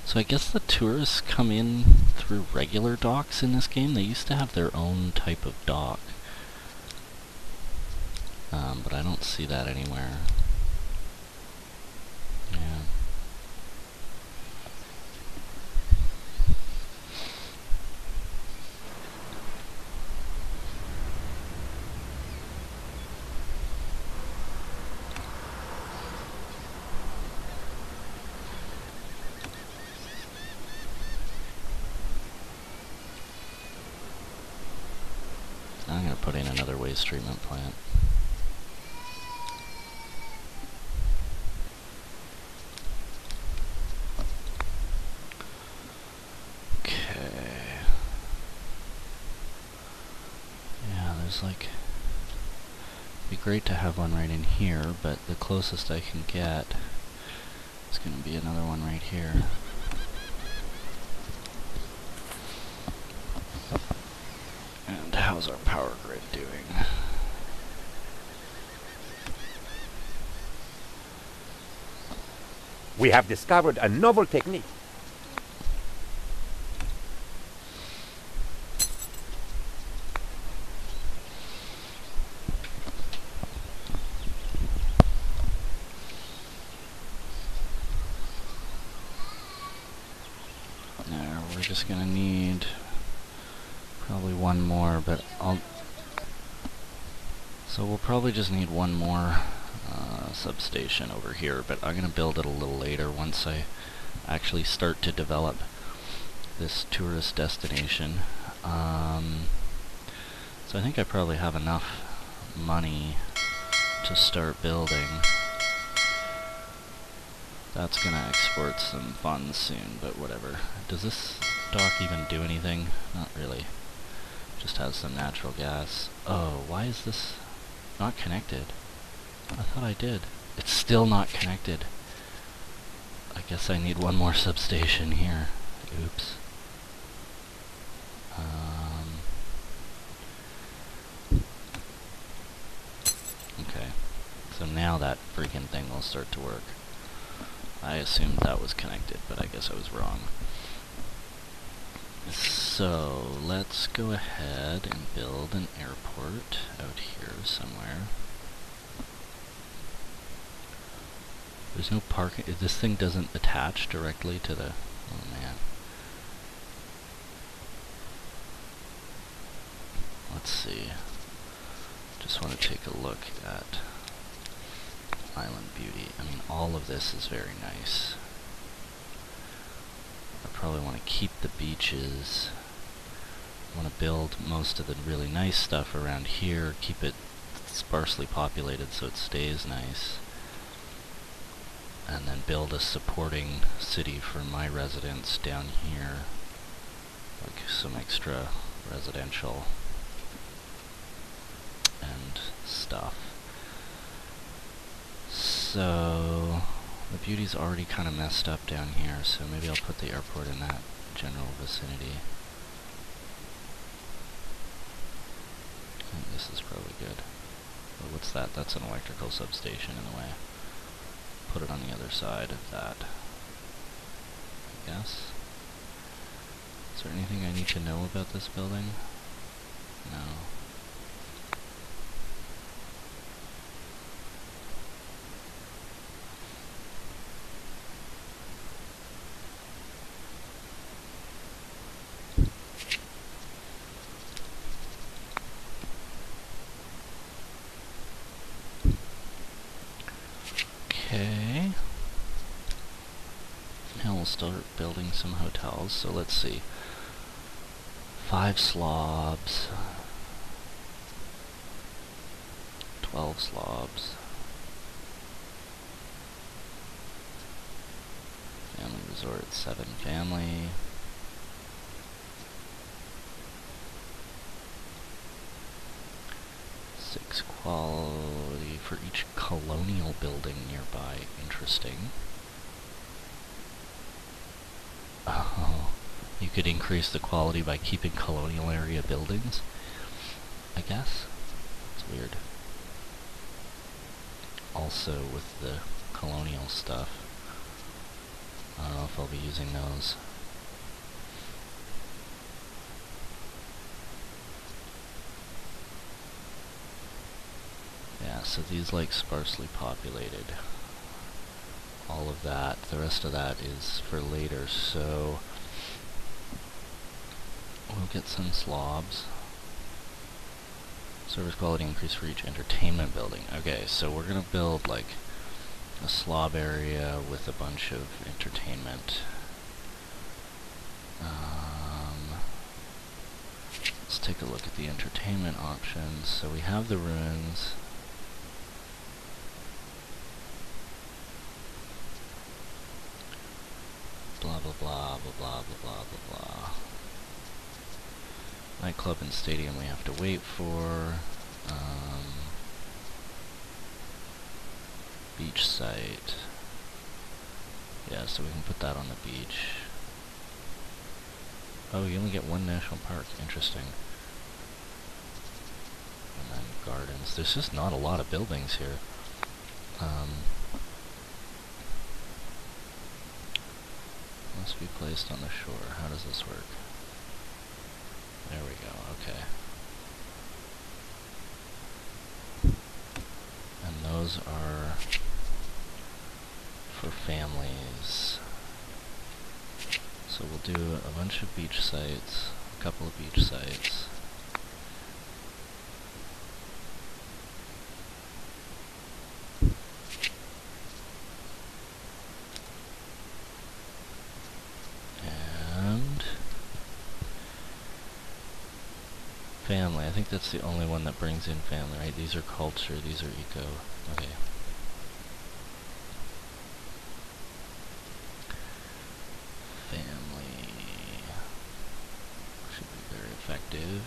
So I guess the tourists come in through regular docks in this game. They used to have their own type of dock. But I don't see that anywhere. Yeah. I'm gonna put in another waste treatment plant. Like, it'd be great to have one right in here, but the closest I can get is going to be another one right here. And how's our power grid doing?
We have discovered a novel technique.
Just gonna need probably one more, but so we'll probably just need one more substation over here, but I'm gonna build it a little later once I actually start to develop this tourist destination. So I think I probably have enough money to start building. That's gonna export some funds soon, but whatever. Does this dock even do anything? Not really. Just has some natural gas. Oh, why is this not connected? I thought I did. It's still not connected. I guess I need one more substation here. Oops. Okay. So now that freaking thing will start to work. I assumed that was connected, but I guess I was wrong. So let's go ahead and build an airport out here somewhere. There's no parking. This thing doesn't attach directly to the... Oh man. Let's see. Just want to take a look at Island Beauty. I mean, all of this is very nice. I probably want to keep the beaches. I want to build most of the really nice stuff around here, keep it sparsely populated so it stays nice. And then build a supporting city for my residents down here. Like some extra residential and stuff. So the beauty's already kind of messed up down here, so maybe I'll put the airport in that general vicinity. I think this is probably good. Or what's that? That's an electrical substation in the way. Put it on the other side of that, I guess. Is there anything I need to know about this building? No. Okay. Now we'll start building some hotels. So let's see. 5 slobs. 12 slobs. Family resort, 7 family. Quality for each colonial building nearby. Interesting. Oh, you could increase the quality by keeping colonial area buildings, I guess. It's weird. Also with the colonial stuff, I don't know if I'll be using those. Yeah, so these like sparsely populated. All of that, the rest of that is for later, so we'll get some slobs. Service quality increase for each entertainment building. Okay, so we're gonna build like a slob area with a bunch of entertainment. Let's take a look at the entertainment options. So we have the ruins. Blah blah blah blah blah blah blah blah blah. Nightclub and stadium we have to wait for. Beach site. Yeah, so we can put that on the beach. Oh, you only get 1 national park. Interesting. And then gardens. There's just not a lot of buildings here. Must be placed on the shore. How does this work? There we go, okay. And those are for families. So we'll do a bunch of beach sites, a couple of beach sites. Family, I think that's the only one that brings in family, right? These are culture, these are eco. Okay. Family should be very effective.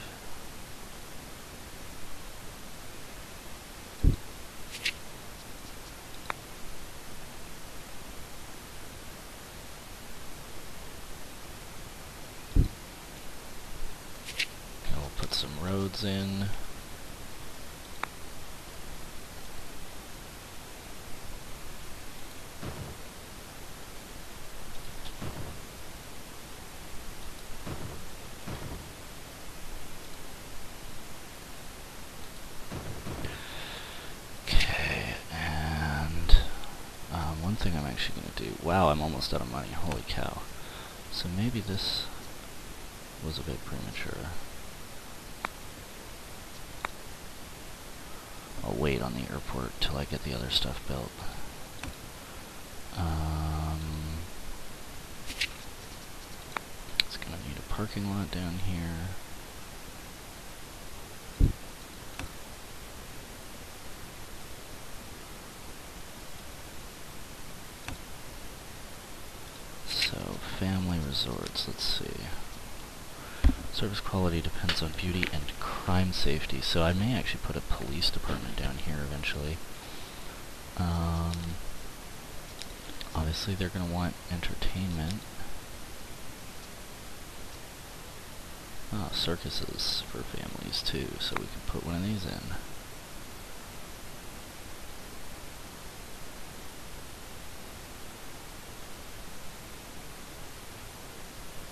Some roads in. one thing I'm actually going to do... Wow, I'm almost out of money. Holy cow. So maybe this was a bit premature. I'll wait on the airport till I get the other stuff built. It's going to need a parking lot down here. So, family resorts, let's see. Service quality depends on beauty and crime safety, so I may actually put a police department down here eventually. Obviously they're going to want entertainment. Ah, circuses for families too, so we can put one of these in.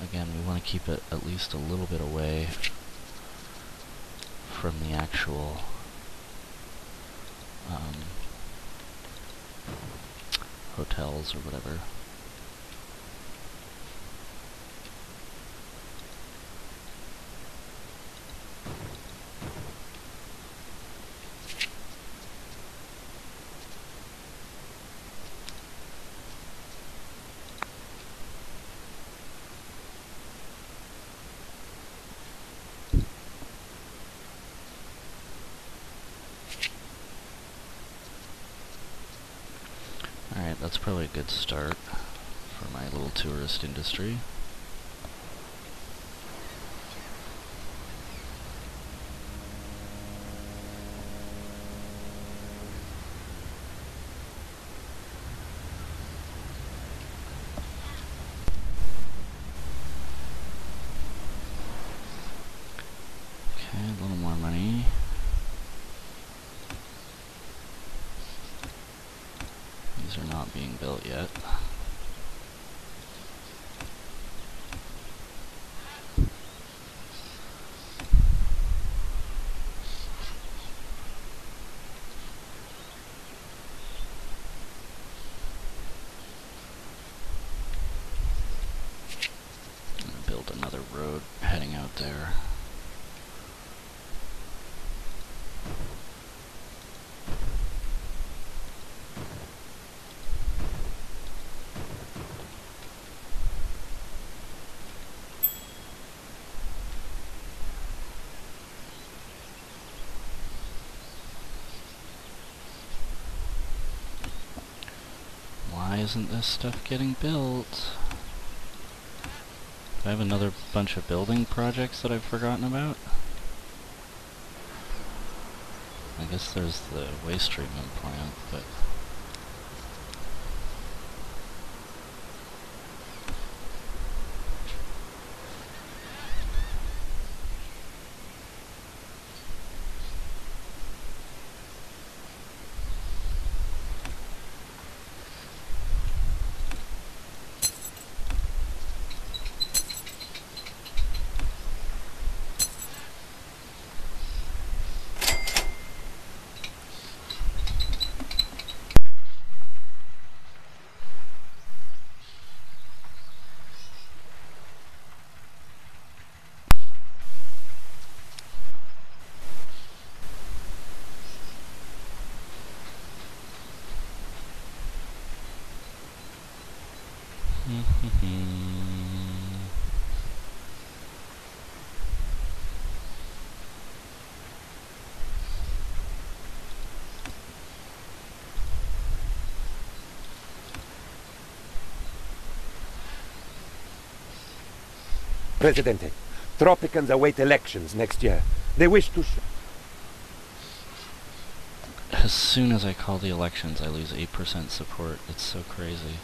Again, we want to keep it at least a little bit away from the actual hotels or whatever. Alright, that's probably a good start for my little tourist industry. Okay, a little more money. These are not being built yet. I'm gonna build another road heading out there. Why isn't this stuff getting built? Do I have another bunch of building projects that I've forgotten about? I guess there's the waste treatment plant, but...
Presidente, Tropicans await elections next year. They wish to
As soon as I call the elections, I lose 8% support. It's so crazy.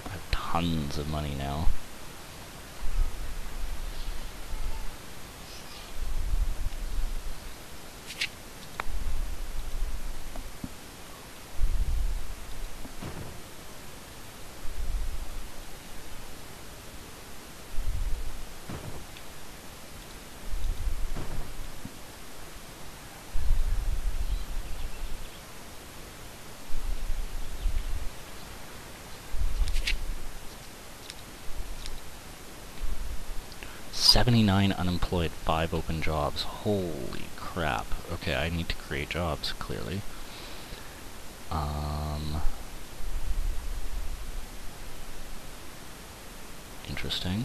I have tons of money now. 79 unemployed, 5 open jobs. Holy crap. Okay, I need to create jobs, clearly. Interesting.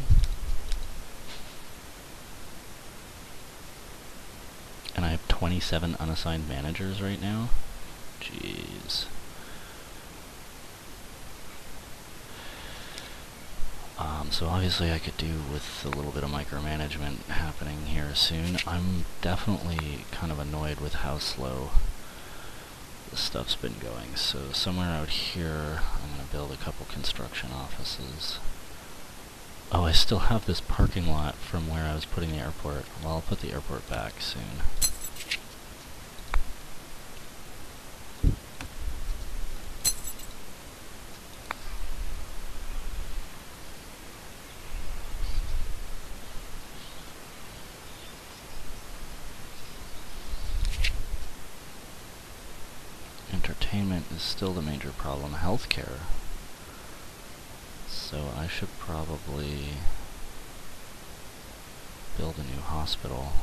And I have 27 unassigned managers right now. Jeez. So obviously I could do with a little bit of micromanagement happening here soon. I'm definitely kind of annoyed with how slow this stuff's been going. So somewhere out here, I'm going to build a couple construction offices. Oh, I still have this parking lot from where I was putting the airport. Well, I'll put the airport back soon. Entertainment is still the major problem. Healthcare. So I should probably build a new hospital.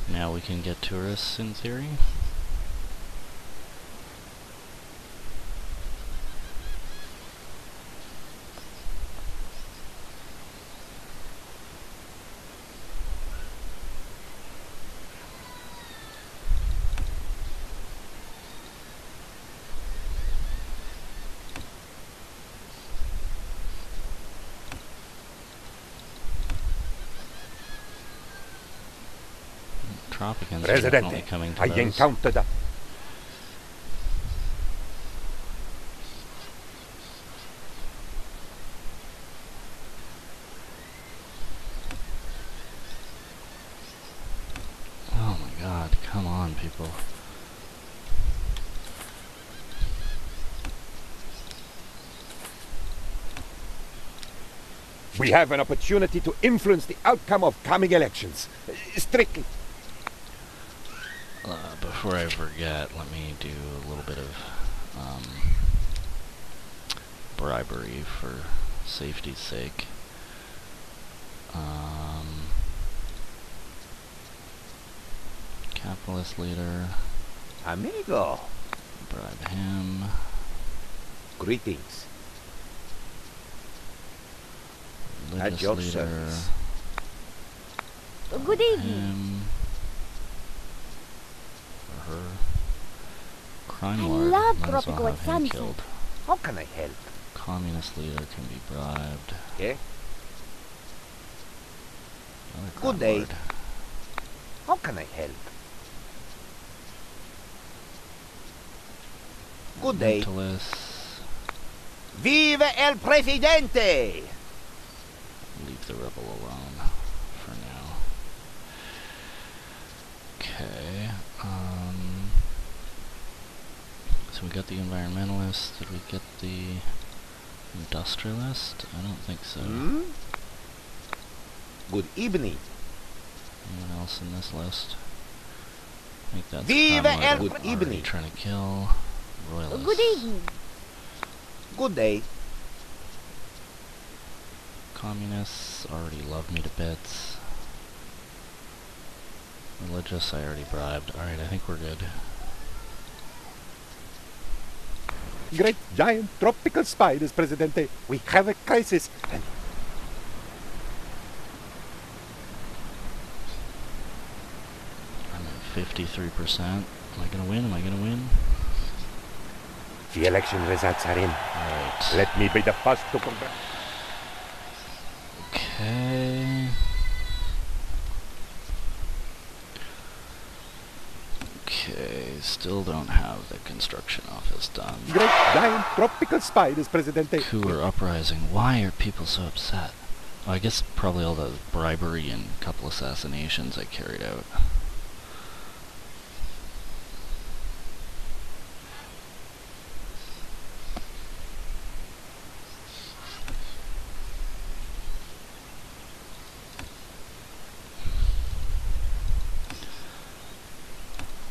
Now we can get tourists in theory. Tropicans are definitely coming to
I
those.
encountered a...
Oh my god, come on, people.
We have an opportunity to influence the outcome of coming elections. Strictly.
Before I forget, let me do a little bit of bribery for safety's sake. Capitalist leader.
Amigo.
Bribe him.
Greetings.
Religious
At your
leader.
service.
Good evening.
Him. Or her. Crime
I
lord.
love
Might as well
Tropico
have
at
him
sunset.
killed.
How can I help?
Communist leader can be bribed.
Yeah?
Another
Good
crime
day.
lord.
How can I help? Good day.
Mentalists.
Vive el presidente!
Leave the rebel alone for now. Okay. So we got the environmentalist. Did we get the industrialist? I don't think so.
Hmm? Good evening.
Anyone else in this list? I think that's
Vive
crime lord
el
I'm already
evening.
trying to kill. Royalists.
Good evening.
Good day.
Communists already love me to bits. Religious I already bribed. Alright, I think we're good.
Great giant tropical spiders, Presidente. We have a crisis. And
53%. Am I gonna win? Am I gonna win?
The election results are in.
Alright.
Let me be the first to congratulate.
Okay. Okay, still don't have the construction office done.
Great giant tropical spiders, Presidente.
Coup or uprising. Why are people so upset? Oh, I guess probably all the bribery and couple assassinations I carried out.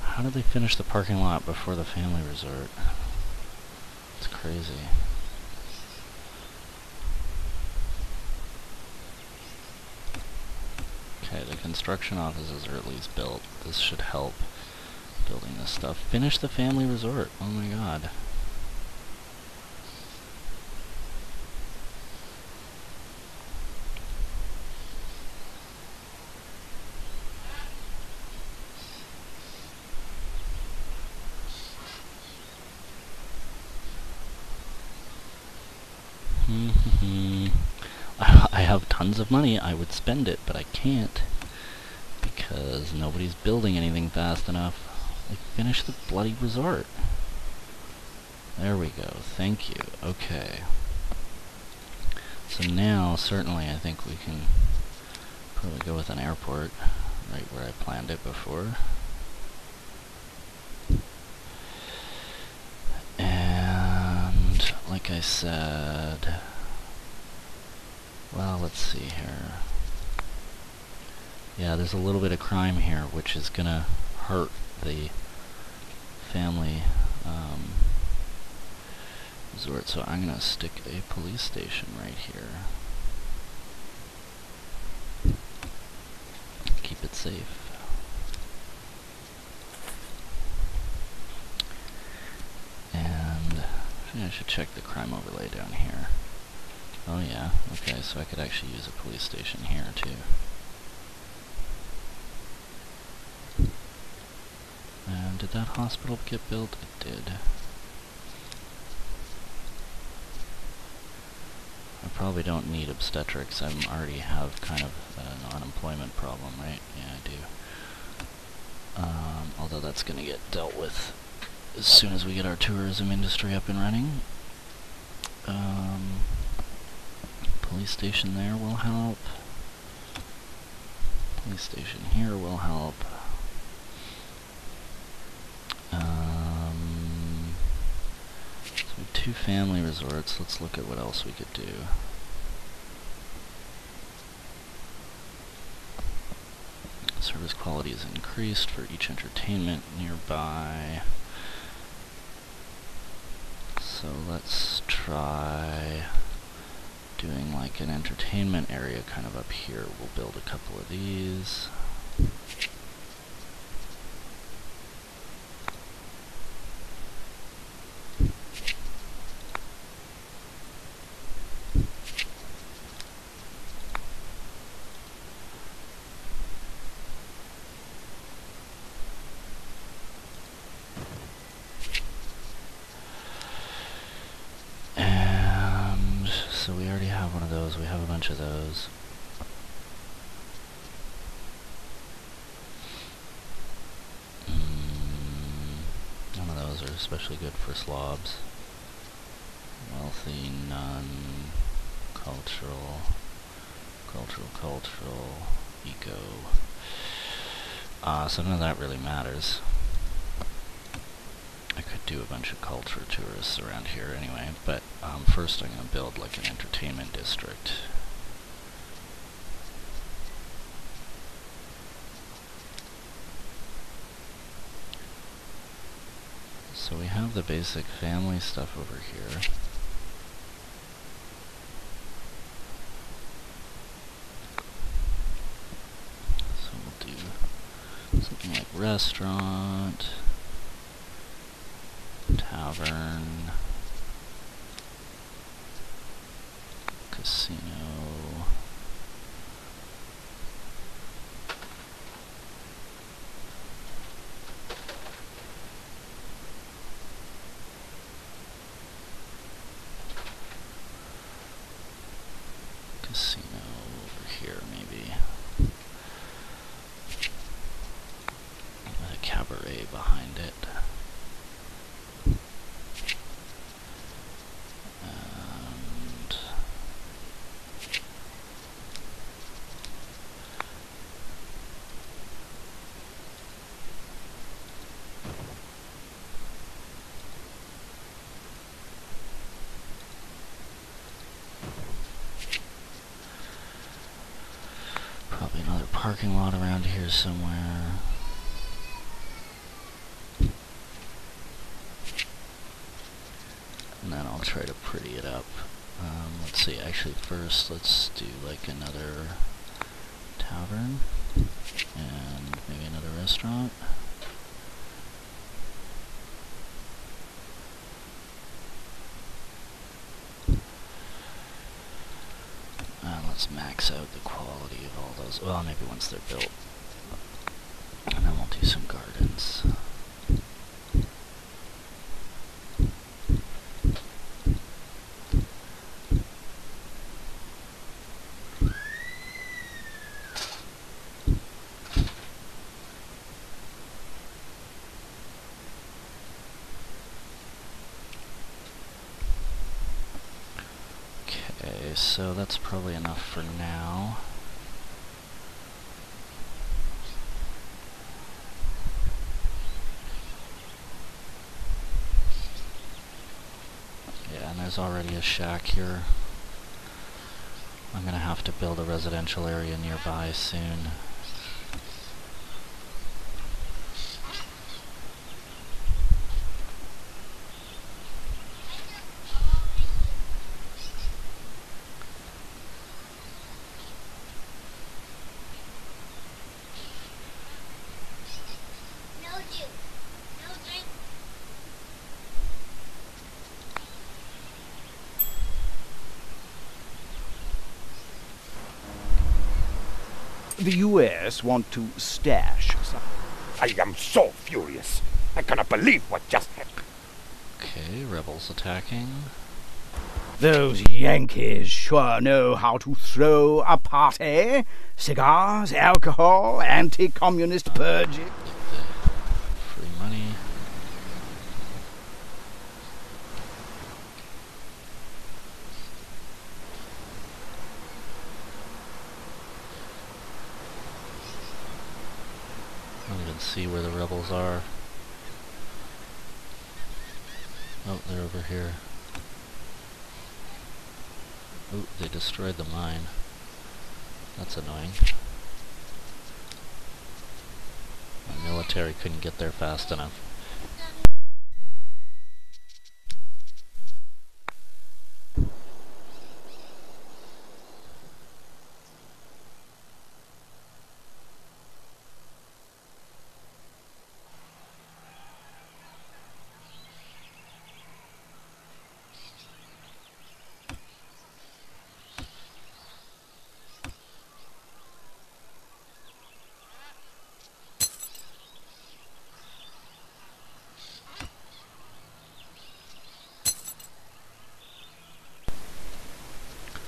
How did they finish the parking lot before the family resort? It's crazy. Okay, the construction offices are at least built. This should help building this stuff. Finish the family resort. Oh my god. I have tons of money, I would spend it, but I can't because nobody's building anything fast enough. Like, finish the bloody resort. There we go, thank you. Okay. So now, certainly, I think we can probably go with an airport, right where I planned it before. And, like I said... Well, let's see here. Yeah, there's a little bit of crime here, which is gonna hurt the family resort, so I'm gonna stick a police station right here. Keep it safe. And I should check the crime overlay down here. Oh yeah, okay, so I could actually use a police station here too. And did that hospital get built? It did. I probably don't need obstetrics. I already have kind of an unemployment problem, right? Yeah, I do. Although that's gonna get dealt with as soon as we get our tourism industry up and running. Police station there will help. Police station here will help. So we have 2 family resorts. Let's look at what else we could do. Service quality is increased for each entertainment nearby. So let's try doing like an entertainment area kind of up here. We'll build a couple of these. So we already have one of those, we have a bunch of those. None of those are especially good for slobs. Wealthy, none. Cultural, eco. So none of that really matters. I could do a bunch of culture tourists around here anyway, but first I'm going to build like an entertainment district. So we have the basic family stuff over here. So we'll do something like restaurant, tavern, casino, parking lot around here somewhere. And then I'll try to pretty it up. Let's see, actually first let's do like another tavern and maybe another restaurant. Let's max out the quality of all those. Well, maybe once they're built. And then we'll do some gardens. So that's probably enough for now. Yeah, and there's already a shack here. I'm gonna have to build a residential area nearby soon.
The U.S. want to stash some.
I am so furious. I cannot believe what just happened.
Okay, rebels attacking.
Those Yankees sure know how to throw a party. Cigars, alcohol, anti-communist purging.
Free money. I don't even see where the rebels are. Oh, they're over here. Oh, they destroyed the mine. That's annoying. My military couldn't get there fast enough.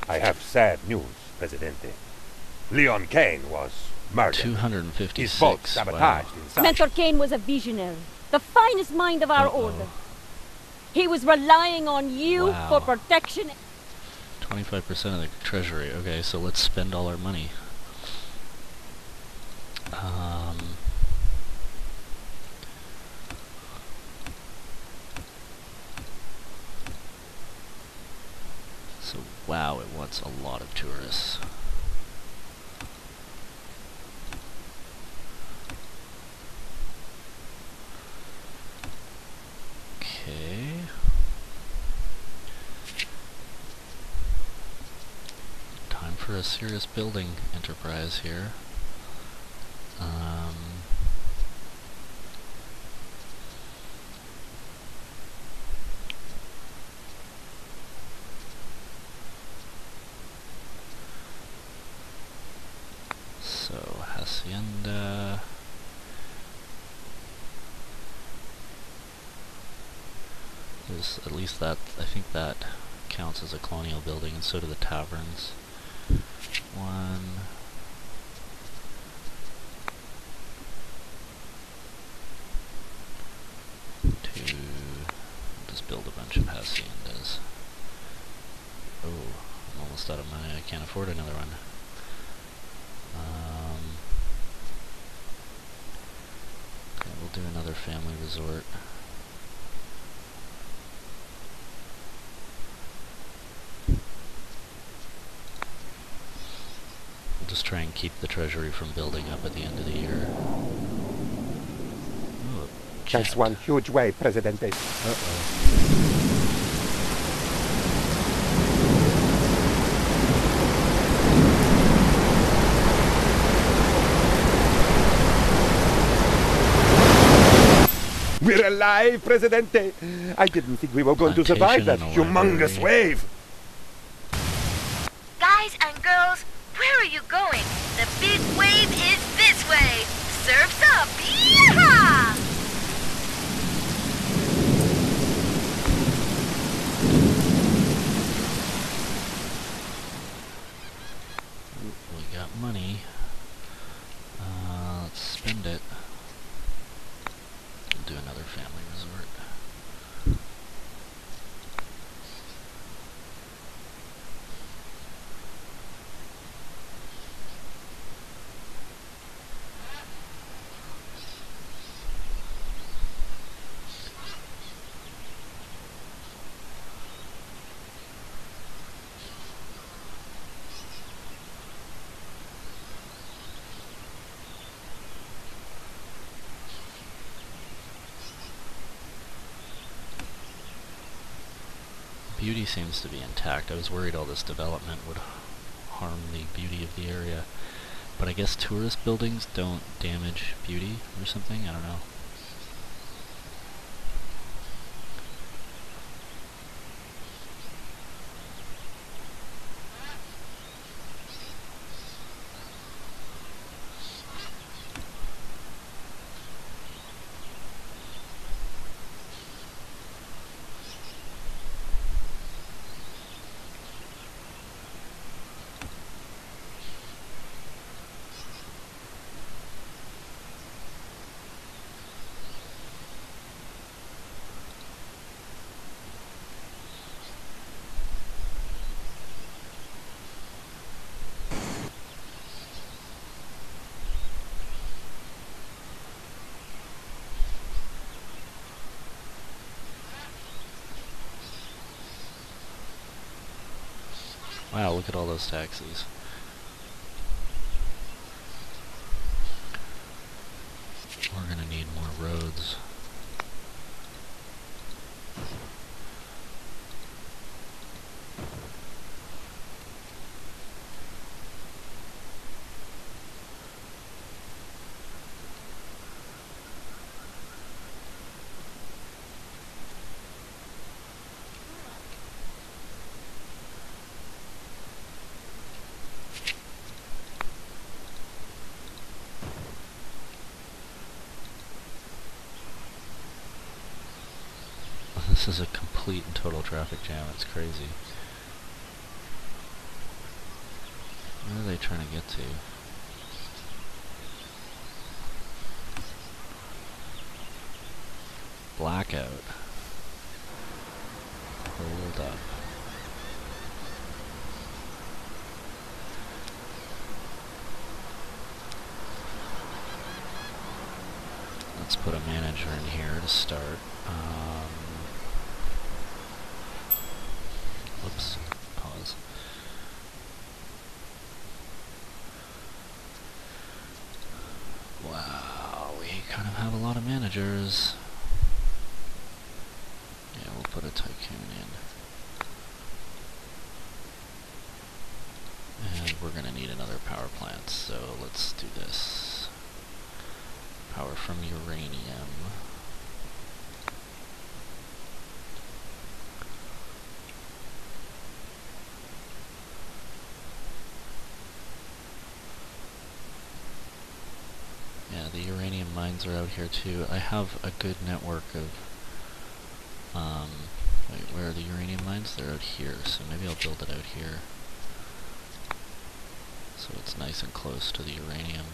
I have sad news, Presidente. Leon Kane was murdered.
256.
His boat sabotaged inside.
Mentor Kane was a visionary, the finest mind of our order. He was relying on you for protection.
25% of the treasury. Okay, so let's spend all our money. So, wow, it wants a lot of tourists. Okay. Time for a serious building enterprise here. So, Hacienda. There's at least that, I think that counts as a colonial building, and so do the taverns. 1. Two. Just build a bunch of haciendas. Oh, I'm almost out of money. I can't afford another one. Okay, we'll do another family resort. just try and keep the treasury from building up at the end of the year. Ooh,
That's one huge way, Presidente.
Uh-oh.
We're alive, Presidente! I didn't think we were going to survive that humongous wave!
Guys and girls, where are you going? The big wave is this way. Surf's up. Yeehaw!
We got money. Let's spend it. Do another family resort. Beauty seems to be intact. I was worried all this development would harm the beauty of the area. But I guess tourist buildings don't damage beauty or something? I don't know. Wow, look at all those taxis. We're gonna need more roads. This is a complete and total traffic jam. It's crazy. Where are they trying to get to? Blackout. Hold up. Let's put a manager in here to start. Whoops. Pause. Wow, we kind of have a lot of managers. Yeah, we'll put a tycoon in. And we're gonna need another power plant, so let's do this. Power from uranium. Yeah, the uranium mines are out here too. I have a good network of, wait, where are the uranium mines? They're out here, so maybe I'll build it out here. So it's nice and close to the uranium.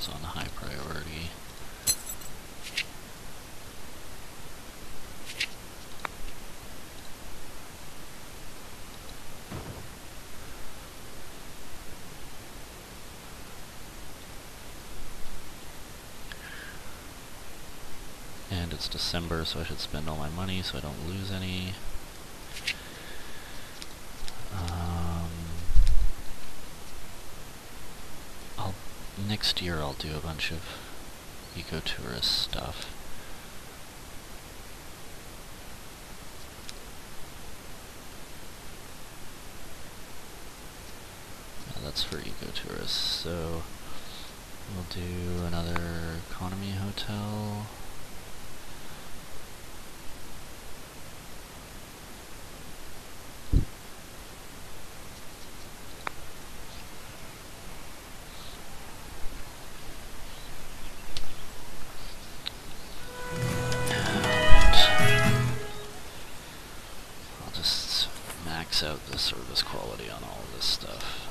those on high priority. And it's December, so I should spend all my money so I don't lose any. Next year I'll do a bunch of ecotourist stuff. Yeah, that's for ecotourists. So we'll do another economy hotel. Out the service quality on all of this stuff.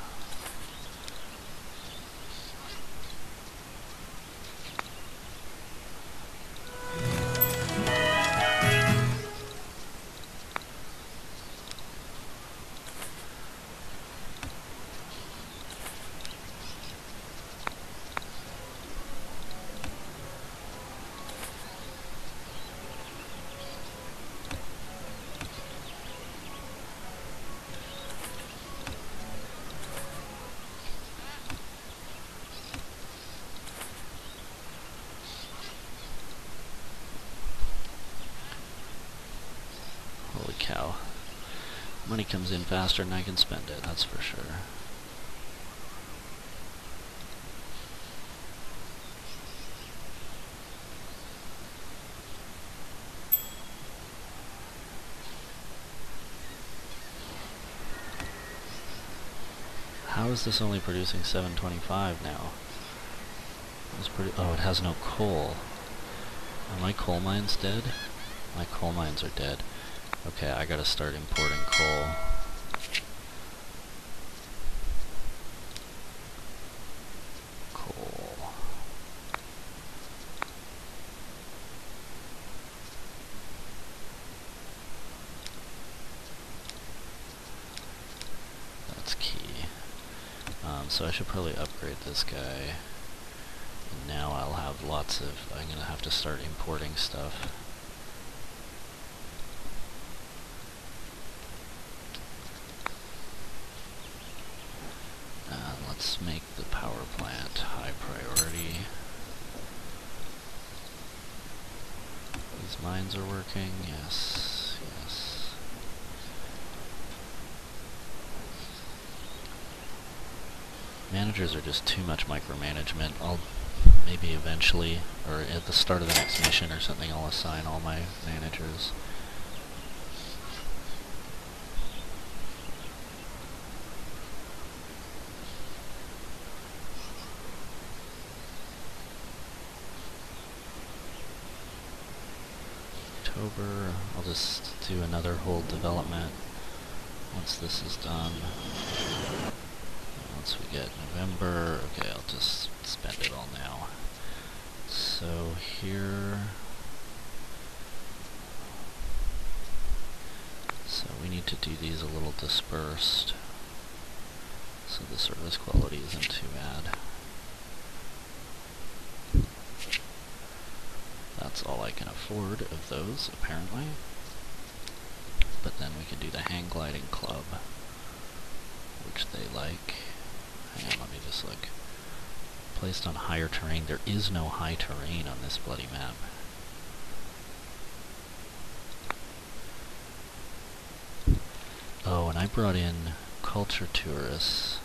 Holy cow. Money comes in faster than I can spend it, that's for sure. How is this only producing 725 now? Oh, it has no coal. Are my coal mines dead? My coal mines are dead. Okay, I gotta start importing coal. Coal. That's key. So I should probably upgrade this guy. And now I'll have lots of... I'm gonna have to start importing stuff. Let's make the power plant high priority. These mines are working, yes, yes. Managers are just too much micromanagement. I'll maybe eventually, or at the start of the next mission or something, I'll assign all my managers. I'll just do another whole development once this is done. Once we get November, okay, I'll just spend it all now. So here, so we need to do these a little dispersed, so the service quality isn't too bad. That's all I can afford of those, apparently. But then we can do the hang gliding club, which they like. Hang on, let me just look. Placed on higher terrain. There is no high terrain on this bloody map. Oh, and I brought in culture tourists.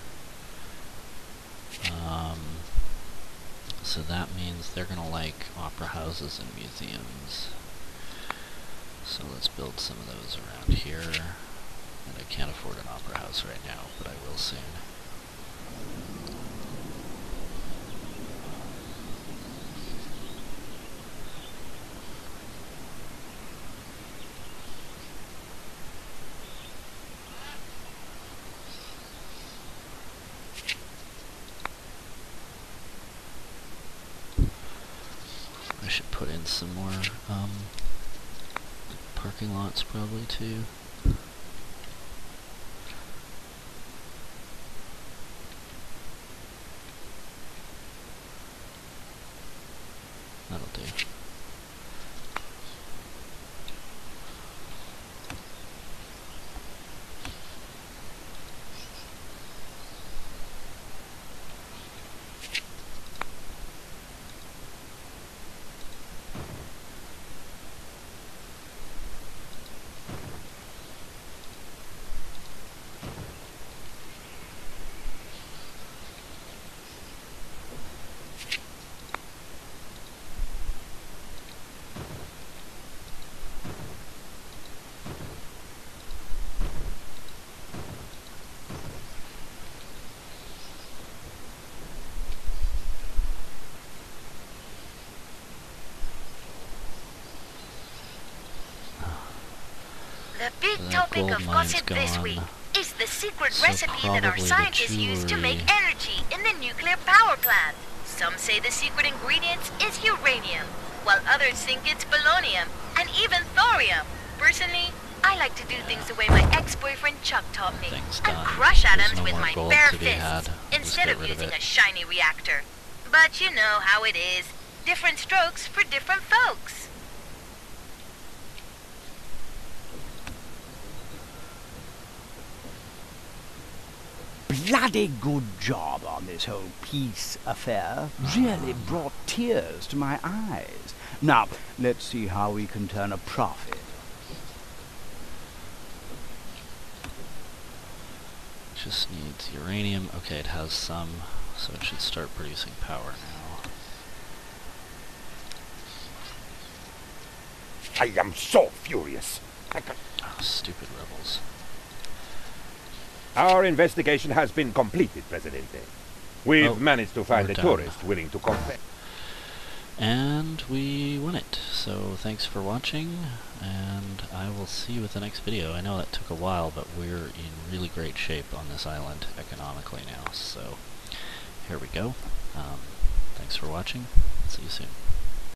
So that means they're gonna like opera houses and museums. So let's build some of those around here. And I can't afford an opera house right now, but I will soon. put in some more parking lots probably too. That'll do.
The big
The
topic
gold
of
mine's
gossip this
gone.
week is the secret
So
recipe that our
probably the
scientists use to make
jewelry.
energy in the nuclear power plant. Some say the secret ingredient is uranium, while others think it's polonium and even thorium. Personally, I like to do things the way my ex-boyfriend Chuck taught me,
Things
and
done.
crush
There's
atoms
no
with
more
my
gold
bare
to be
fists,
had. Just
instead
get
of
rid of
using
it.
a shiny reactor. But you know how it is. Different strokes for different folks.
Bloody good job on this whole peace affair. Really brought tears to my eyes. Now, let's see how we can turn a profit.
Just needs uranium. Okay, it has some, so it should start producing power now.
I am so furious.
Oh, stupid rebels.
Our investigation has been completed, Presidente. We've
Oh,
managed to find
we're
a
done.
tourist willing to confess.
And we won it. So thanks for watching, and I will see you with the next video. I know that took a while, but we're in really great shape on this island economically now. So here we go. Thanks for watching. See you soon.